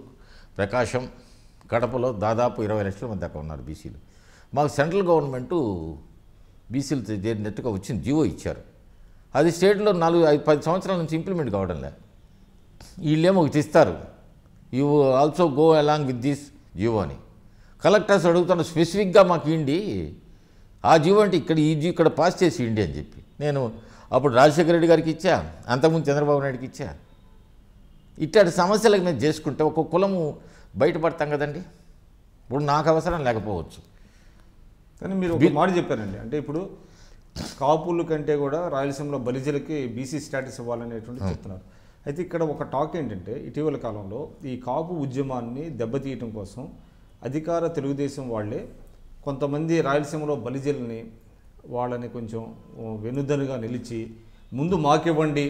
ప్రకాశం, కడపలో దాదాపు 20 లక్షల మంది దాకా ఉన్నారు బీసీలు. మాకు సెంట్రల్ గవర్నమెంటు బీసీలు చేరినట్టుగా వచ్చింది, జీవో ఇచ్చారు. అది స్టేట్లో 4-10 సంవత్సరాల నుంచి ఇంప్లిమెంట్ కావడం లేదు. వీళ్ళేమో ఒకటి ఇస్తారు, you also go along with this GO అని. కలెక్టర్స్ అడుగుతాను స్పెసిఫిక్గా మాకు ఇండి ఆ జీవో అంటే ఇక్కడ పాస్ చేసి ఇండి అని చెప్పి. నేను అప్పుడు రాజశేఖర రెడ్డి గారికి ఇచ్చా, అంతకుముందు చంద్రబాబు నాయుడుకి ఇచ్చా. ఇట్లాంటి సమస్యలకు మేము చేసుకుంటే ఒక్కొక్క కులము బయటపడతాం కదండి. ఇప్పుడు నాకు అవసరం లేకపోవచ్చు, కానీ మీరు ఒక మాట చెప్పారండి. అంటే ఇప్పుడు కాపుల కంటే కూడా రాయలసీమలో బలిజలకి బీసీ స్టేటస్ ఇవ్వాలనేటువంటి చెప్తున్నారు. అయితే ఇక్కడ ఒక టాక్ ఏంటంటే ఇటీవల కాలంలో ఈ కాపు ఉద్యమాన్ని దెబ్బతీయటం కోసం అధికార తెలుగుదేశం వాళ్ళే కొంతమంది రాయలసీమలో బలిజల్ని వాళ్ళని కొంచెం వెనుదనుగా నిలిచి ముందు మాకివ్వండి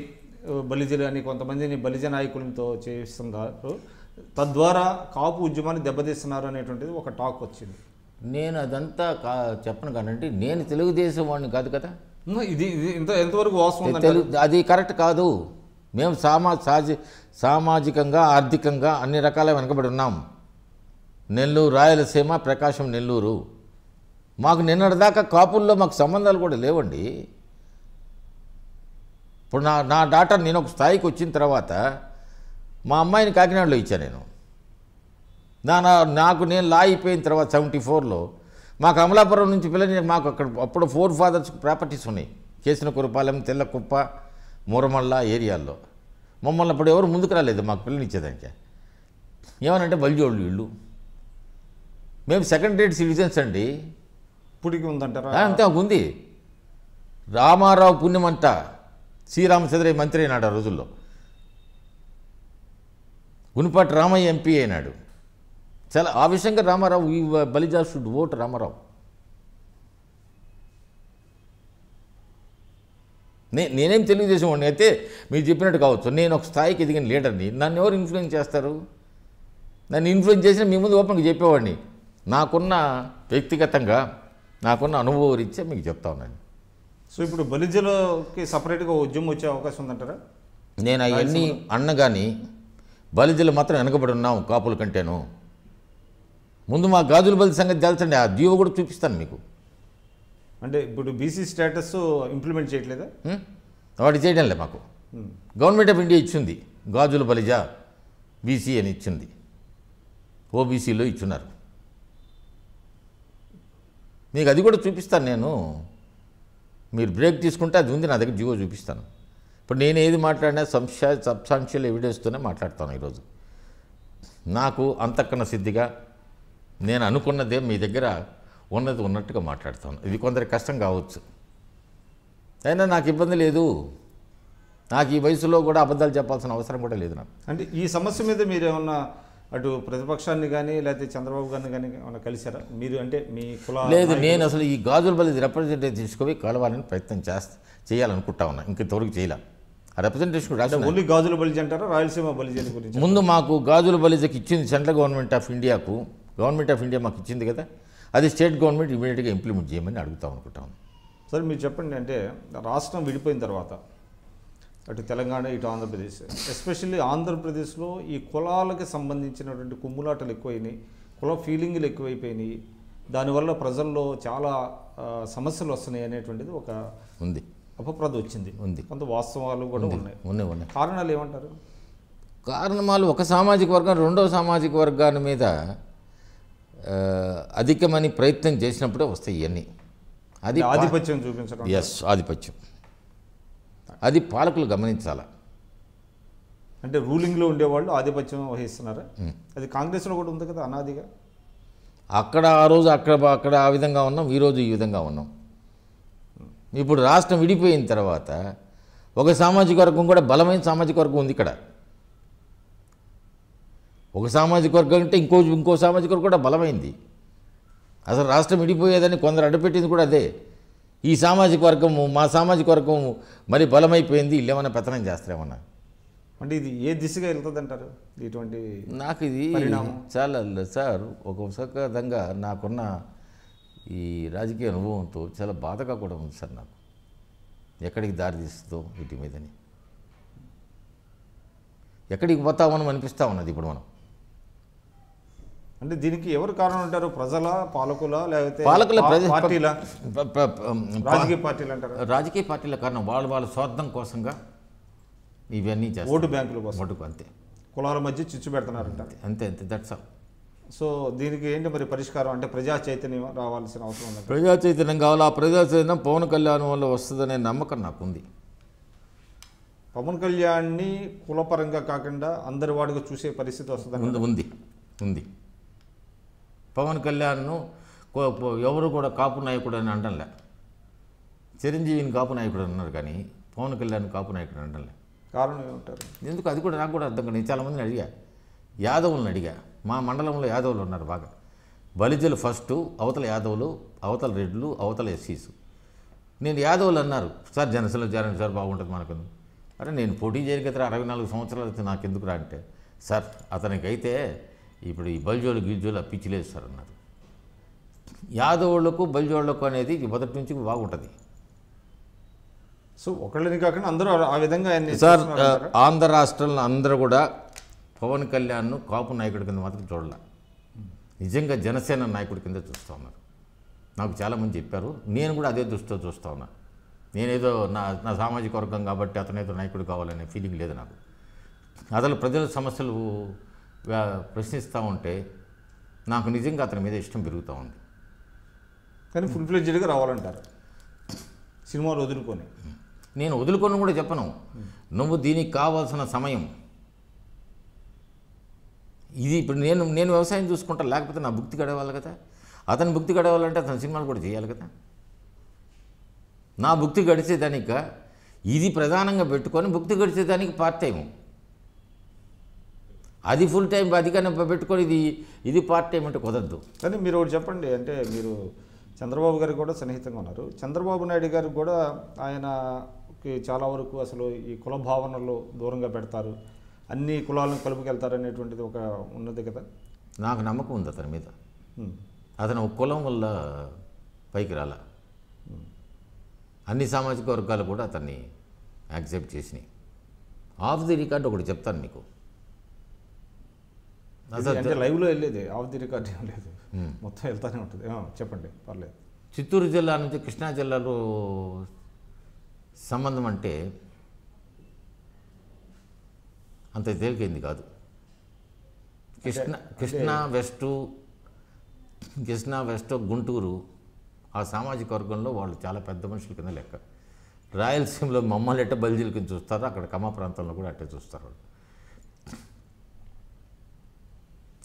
బలిజలు అని కొంతమందిని బలిజ నాయకులతో చేస్తున్నారు, తద్వారా కాపు ఉద్యమాన్ని దెబ్బతీస్తున్నారు అనేటువంటిది ఒక టాక్ వచ్చింది. నేను అదంతా చెప్పను కానండి, నేను తెలుగుదేశం వాడిని కాదు కదా. ఇది ఎంతవరకు వాస్తవం? అది కరెక్ట్ కాదు. మేము సామాజికంగా ఆర్థికంగా అన్ని రకాల వెనకబడి ఉన్నాం. నెల్లూరు, రాయలసీమ, ప్రకాశం, నెల్లూరు, మాకు నిన్నటిదాకా కాపుల్లో మాకు సంబంధాలు కూడా లేవండి. ఇప్పుడు నా డాటర్ నేను ఒక స్థాయికి వచ్చిన తర్వాత మా అమ్మాయిని కాకినాడలో ఇచ్చాను నేను. నాకు నేను లా అయిపోయిన తర్వాత 74లో మాకు అమలాపురం నుంచి పిల్లలు మాకు అక్కడ అప్పుడు 4 ఫాదర్స్ ప్రాపర్టీస్ ఉన్నాయి. కేసిన కురపాలెం, తెల్లకుప్ప, మూరమల్ల ఏరియాల్లో. మమ్మల్ని అప్పుడు ఎవరు ముందుకు రాలేదు మాకు పిల్లలు ఇచ్చేదానికి. ఏమనంటే బలిజోళ్ళు ఇళ్ళు. మేము సెకండ్ రేట్ సిటిజన్స్ అండి. ఇప్పటికి ఉందంటారా? అంతే ఉంది. రామారావు పుణ్యమంట శ్రీరామచంద్రయ్య మంత్రి అయినాడు ఆ రోజుల్లో. గునిపాటి రామయ్య ఎంపీ అయినాడు. చాలా ఆ విషయంగా రామారావు ఈ బలిజా షుడ్ ఓట్ రామారావు. నేనేం తెలుగుదేశం వాడిని అయితే మీరు చెప్పినట్టు కావచ్చు. నేను ఒక స్థాయికి ఎదిగిన లీడర్ని. నన్ను ఎవరు ఇన్ఫ్లుయెన్స్ చేస్తారు? నన్ను ఇన్ఫ్లుయెన్స్ చేసిన మీ ముందు ఓపెన్గా చెప్పేవాడిని. నాకున్న వ్యక్తిగతంగా నాకున్న అనుభవం రీత్యా మీకు చెప్తా ఉన్నాను. సో ఇప్పుడు బలిజలకి సపరేట్గా ఉద్యమం వచ్చే అవకాశం ఉందంటారా? నేను అవన్నీ అన్నగాని బలిజలు మాత్రం వెనకబడి ఉన్నాం కాపుల కంటేను. ముందు మా గాజుల బలి సంగతి తెలుసండి. ఆ జీవో కూడా చూపిస్తాను మీకు. అంటే ఇప్పుడు బీసీ స్టేటస్ ఇంప్లిమెంట్ చేయట్లేదా? వాటి చేయడం లే. మాకు గవర్నమెంట్ ఆఫ్ ఇండియా ఇచ్చింది గాజుల బలిజా బీసీ అని ఇచ్చింది. ఓబీసీలో ఇచ్చున్నారు. మీకు అది కూడా చూపిస్తాను నేను. మీరు బ్రేక్ తీసుకుంటే అది ఉంది నా దగ్గర, జీవో చూపిస్తాను. ఇప్పుడు నేను ఏది మాట్లాడినా సబ్స్టాన్షియల్ ఎవిడెన్స్తోనే మాట్లాడతాను ఈరోజు. నాకు అంతకన్నా సిద్ధిగా నేను అనుకున్నదే మీ దగ్గర ఉన్నది ఉన్నట్టుగా మాట్లాడతాను. ఇది కొందరికి కష్టం కావచ్చు, అయినా నాకు ఇబ్బంది లేదు. నాకు ఈ వయసులో కూడా అబద్ధాలు చెప్పాల్సిన అవసరం కూడా లేదు నాకు. అంటే ఈ సమస్య మీద మీరు ఏమన్నా అటు ప్రతిపక్షాన్ని కానీ లేకపోతే చంద్రబాబు గారిని కానీ ఏమన్నా కలిసారా మీరు? అంటే మీ కుల లేదు, నేను అసలు ఈ గాజుల బలి రిప్రజెంటేటివ్ తీసుకుపోయి కలవాలని ప్రయత్నం చేయాలనుకుంటా ఉన్నా. ఇంతవరకు చేయాలి. ఆ రిప్రజెంటేషన్ రాసి ఓన్లీ గాజుల బలిజ అంటారా? రాయలసీమ బలిజల గురించి ముందు మాకు గాజుల బలిజకి ఇచ్చింది సెంట్రల్ గవర్నమెంట్ ఆఫ్ ఇండియాకు. గవర్నమెంట్ ఆఫ్ ఇండియా మాకు ఇచ్చింది కదా, అది స్టేట్ గవర్నమెంట్ ఇమీడియట్గా ఇంప్లిమెంట్ చేయమని అడుగుతాం అనుకుంటాం. సరే మీరు చెప్పండి. అంటే రాష్ట్రం విడిపోయిన తర్వాత అటు తెలంగాణ ఇటు ఆంధ్రప్రదేశ్, ఎస్పెషల్లీ ఆంధ్రప్రదేశ్లో ఈ కులాలకు సంబంధించినటువంటి కుమ్ములాటలు ఎక్కువైనాయి, కుల ఫీలింగ్లు ఎక్కువైపోయినాయి. దానివల్ల ప్రజల్లో చాలా సమస్యలు వస్తున్నాయి అనేటువంటిది ఒక ఉంది, అపప్రద వచ్చింది. కొంత వాస్తవాలు కూడా ఉన్నాయి. కారణాలు ఏమంటారు? కారణాలు ఒక సామాజిక వర్గం రెండో సామాజిక వర్గాల మీద అధికమని ప్రయత్నం చేసినప్పుడే వస్తాయి ఇవన్నీ. అది ఆధిపత్యం చూపించడం. ఎస్, ఆధిపత్యం. అది పాలకులు గమనించాల. అంటే రూలింగ్లో ఉండేవాళ్ళు ఆధిపత్యం వహిస్తున్నారా? అది కాంగ్రెస్లో కూడా ఉంది కదా అనాదిగా. అక్కడ ఆ రోజు అక్కడ ఆ విధంగా ఉన్నాం, ఈరోజు ఈ విధంగా ఉన్నాం. ఇప్పుడు రాష్ట్రం విడిపోయిన తర్వాత ఒక సామాజిక వర్గం కూడా బలమైన సామాజిక వర్గం ఉంది ఇక్కడ. ఒక సామాజిక వర్గం అంటే ఇంకో సామాజిక వర్గం కూడా బలమైంది. అసలు రాష్ట్రం విడిపోయేదని కొందరు అడ్డుపెట్టింది కూడా అదే. ఈ సామాజిక వర్గము మా సామాజిక వర్గము మరి బలమైపోయింది, వీళ్ళు ఏమైనా పెత్తనం చేస్తారేమన్నా. అంటే ఇది ఏ దిశగా వెళ్తుంది అంటారు ఇటువంటి? నాకు ఇది చాలా సార్ ఒక విధంగా నాకున్న ఈ రాజకీయ అనుభవంతో చాలా బాధగా కూడా ఉంది సార్. నాకు ఎక్కడికి దారి తీస్తుందో వీటి మీదని, ఎక్కడికి పోతామని అనిపిస్తూ ఉన్నది ఇప్పుడు మనం. అంటే దీనికి ఎవరు కారణం అంటారు? ప్రజల, పాలకుల, లేకపోతే పార్టీల, రాజకీయ పార్టీలు అంటారు? రాజకీయ పార్టీల కారణం. వాళ్ళ స్వార్థం కోసంగా ఇవన్నీ చేస్తారు. ఓటు బ్యాంకుల కోసం. ఓటుకు అంతే. కులాల మధ్య చిచ్చు పెడుతున్నారంట. అంతే, దట్స్ ఆల్. సో దీనికి ఏంటి మరి పరిష్కారం? అంటే ప్రజా చైతన్యం రావాల్సిన అవసరం ఉంది. ప్రజా చైతన్యం కావాలి. ఆ ప్రజా చైతన్యం పవన్ కళ్యాణ్ వల్ల వస్తుందనే నమ్మకం నాకుంది. పవన్ కళ్యాణ్ని కులపరంగా కాకుండా అందరి వాడిగా చూసే పరిస్థితి వస్తుంది. ఉంది. పవన్ కళ్యాణ్ను ఎవరు కూడా కాపు నాయకుడు అని అంటలే. చిరంజీవిని కాపు నాయకుడు అన్నారు కానీ పవన్ కళ్యాణ్ కాపు నాయకుడు అంటలే. కారణం ఏమంటారు? ఎందుకు అది కూడా నాకు కూడా అర్థం కాదు. నేను చాలామందిని అడిగా, యాదవులను అడిగా. మా మండలంలో యాదవులు ఉన్నారు బాగా. బలిజలు ఫస్ట్, అవతల యాదవులు, అవతల రెడ్లు, అవతల ఎస్సీస్. నేను యాదవులు అన్నారు, సార్ జనసేనలో చేరండి సార్ బాగుంటుంది మనకు. అరే నేను పోటీ చేయక 64 సంవత్సరాలు అయితే నాకు ఎందుకు రా అంటే, సార్ అతనికైతే ఇప్పుడు ఈ బలిజోళ్ళు గిరిజోళ్ళు పిచ్చిలేదు సార్ అన్నారు. యాదవులకు బలిజోళ్లకు అనేది మొదటి నుంచి బాగుంటుంది. సో ఒకళ్ళని కాకుండా అందరూ ఆ విధంగా సార్. ఆంధ్ర రాష్ట్రంలో అందరూ కూడా పవన్ కళ్యాణ్ను కాపు నాయకుడి కింద మాత్రం చూడాల, నిజంగా జనసేన నాయకుడి కింద చూస్తూ ఉన్నారు. నాకు చాలామంది చెప్పారు, నేను కూడా అదే దృష్టితో చూస్తూ ఉన్నా. నేనేదో నా సామాజిక వర్గం కాబట్టి అతనేదో నాయకుడు కావాలనే ఫీలింగ్ లేదు నాకు. అసలు ప్రజల సమస్యలు ప్రశ్నిస్తూ ఉంటే నాకు నిజంగా అతని మీద ఇష్టం పెరుగుతూ ఉంది. కానీ ఫుల్ ఫ్లెడ్జ్డ్గా రావాలంటారు సినిమాలు వదులుకొని. నేను వదులుకొని కూడా చెప్పను. నువ్వు దీనికి కావాల్సిన సమయం ఇది. ఇప్పుడు నేను వ్యవసాయం చూసుకుంటా, లేకపోతే నా భుక్తి గడవాలి కదా. అతని భుక్తి గడవాలంటే అతని సినిమాలు కూడా చేయాలి కదా. నా భుక్తి గడిచేదానిక ఇది ప్రధానంగా పెట్టుకొని భుక్తి గడిచేదానికి పార్ట్ టైము, అది ఫుల్ టైం అదిగానే పెట్టుకొని ఇది పార్ట్ టైం అంటే కుదరదు. కానీ మీరు ఒకటి చెప్పండి, అంటే మీరు చంద్రబాబు గారికి కూడా సన్నిహితంగా ఉన్నారు. చంద్రబాబు నాయుడు గారికి కూడా ఆయనకి చాలా వరకు అసలు ఈ కుల భావనలు దూరంగా పెడతారు, అన్ని కులాలను కలుపుకెళ్తారు అనేటువంటిది ఒక ఉన్నది కదా. నాకు నమ్మకం ఉంది అతని మీద. అతను ఒక కులం వల్ల పైకి రాల, అన్ని సామాజిక వర్గాలు కూడా అతన్ని యాక్సెప్ట్ చేసినాయి. ఆఫ్ ది రికార్డ్ ఒకటి చెప్తాను మీకు. అంటే లైవ్లో వెళ్ళేది, ఆఫ్ ది రికార్డ్ ఏం లేదు, మొత్తం వెళ్తానే ఉంటుంది. చెప్పండి, పర్లేదు. చిత్తూరు జిల్లా నుంచి కృష్ణా జిల్లాలో సంబంధం అంటే అంత తేలికైంది కాదు. కృష్ణా వెస్ట్ గుంటూరు ఆ సామాజిక వర్గంలో వాళ్ళు చాలా పెద్ద మనుషుల కింద లెక్క. రాయలసీమలో మమ్మల్ని ఎట్ట బల్జీల కింద చూస్తారో అక్కడ కమ్మ ప్రాంతంలో కూడా అట్టే చూస్తారు వాళ్ళు.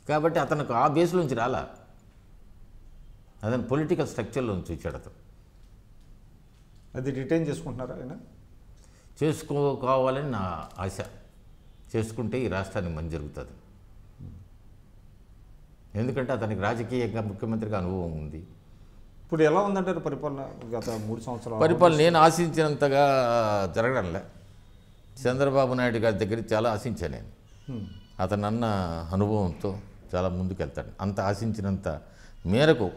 కాబట్టి అతనికి ఆ బేస్ నుంచి రాలా, అతను పొలిటికల్ స్ట్రక్చర్లో నుంచి వచ్చాడు. అతను అది రిటైన్ చేసుకుంటున్నారా ఆయన? చేసుకోవాలని నా ఆశ. చేసుకుంటే ఈ రాష్ట్రానికి మంచి జరుగుతుంది. ఎందుకంటే అతనికి రాజకీయంగా ముఖ్యమంత్రిగా అనుభవం ఉంది. ఇప్పుడు ఎలా ఉందంటారు పరిపాలన? గత 3 సంవత్సరాలు పరిపాలన నేను ఆశించినంతగా జరగడంలే. చంద్రబాబు నాయుడు గారి దగ్గర చాలా ఆశించాను నేను. అతను అన్న అనుభవంతో చాలా ముందుకెళ్తాడు. అంత ఆశించినంత మేరకు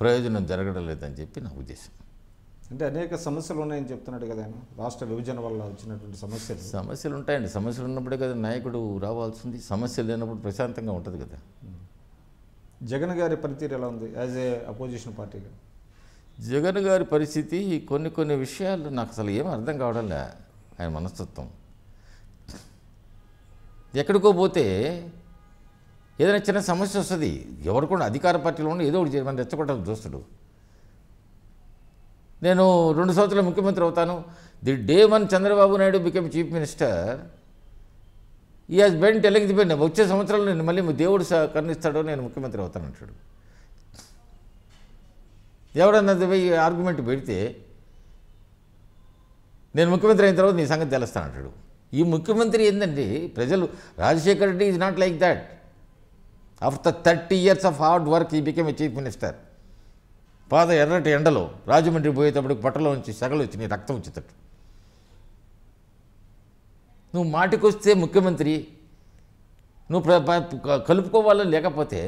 ప్రయోజనం జరగడం లేదని చెప్పి నా ఉద్దేశం. అంటే అనేక సమస్యలు ఉన్నాయని చెప్తున్నాడు కదా ఆయన, రాష్ట్ర విభజన వల్ల వచ్చినటువంటి సమస్యలు ఉంటాయండి. సమస్యలు ఉన్నప్పుడే కదా నాయకుడు రావాల్సింది. సమస్యలు లేనప్పుడు ప్రశాంతంగా ఉంటుంది కదా. జగన్ గారి పనితీరు ఎలా ఉంది యాజ్ ఏ అపోజిషన్ పార్టీగా? జగన్ గారి పరిస్థితి కొన్ని విషయాలు నాకు అసలు ఏం అర్థం కావడంలే. ఆయన మనస్తత్వం ఎక్కడికో పోతే ఏదైనా చిన్న సమస్య వస్తుంది, ఎవరు కూడా అధికార పార్టీలో ఉండి ఏదో ఒకటి చేయమని రెచ్చగొట్టాలని చూస్తాడు. నేను 2 సంవత్సరాలు ముఖ్యమంత్రి అవుతాను. The day 1 Chandrababu Naidu became chief minister, he has been telling the బెన్ వచ్చే సంవత్సరాలు నేను మళ్ళీ దేవుడు కరుణిస్తాడో నేను ముఖ్యమంత్రి అవుతానంటాడు. ఎవడన్నది పోయి ఆర్గ్యుమెంట్ పెడితే నేను ముఖ్యమంత్రి అయిన తర్వాత నీ సంగతి తెలుస్తానంటాడు. ఈ ముఖ్యమంత్రి ఏంటంటే ప్రజలు Rajasekhara Reddy is not like that. After 30 years of hard work ఈ బికెమ్ ఏ చీఫ్ మినిస్టర్. పాద ఎర్రటి ఎండలో రాజమండ్రి పోయేటప్పటికి పొట్టలో నుంచి సగలు వచ్చి నీ రక్తం వచ్చేటట్టు. నువ్వు మాటికొస్తే ముఖ్యమంత్రి, నువ్వు కలుపుకోవాలని లేకపోతే,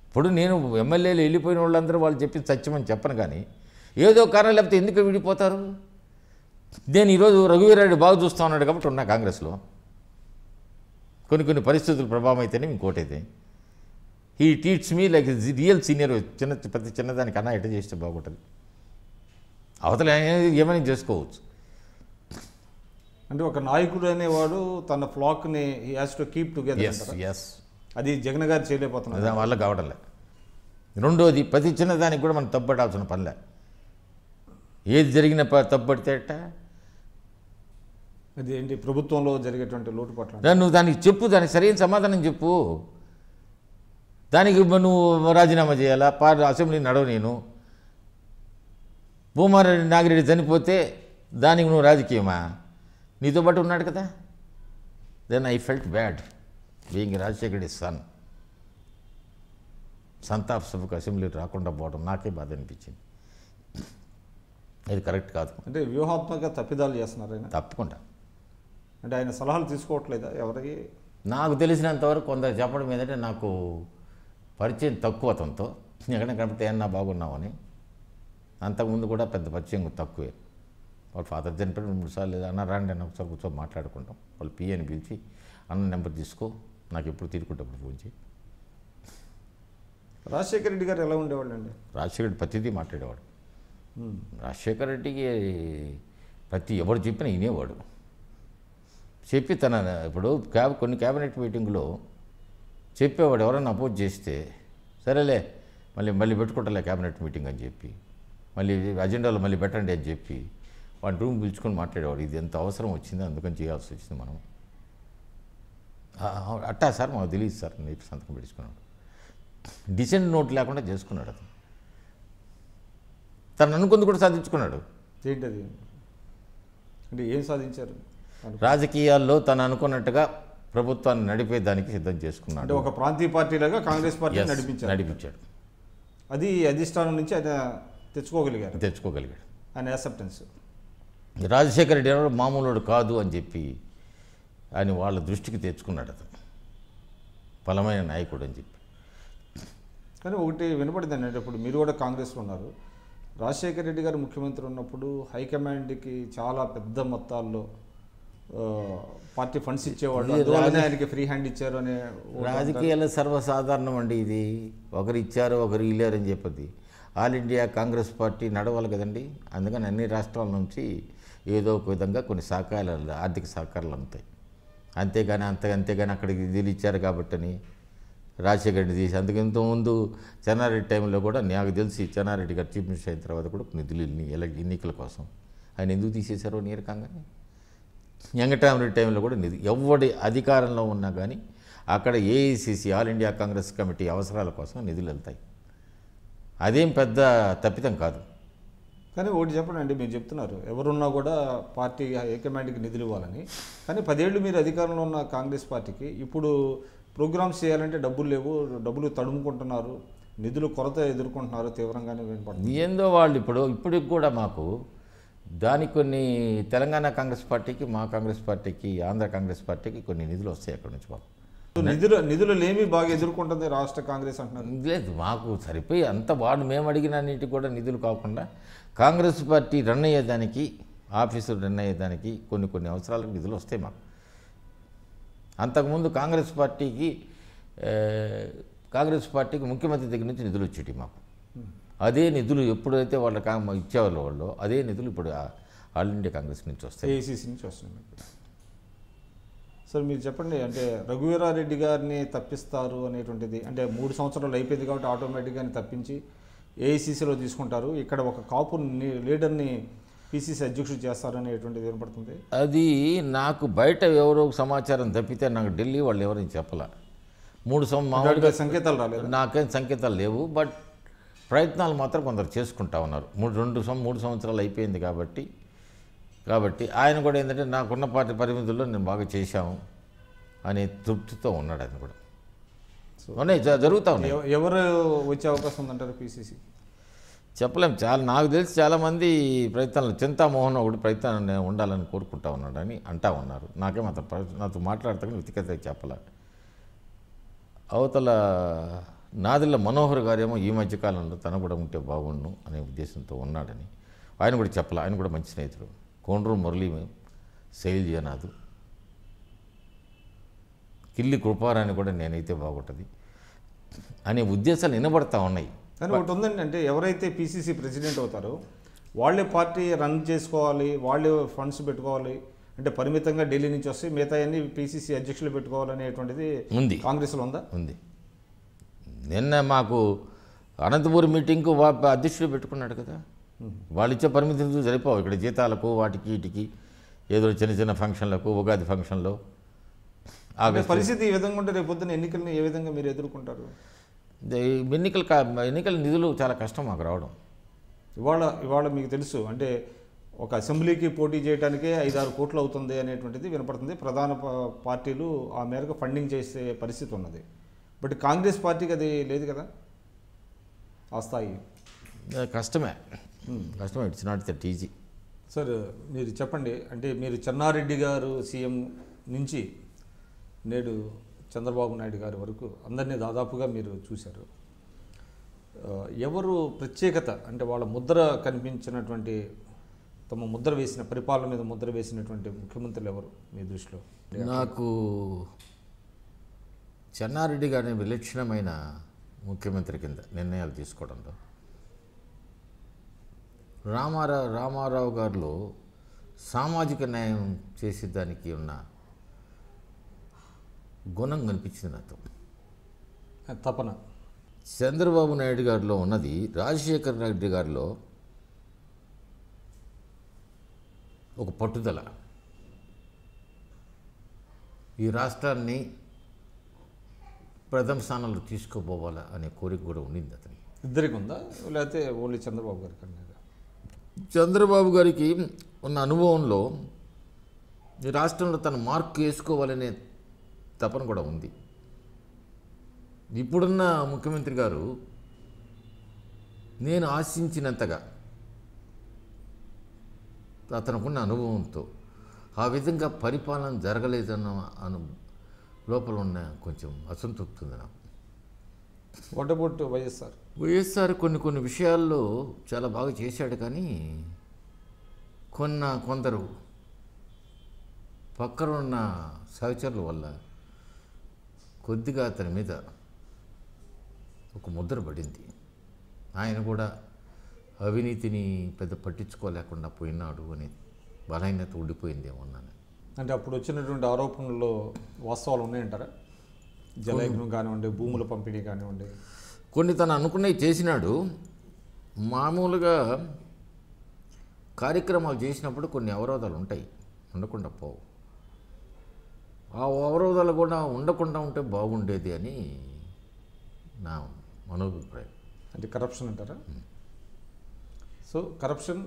ఇప్పుడు నేను ఎమ్మెల్యేలు వెళ్ళిపోయిన వాళ్ళందరూ వాళ్ళు చెప్పి సత్యమని చెప్పను, కానీ ఏదో కారణం లేకపోతే ఎందుకు విడిపోతారు? నేను ఈరోజు రఘువీరారెడ్డి బాగా చూస్తూ ఉన్నాడు కాబట్టి ఉన్నా కాంగ్రెస్లో. కొన్ని పరిస్థితుల ప్రభావం అయితేనే ఇంకోటైతే he treats me like real senior. ప్రతి చిన్నదానికి అన్నా ఎట్ట చేస్తే బాగుంటుంది. అవతల ఏమైనా చేసుకోవచ్చు. అంటే ఒక నాయకుడు అనేవాడు తన ఫ్లాక్ని he has to keep together. అది జగన్ గారు చేయలేకపోతున్నారు, వల్ల కావడంలే. రెండోది, ప్రతి చిన్నదానికి కూడా మనం తప్పడాల్సిన పనిలే. ఏది జరిగిన తప్పడితే అది ఏంటి ప్రభుత్వంలో జరిగేటువంటి లోటుపాట్లు నువ్వు దానికి చెప్పు, దానికి సరైన సమాధానం చెప్పు. దానికి నువ్వు రాజీనామా చేయాలా, అసెంబ్లీ నడవ. నేను భూమారెడ్డి నాగిరెడ్డి చనిపోతే దానికి నువ్వు రాజకీయమా? నీతో పాటు ఉన్నాడు కదా. Then I felt bad being Rajasekhar Reddy son. సంతాప్ సభకు అసెంబ్లీ రాకుండా పోవడం నాకే బాధ అనిపించింది. అది కరెక్ట్ కాదు. అంటే వ్యూహాత్మక తప్పిదాలు చేస్తున్నారు ఆయన. తప్పకుండా. అంటే ఆయన సలహాలు తీసుకోవట్లేదా ఎవరికి? నాకు తెలిసినంతవరకు కొందరు చెప్పడం ఏంటంటే, నాకు పరిచయం తక్కువ అతనితో. ఎక్కడైనా కనిపితే ఏమన్నా బాగున్నామని. అంతకుముందు కూడా పెద్ద పరిచయం తక్కువే. వాళ్ళ ఫాదర్ చనిపోయిన 2-3 సార్లు అన్న రాండి అన్న ఒకసారి కూర్చొని మాట్లాడుకుంటాం. వాళ్ళు పిఏని పిలిచి అన్న నెంబర్ తీసుకో, నాకు ఎప్పుడు తీరుకుంటప్పుడు ఫోన్ చేయి. రాజశేఖర రెడ్డి గారు ఎలా ఉండేవాళ్ళు అండి? రాజశేఖర రెడ్డి ప్రతిదీ మాట్లాడేవాడు. రాజశేఖర రెడ్డికి ప్రతి ఎవరు చెప్పినా వినేవాడు. చెప్పి ఇప్పుడు కొన్ని క్యాబినెట్ మీటింగ్లో చెప్పేవాడు, ఎవరైనా అపోజ్ చేస్తే సరేలే మళ్ళీ పెట్టుకుంటాలే క్యాబినెట్ మీటింగ్ అని చెప్పి, మళ్ళీ అజెండాలో మళ్ళీ పెట్టండి అని చెప్పి వాడి రూమ్ పిలుచుకొని మాట్లాడేవాడు. ఇది ఎంత అవసరం వచ్చిందో అందుకని చేయాల్సి వచ్చింది మనం. అట్టా సార్ మాకు తెలియదు సార్ నీటి సంతకం పెట్టుకున్నాడు. డిసెంట్ నోట్ లేకుండా చేసుకున్నాడు అతను. తను అనుకుంది కూడా సాధించుకున్నాడు. ఏంటది అంటే ఏం సాధించారు? రాజకీయాల్లో తను అనుకున్నట్టుగా ప్రభుత్వాన్ని నడిపేదానికి సిద్ధం చేసుకున్నాడు. అంటే ఒక ప్రాంతీయ పార్టీలాగా కాంగ్రెస్ పార్టీ నడిపించాడు. అది అధిష్టానం నుంచి ఆయన తెచ్చుకోగలిగాడు ఆయన యాక్సెప్టెన్స్. రాజశేఖర రెడ్డి గారు మామూలుడు కాదు అని చెప్పి ఆయన వాళ్ళ దృష్టికి తెచ్చుకున్నాడు అతను, బలమైన నాయకుడు అని చెప్పి. కానీ ఒకటి వినపడిందండి, అంటే ఇప్పుడు మీరు కూడా కాంగ్రెస్లో ఉన్నారు. రాజశేఖర రెడ్డి గారు ముఖ్యమంత్రి ఉన్నప్పుడు హైకమాండ్కి చాలా పెద్ద మొత్తాల్లో పార్టీ ఫండ్స్ ఇచ్చేవాళ్ళు, అందువల్లనే ఆయనకి ఫ్రీ హ్యాండ్ ఇచ్చారు అనే. రాజకీయాల్లో సర్వసాధారణం అండి ఇది. ఒకరు ఇచ్చారు ఒకరు ఇల్లారని చెప్పది. ఆల్ ఇండియా కాంగ్రెస్ పార్టీ నడవాలి కదండి. అందుకని అన్ని రాష్ట్రాల నుంచి ఏదో ఒక విధంగా కొన్ని సహకారాలు, ఆర్థిక సహకారాలు అందుతాయి. అంతేగాని అక్కడికి నిధులు ఇచ్చారు కాబట్టని రాజశేఖర రెడ్డి తీసి, అందుకు ఇంతకుముందు చెన్నారెడ్డి టైంలో కూడా నాకు తెలిసి చెన్నారెడ్డి గారు చీఫ్ మినిస్టర్ అయిన తర్వాత కూడా నిధులు ఎన్నికల కోసం ఆయన ఎందుకు తీసేశారో నీరకంగానే. వెంకటరామరెడ్డి టైంలో కూడా ఎవడి అధికారంలో ఉన్నా కానీ అక్కడ AICC all India Congress committee అవసరాల కోసం నిధులు వెళ్తాయి. అదేం పెద్ద తప్పిదం కాదు. కానీ ఒకటి చెప్పండి అండి, మీరు చెప్తున్నారు ఎవరున్నా కూడా పార్టీ హైకమాండ్కి నిధులు ఇవ్వాలని. కానీ 10 ఏళ్ళు మీరు అధికారంలో ఉన్న కాంగ్రెస్ పార్టీకి ఇప్పుడు ప్రోగ్రామ్స్ చేయాలంటే డబ్బులు లేవు, డబ్బులు తడుముకుంటున్నారు, నిధులు కొరత ఎదుర్కొంటున్నారు తీవ్రంగానే వినపడుతుంది. ఏందో వాళ్ళు ఇప్పటికి కూడా మాకు దానికి కొన్ని తెలంగాణ కాంగ్రెస్ పార్టీకి, మా కాంగ్రెస్ పార్టీకి, ఆంధ్ర కాంగ్రెస్ పార్టీకి కొన్ని నిధులు వస్తాయి అక్కడి నుంచి. బాబు నిధులు లేమి బాగా ఎదుర్కొంటుంది రాష్ట్ర కాంగ్రెస్ అంటున్నారు. లేదు, మాకు సరిపోయి అంత వాడు మేము అడిగిన అన్నిటికి కూడా నిధులు కాకుండా కాంగ్రెస్ పార్టీ రన్ అయ్యేదానికి, ఆఫీసులు రన్ అయ్యేదానికి కొన్ని అవసరాలకు నిధులు వస్తాయి మాకు. అంతకుముందు కాంగ్రెస్ పార్టీకి ముఖ్యమంత్రి దగ్గర నుంచి నిధులు వచ్చేటి మాకు. అదే నిధులు ఎప్పుడైతే వాళ్ళకి ఇచ్చేవాళ్ళు అదే నిధులు ఇప్పుడు ఆల్ ఇండియా కాంగ్రెస్ నుంచి వస్తాయి, ఏఐసిసి నుంచి వస్తున్నాయి. సార్ మీరు చెప్పండి, అంటే రఘువీరారెడ్డి గారిని తప్పిస్తారు అనేటువంటిది, అంటే 3 సంవత్సరాలు అయిపోయింది కాబట్టి ఆటోమేటిక్గా తప్పించి ఏఐసిసిలో తీసుకుంటారు, ఇక్కడ ఒక కాపు లీడర్ని పిసిసి అధ్యక్షుడు చేస్తారు అనేటువంటిది వినపడుతుంది. అది నాకు బయట ఎవరో సమాచారం తప్పితే నాకు ఢిల్లీ వాళ్ళు ఎవరైనా చెప్పాల. 3 సంకేతాలు రాలేదు, నాకేం సంకేతాలు లేవు. బట్ ప్రయత్నాలు మాత్రం కొందరు చేసుకుంటా ఉన్నారు. 3 సంవత్సరాలు అయిపోయింది కాబట్టి ఆయన కూడా ఏంటంటే నాకున్న పార్టీ పరిమితుల్లో నేను బాగా చేశాము అనే తృప్తితో ఉన్నాడు. ఆయన కూడా ఉన్నాయి, జరుగుతూ ఉన్నాయి. ఎవరు వచ్చే అవకాశం ఉందంటారు పిసిసి? చెప్పలేము. నాకు తెలిసి చాలామంది ప్రయత్నాలు, చింతామోహన్ ఒకటి ప్రయత్నం ఉండాలని కోరుకుంటా ఉన్నాడని అంటా ఉన్నారు. నాకేం నాతో మాట్లాడతాను వ్యక్తిగతంగా చెప్పలే. అవతల నాదిళ్ళ మనోహర్ గారేమో ఈ మధ్యకాలంలో తన కూడా ఉంటే బాగుండు అనే ఉద్దేశంతో ఉన్నాడని ఆయన కూడా చెప్పలే. ఆయన కూడా మంచి స్నేహితుడు. కోండ్రు మురళీ, శైలజనాథ్, కిల్లి కృపారాన్ని కూడా నేనైతే బాగుంటుంది అనే ఉద్దేశాలు వినబడతా ఉన్నాయి. కానీ ఒకటి ఉందండి, అంటే ఎవరైతే పిసిసి ప్రెసిడెంట్ అవుతారో వాళ్ళే పార్టీ రన్ చేసుకోవాలి, వాళ్ళే ఫండ్స్ పెట్టుకోవాలి, అంటే పరిమితంగా ఢిల్లీ నుంచి వస్తే మిగతా అన్ని పిసిసి అధ్యక్షులు పెట్టుకోవాలనేటువంటిది ఉంది, కాంగ్రెస్లో ఉందా? ఉంది. నిన్న మాకు అనంతపురం మీటింగ్కు అధ్యక్షుడు పెట్టుకున్నాడు కదా. వాళ్ళు ఇచ్చే పరిమితులు సరిపోవు. ఇక్కడ జీతాలకు వాటికి వీటికి ఏదో చిన్న ఫంక్షన్లకు, ఉగాది ఫంక్షన్లో పరిస్థితి ఈ విధంగా ఉంటే రేపొద్దున ఎన్నికలను ఏ విధంగా మీరు ఎదుర్కొంటారు? ఎన్నికల నిధులు చాలా కష్టం మాకు రావడం. ఇవాళ మీకు తెలుసు, అంటే ఒక అసెంబ్లీకి పోటీ చేయడానికే 5-6 కోట్లు అవుతుంది అనేటువంటిది వినపడుతుంది. ప్రధాన పార్టీలు ఆ మేరకు ఫండింగ్ చేసే పరిస్థితి ఉన్నది. బట్ కాంగ్రెస్ పార్టీకి అది లేదు కదా ఆ స్థాయి. కష్టమే. It's not that easy. Sir మీరు చెప్పండి, అంటే మీరు చెన్నారెడ్డి గారు సీఎం నుంచి నేడు చంద్రబాబు నాయుడు గారి వరకు అందరినీ దాదాపుగా మీరు చూశారు. ఎవరు ప్రత్యేకత, అంటే వాళ్ళ ముద్ర కనిపించినటువంటి, తమ ముద్ర వేసిన, పరిపాలన మీద ముద్ర వేసినటువంటి ముఖ్యమంత్రులు ఎవరు మీ దృష్టిలో? నాకు చెన్నారెడ్డి గారిని విలక్షణమైన ముఖ్యమంత్రి కింద నిర్ణయాలు తీసుకోవడంలో రామారావు గారిలో సామాజిక న్యాయం చేసేదానికి ఉన్న గుణం కనిపించింది నాకు. తపన చంద్రబాబు నాయుడు గారిలో ఉన్నది రాజశేఖర రెడ్డి గారిలో ఒక పట్టుదల. ఈ రాష్ట్రాన్ని ప్రథమ స్థానంలో తీసుకుపోవాలా అనే కోరిక కూడా ఉండింది అతనికి. ఇద్దరికి ఉందా లేకపోతే ఓన్లీ చంద్రబాబు గారికి అనేది? చంద్రబాబు గారికి ఉన్న అనుభవంలో ఈ రాష్ట్రంలో తన మార్క్ వేసుకోవాలనే తపన కూడా ఉంది. ఇప్పుడున్న ముఖ్యమంత్రి గారు నేను ఆశించినంతగా అతనుకున్న అనుభవంతో ఆ విధంగా పరిపాలన జరగలేదన్న లోపల ఉన్న కొంచెం అసంతృప్తి ఉంది నాకు. వాట్ అబౌట్ వైఎస్ఆర్ కొన్ని విషయాల్లో చాలా బాగా చేశాడు, కానీ కొందరు పక్కన ఉన్న సహచరుల వల్ల కొద్దిగా అతని మీద ఒక ముద్ర పడింది. ఆయన కూడా అవినీతిని పెద్ద పట్టించుకోలేకుండా పోయినాడు అని బలహీనత ఉండిపోయిందేమన్నాను. అంటే అప్పుడు వచ్చినటువంటి ఆరోపణల్లో వాస్తవాలు ఉన్నాయంటారా? జలయజ్ఞం కానివ్వండి, భూముల పంపిణీ కానివ్వండి, కొన్ని తను అనుకున్నవి చేసినాడు. మామూలుగా కార్యక్రమాలు చేసినప్పుడు కొన్ని అవరోధాలు ఉంటాయి, ఉండకుండా పోవు. ఆ అవరోధాలు కూడా ఉండకుండా ఉంటే బాగుండేది అని నా మనోభిప్రాయం. అంటే కరప్షన్ అంటారా? సో కరప్షన్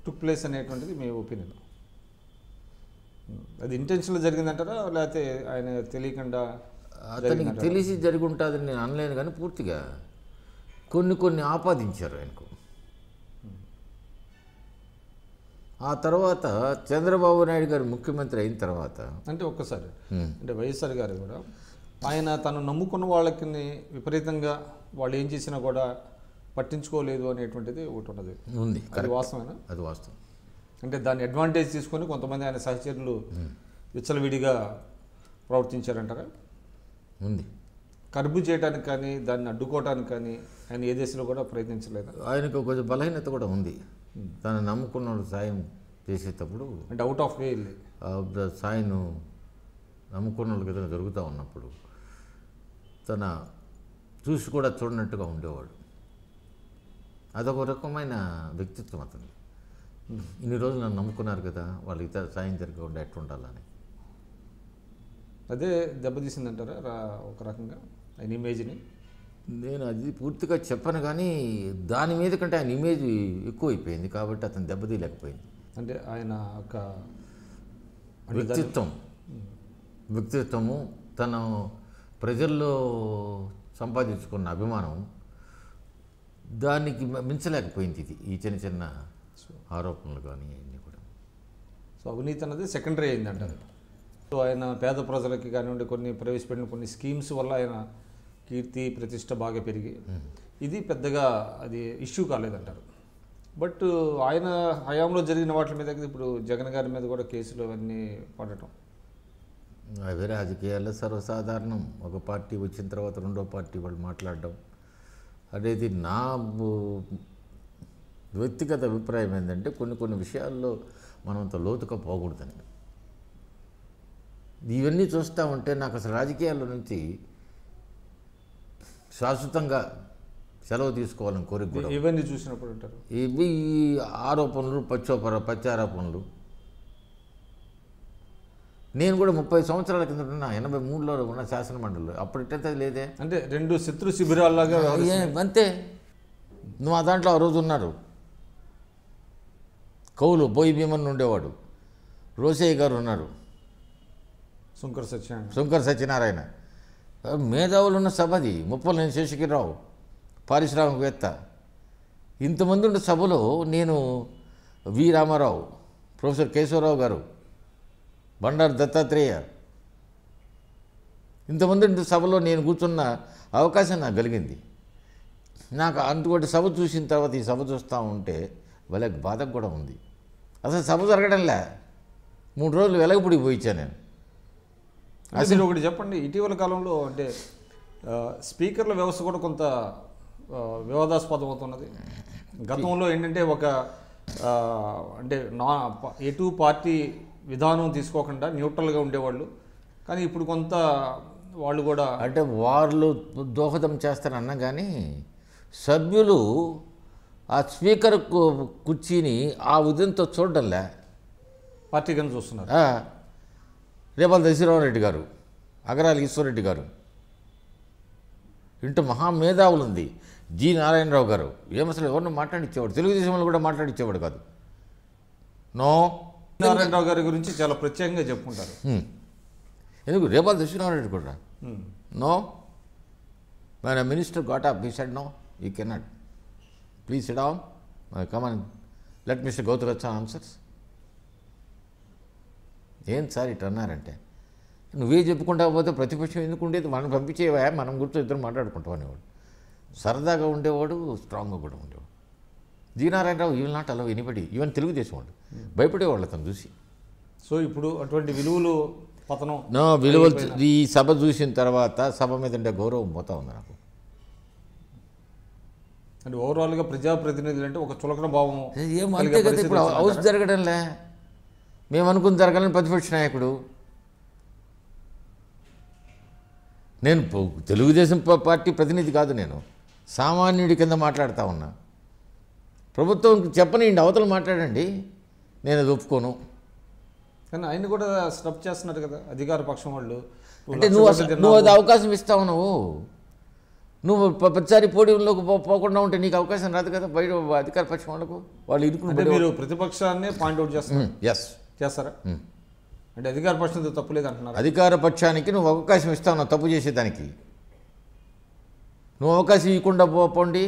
టుక్ ప్లేస్ అనేటువంటిది మీ ఒపీనియన్. అది ఇంటెన్షన్లో జరిగిందంటారా లేకపోతే ఆయన తెలియకుండా? అతనికి తెలిసి జరిగి ఉంటుందని నేను అనలేను, కానీ పూర్తిగా కొన్ని ఆపాదించారు ఆయనకు. ఆ తర్వాత చంద్రబాబు నాయుడు గారు ముఖ్యమంత్రి అయిన తర్వాత అంటే ఒక్కసారి అంటే వైఎస్ఆర్ గారు కూడా ఆయన తను నమ్ముకున్న వాళ్ళకి విపరీతంగా వాళ్ళు ఏం చేసినా కూడా పట్టించుకోలేదు అనేటువంటిది ఒకటి ఉన్నది ఉంది. అది వాస్తవేనా? అది వాస్తవం. అంటే దాన్ని అడ్వాంటేజ్ తీసుకొని కొంతమంది ఆయన సహచరులు విచ్చలవిడిగా ప్రవర్తించారంటారా? ఉంది. కర్బు చేయడానికి కానీ దాన్ని అడ్డుకోవడానికి కానీ ఆయన ఏ దేశంలో కూడా ప్రయత్నించలేదు. ఆయనకు కొంచెం బలహీనత కూడా ఉంది. తను నమ్ముకున్న సాయం చేసేటప్పుడు అంటే అవుట్ ఆఫ్ వే వెళ్ళి సాయం నమ్ముకున్న వాళ్ళకి ఏదైనా జరుగుతూ ఉన్నప్పుడు తన చూసి కూడా చూడనట్టుగా ఉండేవాడు. అదొక రకమైన వ్యక్తిత్వం అతను. ఇన్ని రోజులు నన్ను నమ్ముకున్నారు కదా, వాళ్ళకి సాయం జరగకుండా ఎట్లుండాలని. అదే దెబ్బతీసిందంటారా ఒక రకంగా ఆయన ఇమేజ్ని? నేను అది పూర్తిగా చెప్పను, కానీ దాని మీద కంటే ఆయన ఇమేజ్ ఎక్కువైపోయింది కాబట్టి అతను దెబ్బతీయలేకపోయింది. అంటే ఆయన ఒక వ్యక్తిత్వము తను ప్రజల్లో సంపాదించుకున్న అభిమానం దానికి మించలేకపోయింది. ఈ చిన్న ఆరోపణలు కానీ అన్నీ కూడా. సో అవినీతి అన్నది సెకండరీ అయిందంటారు. సో ఆయన పేద ప్రజలకి కానివ్వండి కొన్ని ప్రవేశపెట్టిన కొన్ని స్కీమ్స్ వల్ల ఆయన కీర్తి ప్రతిష్ట బాగా పెరిగి ఇది పెద్దగా అది ఇష్యూ కాలేదంటారు. బట్ ఆయన హయాంలో జరిగిన వాటి మీద ఇప్పుడు జగన్ గారి మీద కూడా కేసులు అవన్నీ పడటం అవి రాజకీయాల్లో సర్వసాధారణం. ఒక పార్టీ వచ్చిన తర్వాత రెండో పార్టీ వాళ్ళు మాట్లాడడం అనేది నా వ్యక్తిగత అభిప్రాయం ఏంటంటే కొన్ని విషయాల్లో మనం అంత లోతుగా పోకూడదని. ఇవన్నీ చూస్తూ ఉంటే నాకు అసలు రాజకీయాల నుంచి శాశ్వతంగా సెలవు తీసుకోవాలని కోరిక కూడా. ఇవన్నీ చూసినప్పుడు అంటారు ఇవి ఆరోపణలు ప్రత్యారోపణలు. నేను కూడా 30 సంవత్సరాల కింద ఉన్న 83లో ఉన్న శాసనమండలిలో అప్పుడైతే లేదే. అంటే రెండు శత్రు శిబిరాల్లాగా అంతే. నువ్వు ఆ దాంట్లో ఆ రోజు ఉన్నారు. కౌలు బోయి భీమన్ ఉండేవాడు, రోసయ్య గారు ఉన్నారు, శంకర్ సత్యనారాయణ, మేధావులు ఉన్న సభది, ముప్పలనేని శేషగిరిరావు పారిశ్రామికవేత్త, ఇంతమంది ఉన్న సభలో నేను వి రామారావు, ప్రొఫెసర్ కేశవరావు గారు, బండారు దత్తాత్రేయ, ఇంతమంది సభలో నేను కూర్చున్న అవకాశం నాకు కలిగింది. నాకు అంతటి సభ చూసిన తర్వాత ఈ సభ చూస్తూ ఉంటే భలే బాధ కూడా ఉంది. అసలు సభ జరగడంలే. 3 రోజులు వెలగపూడికి పోయించాను నేను. అసలు ఒకటి చెప్పండి, ఇటీవల కాలంలో అంటే స్పీకర్ల వ్యవస్థ కూడా కొంత వివాదాస్పదం అవుతున్నది. గతంలో ఏంటంటే ఒక అంటే ఎటు పార్టీ విధానం తీసుకోకుండా న్యూట్రల్గా ఉండేవాళ్ళు, కానీ ఇప్పుడు కొంత వాళ్ళు కూడా అంటే వాళ్ళు దోహదం చేస్తారన్నా కానీ సభ్యులు ఆ స్పీకర్ కుర్చీని ఆ ఉదయంతో చూడడంలే, పార్టీ కింద చూస్తున్నారు. రేపల్లి దశరామరెడ్డి గారు, అగరాల ఈశ్వరరెడ్డి గారు, ఇంటూ మహామేధావులు ఉంది జి నారాయణరావు గారు, ఏమసలు ఎవరిని మాట్లాడిచ్చేవాడు, తెలుగుదేశంలో కూడా మాట్లాడిచ్చేవాడు కాదు. నో, నారాయణరావు గారి గురించి చాలా ప్రత్యేకంగా చెప్పుకుంటారు. ఎందుకు రేపల్లి దశరామరెడ్డి కూడా నో, మన minister got up, he said no, you cannot, please sit down, come on, let mister Gautam answers. ఏం సార్ ఇట్లా అన్నారంటే, నువ్వే చెప్పుకుంటా పోతే ప్రతిపక్షం ఎందుకు ఉండేది, మనం పంపించేవా, మనం గుర్తు ఇద్దరు మాట్లాడుకుంటాం అనేవాడు. సరదాగా ఉండేవాడు, స్ట్రాంగ్గా కూడా ఉండేవాడు. జి నారాయణరావు ఈ will not allow anybody, even Telugu Desam వాళ్ళు భయపడేవాళ్ళు అతను చూసి. సో ఇప్పుడు అటువంటి విలువలు పతనం, విలువలు ఈ సభ చూసిన తర్వాత సభ మీద ఉండే గౌరవం పోతా ఉంది నాకు. అంటే ఓవరాల్గా ప్రజాప్రతినిధులు అంటే ఒక చులకన భావం ఏమంతే కదా. ఇప్పుడు హౌస్ జరగడంలే, మేము అనుకుని జరగాలని ప్రతిపక్ష నాయకుడు. నేను తెలుగుదేశం పార్టీ ప్రతినిధి కాదు, నేను సామాన్యుడి కింద మాట్లాడుతూ ఉన్నా. ప్రభుత్వం చెప్పనండి, అవతల మాట్లాడండి, నేను అది ఒప్పుకోను. కానీ ఆయన కూడా స్టప్ చేస్తున్నారు కదా అధికార పక్షం వాళ్ళు. అంటే నువ్వు అది అవకాశం ఇస్తావు, నువ్వు ప్రతిసారి పోడియంలోకి పోకుండా ఉంటే నీకు అవకాశం రాదు కదా బయట అధికార పక్షం వాళ్ళకు. వాళ్ళు ఇరుకుని మీరు ప్రతిపక్షాన్ని పాయింట్అవుట్ చేస్తారు. ఎస్ చేస్తారా? అంటే అధికార పక్షంతో తప్పు లేదు అంటున్నారు. అధికార పక్షానికి నువ్వు అవకాశం ఇస్తావు తప్పు చేసేదానికి, నువ్వు అవకాశం ఇవ్వకుండా పోండి.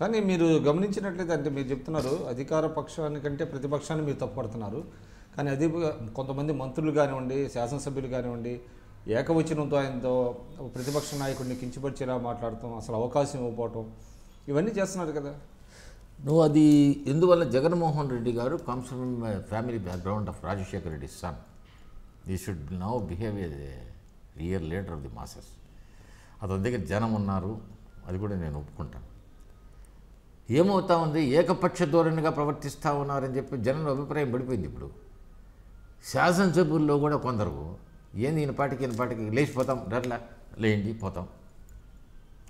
కానీ మీరు గమనించినట్లయితే, అంటే మీరు చెప్తున్నారు అధికార పక్షానికంటే ప్రతిపక్షాన్ని మీరు తప్పుపడుతున్నారు, కానీ అది కొంతమంది మంత్రులు కానివ్వండి, శాసనసభ్యులు కానివ్వండి, ఏకవచనంతో ఆయనతో ప్రతిపక్ష నాయకుడిని కించపరిచేలా మాట్లాడటం, అసలు అవకాశం ఇవ్వకపోవటం, ఇవన్నీ చేస్తున్నారు కదా. నువ్వు అది ఎందువల్ల జగన్మోహన్ రెడ్డి గారు comes from family background of Rajasekhar Reddy son. He should now behave a real leader of the masses. అతని దగ్గర జనం ఉన్నారు, అది కూడా నేను ఒప్పుకుంటాను. ఏమవుతా ఉంది, ఏకపక్ష ధోరణిగా ప్రవర్తిస్తూ ఉన్నారని చెప్పి జనంలో అభిప్రాయం పడిపోయింది. ఇప్పుడు శాసనసభ్యుల్లో కూడా కొందరు ఏంది ఈయన పాటికి లేచిపోతాం, డర్లా లేండి పోతాం.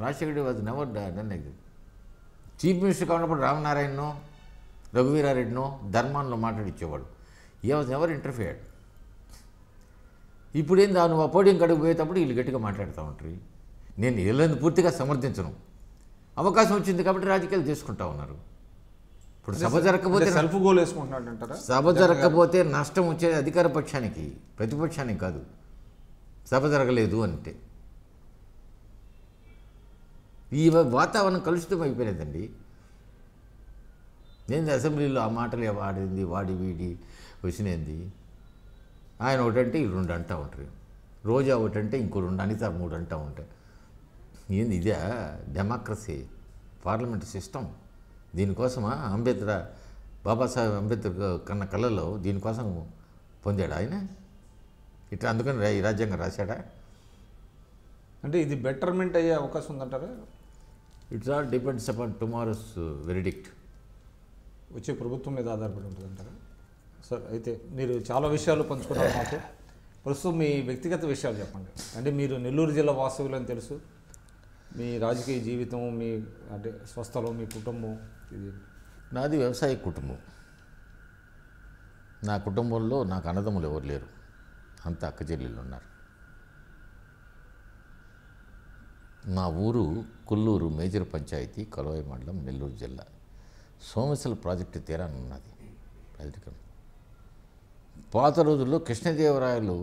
Rajasekhar Reddy was never done like this. Chief minister కావాలన్నప్పుడు రామనారాయణనో రఘువీరారెడ్డినో ధర్మాన్లో మాట్లాడిచ్చేవాడు. ఎవరు ఇంటర్ఫియర్డ్. ఇప్పుడు ఏంది, నువ్వు ఆ పోడియం కడుగు పోయేటప్పుడు వీళ్ళు గట్టిగా మాట్లాడుతూ ఉంటారు. నేను వీళ్ళని పూర్తిగా సమర్థించను, అవకాశం వచ్చింది కాబట్టి రాజకీయాలు చేసుకుంటా ఉన్నారు. ఇప్పుడు సభ జరగకపోతే సెల్ఫ్ గోల్ వేసుకుంటున్నాడు అంటారా? సభ జరగకపోతే నష్టం వచ్చేది అధికార పక్షానికి, ప్రతిపక్షానికి కాదు. సభ జరగలేదు అంటే ఈ వాతావరణం కలుషితం అయిపోయినదండి. నేను అసెంబ్లీలో ఆ మాటలు వాడింది, వాడి వీడి వచ్చినది. ఆయన ఒకటంటే ఈ రెండు అంటూ ఉంటారు, రోజా ఒకటంటే ఇంకో రెండు, అనిత మూడు అంటూ ఉంటాయి. ఏంది ఇదే డెమోక్రసీ, పార్లమెంట్ సిస్టమ్? దీనికోసమా బాబాసాహెబ్ అంబేద్కర్ కన్న కళ్ళలో దీనికోసం పొందాడు ఆయన ఇట్లా, అందుకని ఈ రాజ్యాంగం రాశాడా? అంటే ఇది బెటర్మెంట్ అయ్యే అవకాశం ఉందంటారా? It's all depends upon tomorrow's verdict. వచ్చే ప్రభుత్వం మీద ఆధారపడి ఉంటుంది అంటారా? సార్, అయితే మీరు చాలా విషయాలు పంచుకున్నారు మాకు. ప్రస్తుతం మీ వ్యక్తిగత విషయాలు చెప్పండి. అంటే మీరు నెల్లూరు జిల్లా వాస్తవ్యులు అని తెలుసు, మీ రాజకీయ జీవితం, మీ అంటే స్వస్థలం, మీ కుటుంబం. ఇది నాది వ్యవసాయ కుటుంబం. నా కుటుంబంలో నాకు అన్నదమ్ములు ఎవరు లేరు, అంత అక్క చెల్లెళ్ళు ఉన్నారు. మా ఊరు కొల్లూరు మేజర్ పంచాయతీ, కలోయ మండలం, నెల్లూరు జిల్లా. సోమశిల ప్రాజెక్టు తీరాన్ని ఉన్నది ప్రాజెక్టు. పాత రోజుల్లో కృష్ణదేవరాయలు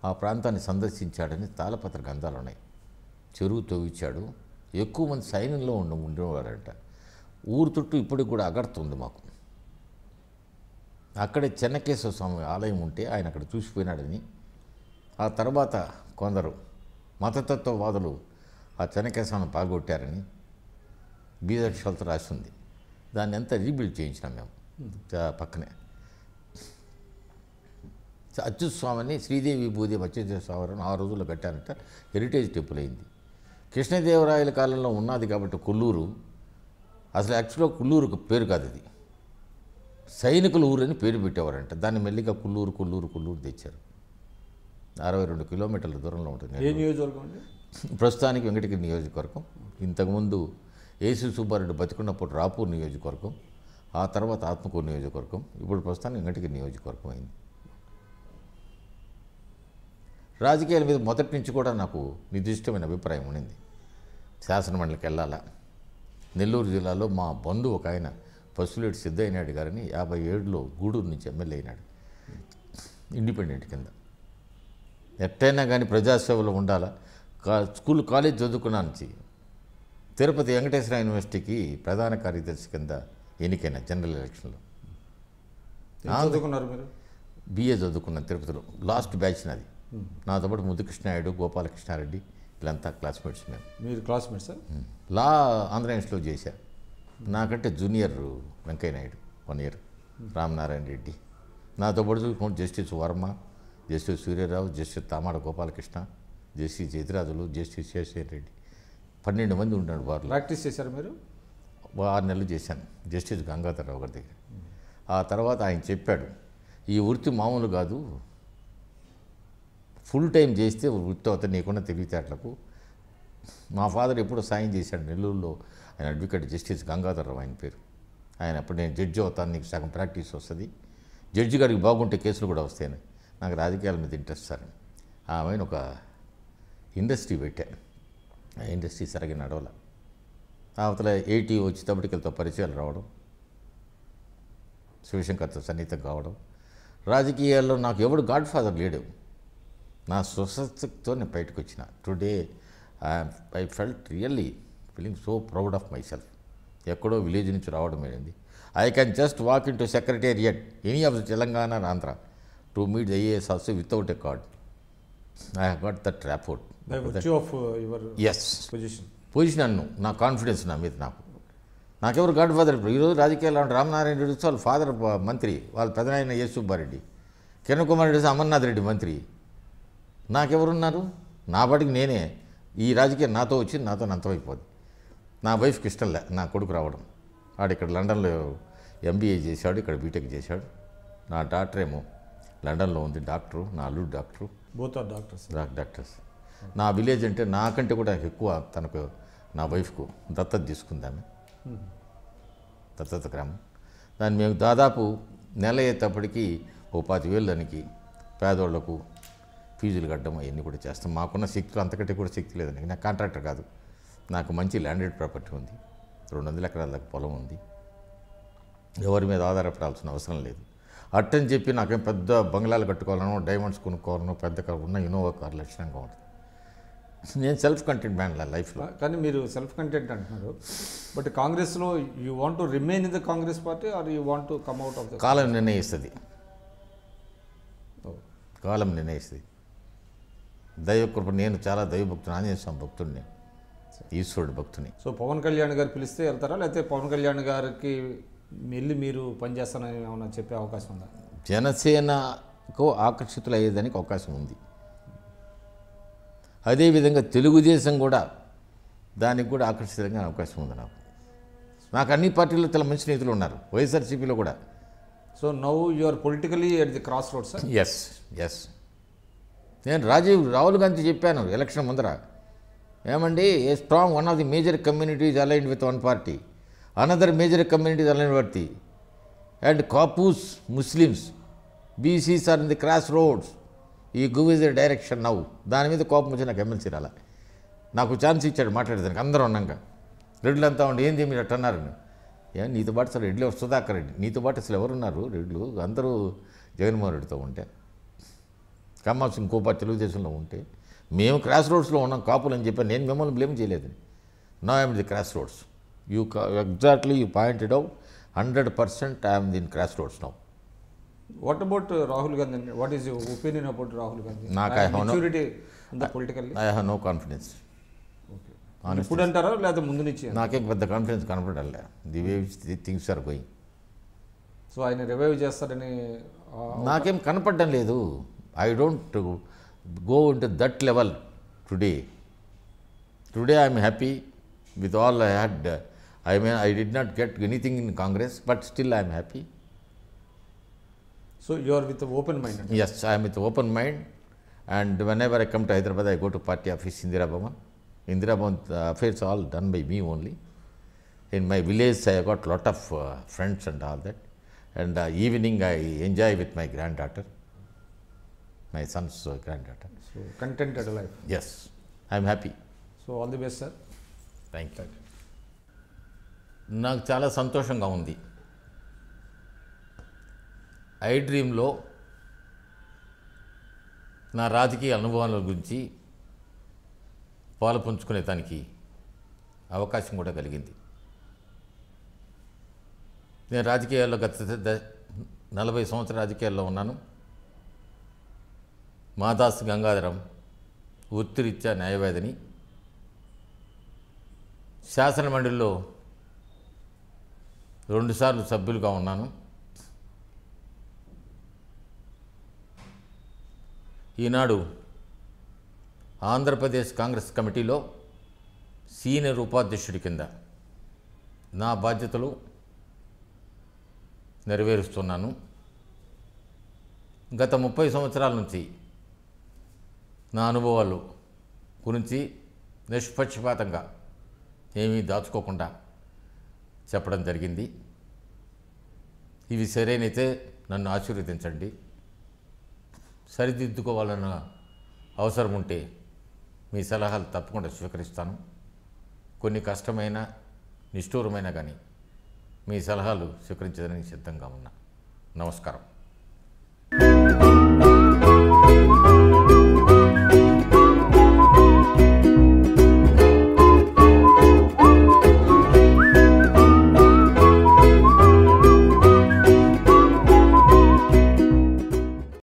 ఆ ప్రాంతాన్ని సందర్శించాడని తాళపత్ర గ్రంథాలు ఉన్నాయి. చెరువు తవ్వించాడు, ఎక్కువ మంది సైన్యంలో ఉండేవారంట. ఊరు చుట్టూ ఇప్పటికి కూడా అగడుతుంది మాకు. అక్కడే చెన్నకేశ్వర స్వామి ఆలయం ఉంటే ఆయన అక్కడ చూసిపోయినాడని, ఆ తర్వాత కొందరు మతతత్వవాదులు ఆ చెన్నకేశ్వరాన్ని పాల్గొట్టారని బీదక్షలతో రాసి ఉంది. దాన్ని అంతా రీబిల్డ్ చేయించినాం మేము. పక్కనే అచ్యుతస్వామిని, శ్రీదేవి భూదేవి అచ్యుతస్వామి ఆ రోజుల్లో కట్టారంట. హెరిటేజ్ టెంపుల్ అయింది. కృష్ణదేవరాయల కాలంలో ఉన్నది కాబట్టి కొల్లూరు అసలు యాక్చువల్గా కుల్లూరుకు పేరు కాదు అది, సైనికుల ఊరు అని పేరు పెట్టేవారంట. దాన్ని మెల్లిగా కుల్లూరు తెచ్చారు. 62 కిలోమీటర్ల దూరంలో ఉంటుంది. ఏ నియోజకవర్గం అండి? ప్రస్తుతానికి వెంకటగిరి నియోజకవర్గం. ఇంతకుముందు ఏసీ సుబ్బారెడ్డి బతికున్నప్పుడు రాపూర్ నియోజకవర్గం, ఆ తర్వాత ఆత్మకూరు నియోజకవర్గం, ఇప్పుడు ప్రస్తుతానికి వెంకటగిరి నియోజకవర్గం అయింది. రాజకీయాల మీద మొదటి నుంచి కూడా నాకు నిర్దిష్టమైన అభిప్రాయం ఉండింది. శాసనమండలికి వెళ్ళాలా. నెల్లూరు జిల్లాలో మా బంధువు ఒక ఆయన పసులేటి సిద్ధయ్య నాయుడు గారిని 57లో గూడూరు నుంచి ఎమ్మెల్యే అయినాడు, ఇండిపెండెంట్ కింద. ఎట్టయినా కానీ ప్రజాసేవలో ఉండాలా. స్కూల్ కాలేజ్ చదువుకున్నాను నుంచి తిరుపతి వెంకటేశ్వర యూనివర్సిటీకి ప్రధాన కార్యదర్శి కింద ఎన్నికైన జనరల్ ఎలక్షన్లో. చదువుకున్నారు మీరు? బిఏ చదువుకున్నాను తిరుపతిలో, లాస్ట్ బ్యాచ్ నాది. నాతో పాటు ముద్దుకృష్ణాయుడు, గోపాలకృష్ణారెడ్డి వీళ్ళంతా క్లాస్మేట్స్ మేము. మీరు క్లాస్మేట్స్? లా ఆంధ్ర యూనివర్సిటీలో చేశా. నాకంటే జూనియర్ వెంకయ్య నాయుడు 1 ఇయర్, రామనారాయణ రెడ్డి. నాతో పాటు justice Varma, justice Suryarao, justice Tamada Gopalakrishna, justice Jayathirajulu, justice Seshayya Reddy, 12 మంది ఉన్నాడు వారు. ప్రాక్టీస్ చేశారు మీరు? 6 నెలలు చేశాను జస్టిస్ గంగాధరరావు గారి దగ్గర. ఆ తర్వాత ఆయన చెప్పాడు, ఈ వృత్తి మామూలు కాదు, ఫుల్ టైం చేస్తే వృత్తి అవుతుంది, నీకున్న తెలివితేటలకు. మా ఫాదర్ ఎప్పుడు సాయం చేశాడు నెల్లూరులో. ఆయన అడ్వకేట్ జస్టిస్ గంగాధరరావు ఆయన పేరు. ఆయన అప్పుడు నేను జడ్జి అవుతాను, నీకు సగం ప్రాక్టీస్ వస్తుంది, జడ్జి గారికి బాగుంటే కేసులు కూడా వస్తాయని. నాకు రాజకీయాల మీద ఇంట్రెస్ట్ సార్. ఆమె ఒక ఇండస్ట్రీ పెట్టాను, ఆ ఇండస్ట్రీ సరిగ్గా నడవల. అవతల 80 వచ్చేటప్పటికి పరిచయాలు రావడం, శివశంకర్తో సన్నిహితం కావడం. రాజకీయాల్లో నాకు ఎవడు గాడ్ ఫాదర్ లేడు. నా స్వశక్తితో నేను బయటకు వచ్చిన. Today I felt really feeling so proud of myself. ఎక్కడో విలేజ్ నుంచి రావడం ఏంది. I can just walk into secretariat any of Telangana and Andhra to meet the IAS also without a card. I have got that rapport. Yes position అన్ను, నా కాన్ఫిడెన్స్ నా మీద. నాకెవరు గాడ్ ఫాదర్. ఈరోజు రాజకీయాలు అంటే రామనారాయణ రెడ్డి వాళ్ళ ఫాదర్ మంత్రి, వాళ్ళ పెదనాయన ఎస్ సుబ్బారెడ్డి, కిరణ్ కుమార్ రెడ్డి అమర్నాథ్ రెడ్డి మంత్రి. నాకెవరున్నారు? నా పాటికి నేనే. ఈ రాజకీయం నాతో వచ్చి నాతో అంతమైపోద్ది. నా వైఫ్కి ఇష్టం లే నా కొడుకు రావడం. వాడు ఇక్కడ లండన్లో ఎంబీఏ చేశాడు, ఇక్కడ బీటెక్ చేశాడు. నా డాక్టర్ ఏమో లండన్లో ఉంది డాక్టరు, నా అల్లుడు డాక్టరు. Both are doctors. నా విలేజ్ అంటే నాకంటే కూడా ఎక్కువ తనకు, నా వైఫ్కు దత్తత తీసుకుందామె. దత్తత గ్రామం. దాన్ని మేము దాదాపు నెల అయ్యేటప్పటికీ 25,000 దానికి పేదోళ్లకు ఫీజులు కట్టడం అవన్నీ కూడా చేస్తాం. మాకున్న శక్తులు అంతకంటే కూడా శక్తి లేదండి. నాకు కాంట్రాక్టర్ కాదు, నాకు మంచి ల్యాండెడ్ ప్రాపర్టీ ఉంది, 200 ఎకరాల దాకా పొలం ఉంది. ఎవరి మీద ఆధారపడాల్సిన అవసరం లేదు. అట్టని చెప్పి నాకేం పెద్ద బంగ్లాలు కట్టుకోవాలనో, డైమండ్స్ కొనుక్కోవాలనో, పెద్ద ఉన్న ఇన్నోవా కార్ లక్షణంగా ఉంటుంది. నేను సెల్ఫ్ కంటెంట్ మ్యాన్ లైఫ్లో. కానీ మీరు సెల్ఫ్ కంటెంట్ అంటున్నారు, బట్ కాంగ్రెస్లో you want to remain in the Congress party or you want to come out of the? కాలం నిర్ణయిస్తుంది. కాలం నిర్ణయిస్తుంది. దైవకృప. నేను చాలా దైవభక్తుని, ఆంజనేయ స్వామి భక్తుడిని, ఈశ్వరుడు భక్తుని. సో పవన్ కళ్యాణ్ గారు పిలిస్తే వెళ్తారా, లేకపోతే పవన్ కళ్యాణ్ గారికి వెళ్ళి మీరు పనిచేస్తానని ఏమన్నా చెప్పే అవకాశం ఉందా? జనసేనకు ఆకర్షితులు అయ్యేదానికి అవకాశం ఉంది. అదేవిధంగా తెలుగుదేశం కూడా దానికి కూడా ఆకర్షితంగా అవకాశం ఉంది. నాకు అన్ని పార్టీల్లో చాలా మంచి నేతలు ఉన్నారు, వైఎస్ఆర్సీపీలో కూడా. So now you are politically at the cross roads. Yes. నేను రాహుల్ గాంధీ చెప్పాను ఎలక్షన్ ముందర, ఏమండి, a strong one of the major communities aligned with one party, another major communities aligned with the and Kapus Muslims, BCs are in the cross roads, he give is the direction now. దాని మీద కోపం వచ్చి నాకు ఎమ్మెల్సీ రాలా. నాకు ఛాన్స్ ఇచ్చాడు మాట్లాడేదానికి, అందరూ ఉన్నాక. రెడ్లంతా ఉండి ఏంది మీరు అట్టన్నారని. నీతో పాటు అసలు రెడ్లు సుధాకర్ రెడ్డి, నీతో పాటు అసలు ఎవరున్నారు రెడ్లు? అందరూ జగన్మోహన్ రెడ్డితో ఉంటే, కమ్మాస్ ఇంకో పార్టీ తెలుగుదేశంలో ఉంటే, మేము క్రాస్ రోడ్స్లో ఉన్నాం కాపులు అని చెప్పి నేను మిమ్మల్ని బ్లేమ్ చేయలేదని. No I'm the cross roads. Exactly you pointed out 100% I'm the cross roads now. What about Rahul Gandhi? What is your opinion about Rahul Gandhi? Maturity in the politically? I have no confidence. Okay. ఇప్పుడు అంటారా లేదా ముందు నుంచి? నాకేం పెద్ద కాన్ఫిడెన్స్ కనపడాలి. The way things are going. So ఆయన రివైవ్ చేస్తారని నాకేం కనపడడం లేదు. I don't go into that level today. I'm happy with all I had I mean, I did not get anything in Congress, but still I am happy. So you are with the open mind. Yes, I am with open mind, and whenever I come to Hyderabad, I go to party office, Indira Bhavan. Indira Bhavan affairs all done by me only. In my village, I got lot of friends and all that. And evening, I enjoy with my granddaughter, my son's granddaughter. So contented life. Yes, I am happy. So all the best, sir. Thank you. నాకు చాలా సంతోషంగా ఉంది. ఐ డ్రీమ్లో నా రాజకీయ అనుభవాల గురించి పాలు పంచుకునే దానికి అవకాశం కూడా కలిగింది. నేను రాజకీయాల్లో గత 40 సంవత్సరాల రాజకీయాల్లో ఉన్నాను. మాదాస్ గంగాధరం వృత్తిరీత్యా న్యాయవాదిని. శాసనమండలిలో 2 సార్లు సభ్యులుగా ఉన్నాను. ఈనాడు ఆంధ్రప్రదేశ్ కాంగ్రెస్ కమిటీలో సీనియర్ ఉపాధ్యక్షుడి కింద నా బాధ్యతలు నెరవేరుస్తున్నాను. గత 30 సంవత్సరాల నుంచి నా అనుభవాలు గురించి నిష్పక్షపాతంగా ఏమీ దాచుకోకుండా చెప్పడం జరిగింది. ఇవి సరైనైతే నన్ను ఆశీర్వదించండి. సరిదిద్దుకోవాలన్న అవసరం ఉంటే మీ సలహాలు తప్పకుండా స్వీకరిస్తాను. కొన్ని కష్టమైన నిష్ఠూరమైన కానీ మీ సలహాలు స్వీకరించడానికి సిద్ధంగా ఉన్నా. నమస్కారం.